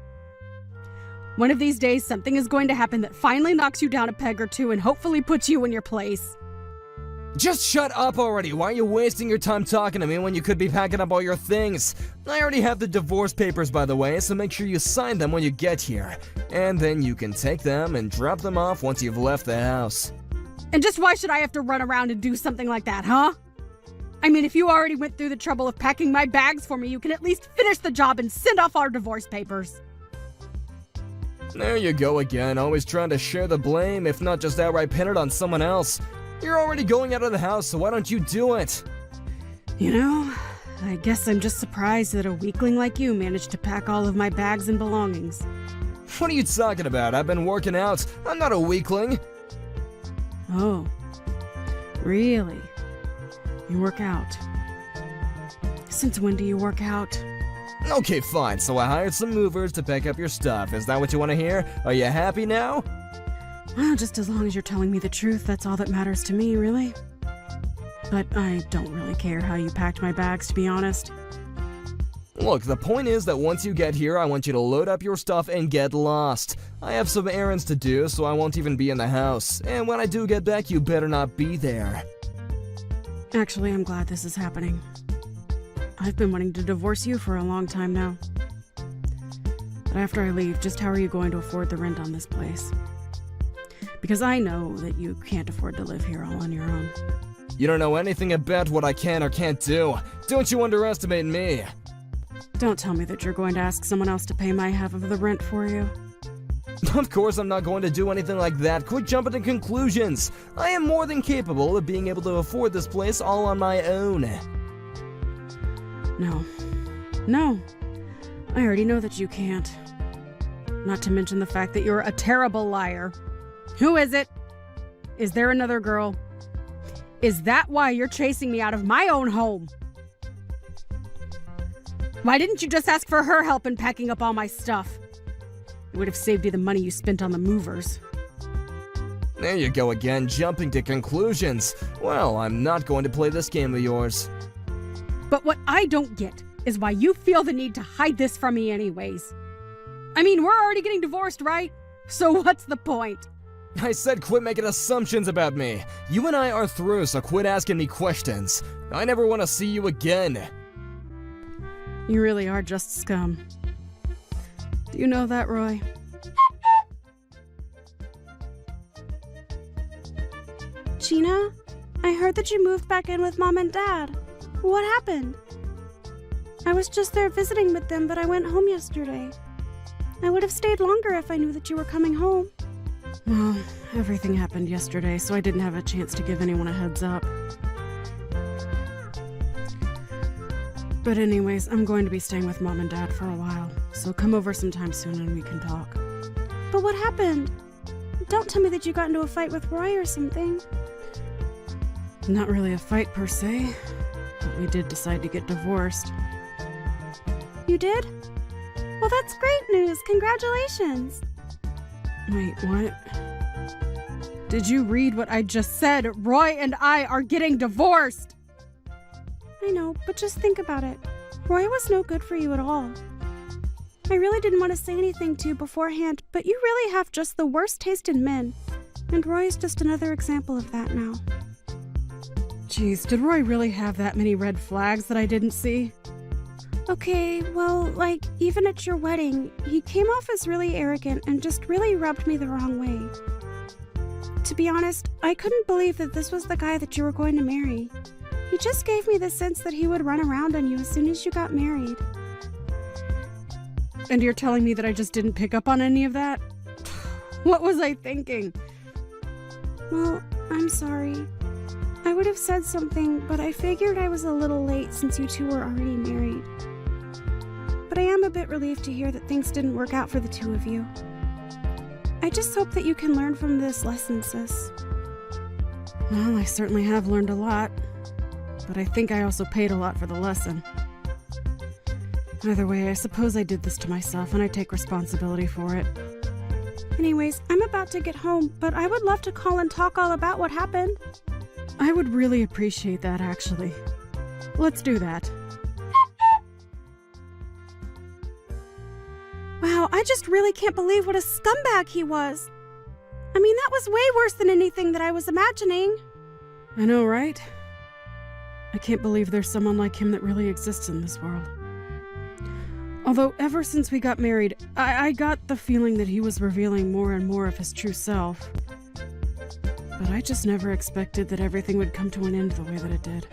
One of these days, something is going to happen that finally knocks you down a peg or two and hopefully puts you in your place. Just shut up already. Why are you wasting your time talking to me when you could be packing up all your things? I already have the divorce papers, by the way, so make sure you sign them when you get here. And then you can take them and drop them off once you've left the house. And just why should I have to run around and do something like that, huh? I mean, if you already went through the trouble of packing my bags for me, you can at least finish the job and send off our divorce papers. There you go again, always trying to share the blame, if not just outright pin it on someone else. You're already going out of the house, so why don't you do it? You know, I guess I'm just surprised that a weakling like you managed to pack all of my bags and belongings. What are you talking about? I've been working out. I'm not a weakling. Oh, really? You work out? Since when do you work out? Okay, fine, so I hired some movers to pick up your stuff. Is that what you want to hear? Are you happy now? Well, just as long as you're telling me the truth, that's all that matters to me, really. But I don't really care how you packed my bags, to be honest. Look, the point is that once you get here, I want you to load up your stuff and get lost. I have some errands to do, so I won't even be in the house. And when I do get back, you better not be there. Actually, I'm glad this is happening. I've been wanting to divorce you for a long time now. But after I leave, just how are you going to afford the rent on this place? Because I know that you can't afford to live here all on your own. You don't know anything about what I can or can't do. Don't you underestimate me. Don't tell me that you're going to ask someone else to pay my half of the rent for you. Of course I'm not going to do anything like that. Quit jumping to conclusions. I am more than capable of being able to afford this place all on my own. No. I already know that you can't. Not to mention the fact that you're a terrible liar. Who is it? Is there another girl? Is that why you're chasing me out of my own home? Why didn't you just ask for her help in packing up all my stuff? It would have saved you the money you spent on the movers. There you go again, jumping to conclusions. Well, I'm not going to play this game of yours. But what I don't get is why you feel the need to hide this from me anyways. I mean, we're already getting divorced, right? So what's the point? I said quit making assumptions about me. You and I are through, so quit asking me questions. I never want to see you again. You really are just scum. Do you know that, Roy? Gina, I heard that you moved back in with Mom and Dad. What happened? I was just there visiting with them, but I went home yesterday. I would have stayed longer if I knew that you were coming home. Well, everything happened yesterday, so I didn't have a chance to give anyone a heads up. But anyways, I'm going to be staying with Mom and Dad for a while, so come over sometime soon and we can talk. But what happened? Don't tell me that you got into a fight with Roy or something. Not really a fight per se, but we did decide to get divorced. You did? Well, that's great news. Congratulations. Wait, what? Did you read what I just said? Roy and I are getting divorced! I know, but just think about it. Roy was no good for you at all. I really didn't want to say anything to you beforehand, but you really have just the worst taste in men. And Roy is just another example of that now. Jeez, did Roy really have that many red flags that I didn't see? Okay, well, like, even at your wedding, he came off as really arrogant and just really rubbed me the wrong way. To be honest, I couldn't believe that this was the guy that you were going to marry. He just gave me the sense that he would run around on you as soon as you got married. And you're telling me that I just didn't pick up on any of that? What was I thinking? Well, I'm sorry. I would have said something, but I figured I was a little late since you two were already married. But I am a bit relieved to hear that things didn't work out for the two of you. I just hope that you can learn from this lesson, sis. Well, I certainly have learned a lot. But I think I also paid a lot for the lesson. Either way, I suppose I did this to myself, and I take responsibility for it. Anyways, I'm about to get home, but I would love to call and talk all about what happened. I would really appreciate that, actually. Let's do that. Wow, I just really can't believe what a scumbag he was. I mean, that was way worse than anything that I was imagining. I know, right? I can't believe there's someone like him that really exists in this world. Although ever since we got married, I got the feeling that he was revealing more and more of his true self. But I just never expected that everything would come to an end the way that it did.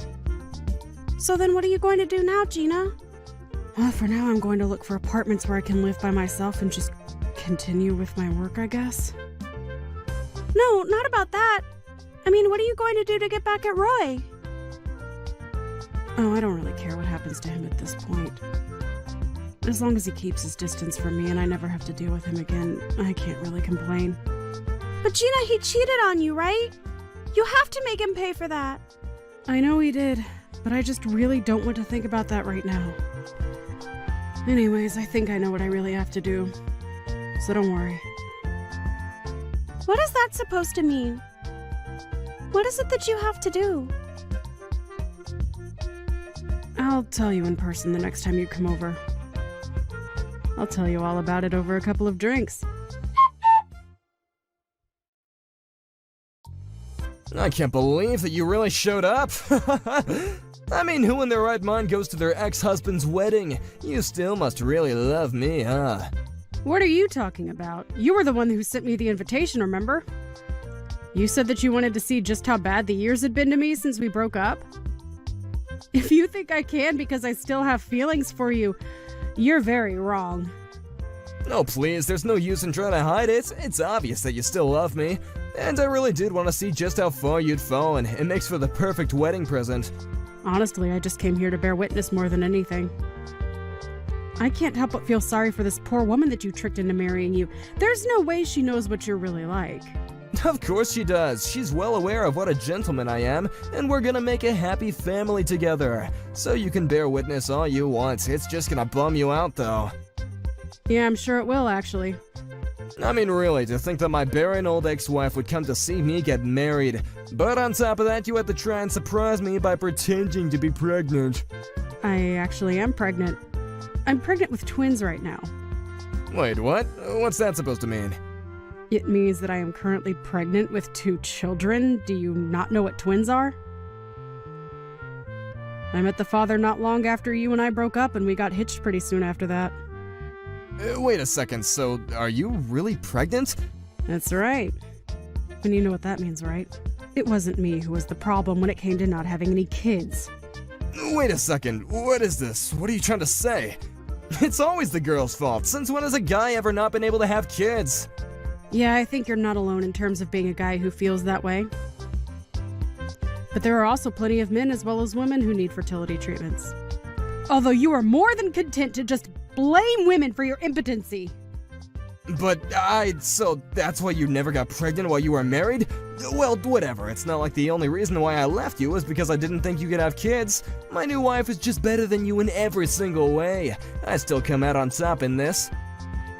So then what are you going to do now, Gina? Well, for now I'm going to look for apartments where I can live by myself and just continue with my work, I guess. No, not about that. I mean, what are you going to do to get back at Roy? Oh, I don't really care what happens to him at this point. As long as he keeps his distance from me and I never have to deal with him again, I can't really complain. But Gina, he cheated on you, right? You have to make him pay for that. I know he did, but I just really don't want to think about that right now. Anyways, I think I know what I really have to do. So don't worry. What is that supposed to mean? What is it that you have to do? I'll tell you in person the next time you come over. I'll tell you all about it over a couple of drinks. I can't believe that you really showed up. I mean, who in their right mind goes to their ex-husband's wedding? You still must really love me, huh? What are you talking about? You were the one who sent me the invitation, remember? You said that you wanted to see just how bad the years had been to me since we broke up? If you think I can because I still have feelings for you, you're very wrong. Oh, please, there's no use in trying to hide it. It's obvious that you still love me. And I really did want to see just how far you'd fallen. It makes for the perfect wedding present. Honestly, I just came here to bear witness more than anything. I can't help but feel sorry for this poor woman that you tricked into marrying you. There's no way she knows what you're really like. Of course she does. She's well aware of what a gentleman I am, and we're gonna make a happy family together. So you can bear witness all you want. It's just gonna bum you out, though. Yeah, I'm sure it will, actually. I mean, really, to think that my barren old ex-wife would come to see me get married. But on top of that, you had to try and surprise me by pretending to be pregnant. I actually am pregnant. I'm pregnant with twins right now. Wait, what? What's that supposed to mean? It means that I am currently pregnant with 2 children. Do you not know what twins are? I met the father not long after you and I broke up, and we got hitched pretty soon after that. Wait a second, so are you really pregnant? That's right. And you know what that means, right? It wasn't me who was the problem when it came to not having any kids. Wait a second, what is this? What are you trying to say? It's always the girl's fault. Since when has a guy ever not been able to have kids? Yeah, I think you're not alone in terms of being a guy who feels that way. But there are also plenty of men as well as women who need fertility treatments. Although you are more than content to just blame women for your impotency. But so that's why you never got pregnant while you were married? Well, whatever. It's not like the only reason why I left you was because I didn't think you could have kids. My new wife is just better than you in every single way. I still come out on top in this.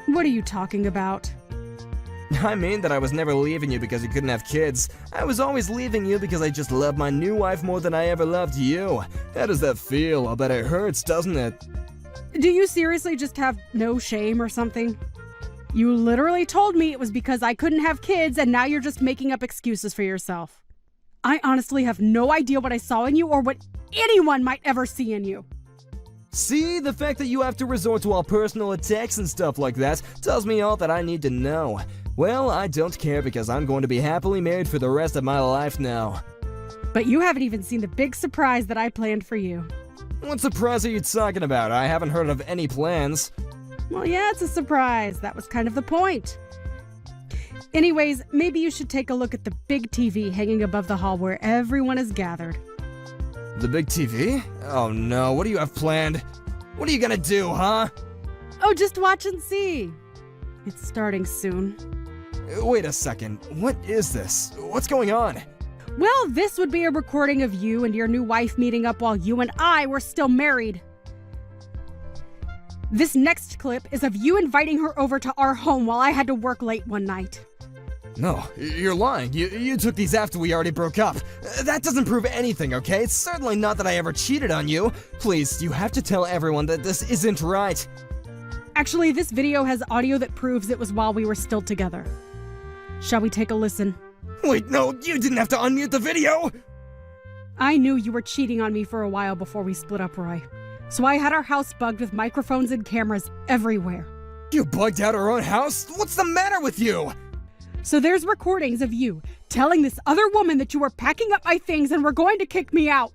What are you talking about? I mean that I was never leaving you because you couldn't have kids. I was always leaving you because I just loved my new wife more than I ever loved you. How does that feel? I bet it hurts, doesn't it? Do you seriously just have no shame or something? You literally told me it was because I couldn't have kids, and now you're just making up excuses for yourself. I honestly have no idea what I saw in you or what anyone might ever see in you. See, the fact that you have to resort to all personal attacks and stuff like that tells me all that I need to know. Well, I don't care because I'm going to be happily married for the rest of my life now. But you haven't even seen the big surprise that I planned for you. What surprise are you talking about? I haven't heard of any plans. Well, yeah, it's a surprise. That was kind of the point. Anyways, maybe you should take a look at the big TV hanging above the hall where everyone is gathered. The big TV? Oh no, what do you have planned? What are you gonna do, huh? Oh, just watch and see. It's starting soon. Wait a second, what is this? What's going on? Well, this would be a recording of you and your new wife meeting up while you and I were still married. This next clip is of you inviting her over to our home while I had to work late one night. No, you're lying. You took these after we already broke up. That doesn't prove anything, okay? It's certainly not that I ever cheated on you. Please, you have to tell everyone that this isn't right. Actually, this video has audio that proves it was while we were still together. Shall we take a listen? Wait, no, you didn't have to unmute the video! I knew you were cheating on me for a while before we split up, Roy. So I had our house bugged with microphones and cameras everywhere. You bugged out our own house? What's the matter with you? So there's recordings of you telling this other woman that you were packing up my things and were going to kick me out.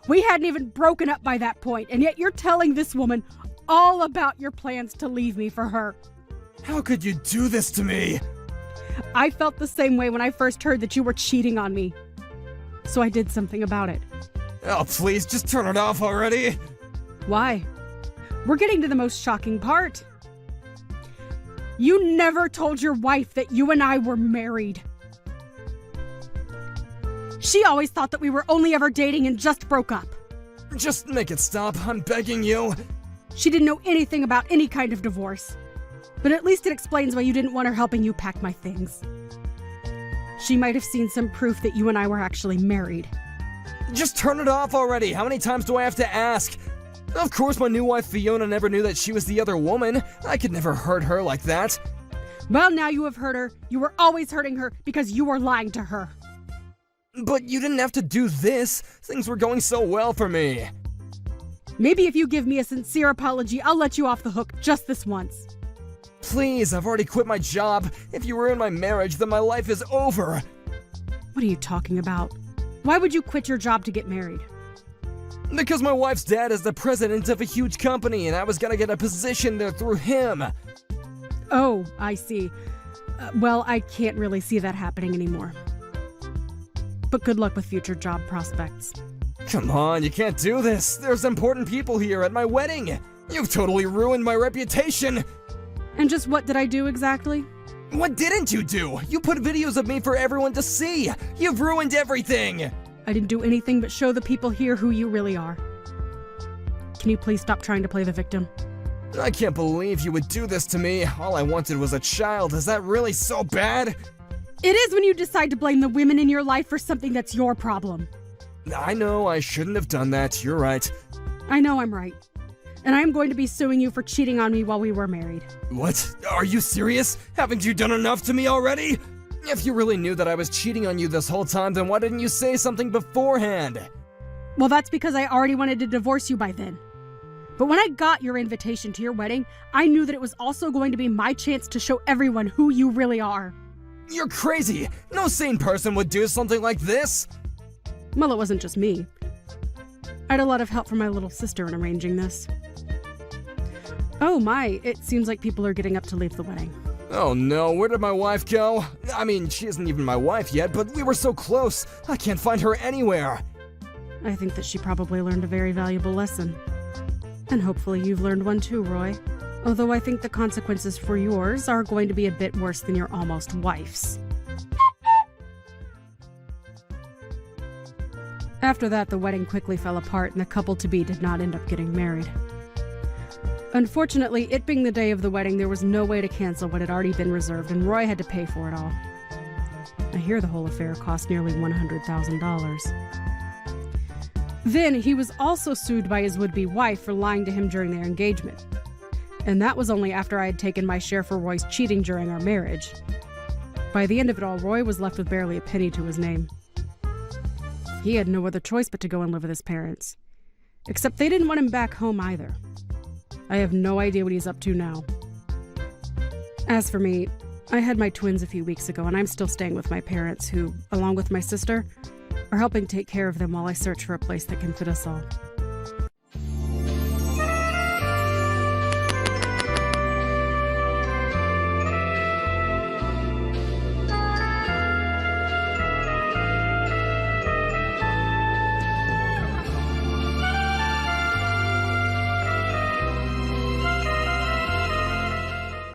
We hadn't even broken up by that point, and yet you're telling this woman all about your plans to leave me for her. How could you do this to me? I felt the same way when I first heard that you were cheating on me. So I did something about it. Oh, please, just turn it off already. Why? We're getting to the most shocking part. You never told your wife that you and I were married. She always thought that we were only ever dating and just broke up. Just make it stop, I'm begging you. She didn't know anything about any kind of divorce. But at least it explains why you didn't want her helping you pack my things. She might have seen some proof that you and I were actually married. Just turn it off already. How many times do I have to ask? Of course, my new wife Fiona never knew that she was the other woman. I could never hurt her like that. Well, now you have hurt her. You were always hurting her because you were lying to her. But you didn't have to do this. Things were going so well for me. Maybe if you give me a sincere apology, I'll let you off the hook just this once. Please, I've already quit my job. If you ruin my marriage, then my life is over. What are you talking about? Why would you quit your job to get married? Because my wife's dad is the president of a huge company, and I was gonna get a position there through him. Oh, I see. Well, I can't really see that happening anymore. But good luck with future job prospects. Come on, you can't do this. There's important people here at my wedding. You've totally ruined my reputation. And just what did I do exactly? What didn't you do? You put videos of me for everyone to see. You've ruined everything. I didn't do anything but show the people here who you really are. Can you please stop trying to play the victim? I can't believe you would do this to me. All I wanted was a child. Is that really so bad? It is when you decide to blame the women in your life for something that's your problem. I know, I shouldn't have done that. You're right. I know I'm right. And I'm going to be suing you for cheating on me while we were married. What? Are you serious? Haven't you done enough to me already? If you really knew that I was cheating on you this whole time, then why didn't you say something beforehand? Well, that's because I already wanted to divorce you by then. But when I got your invitation to your wedding, I knew that it was also going to be my chance to show everyone who you really are. You're crazy! No sane person would do something like this! Well, it wasn't just me. I had a lot of help from my little sister in arranging this. Oh my, it seems like people are getting up to leave the wedding. Oh no, where did my wife go? I mean, she isn't even my wife yet, but we were so close. I can't find her anywhere. I think that she probably learned a very valuable lesson. And hopefully you've learned one too, Roy. Although I think the consequences for yours are going to be a bit worse than your almost wife's. After that, the wedding quickly fell apart and the couple-to-be did not end up getting married. Unfortunately, it being the day of the wedding, there was no way to cancel what had already been reserved, and Roy had to pay for it all. I hear the whole affair cost nearly $100,000. Then, he was also sued by his would-be wife for lying to him during their engagement. And that was only after I had taken my share for Roy's cheating during our marriage. By the end of it all, Roy was left with barely a penny to his name. He had no other choice but to go and live with his parents. Except they didn't want him back home either. I have no idea what he's up to now. As for me, I had my twins a few weeks ago, and I'm still staying with my parents who, along with my sister, are helping take care of them while I search for a place that can fit us all.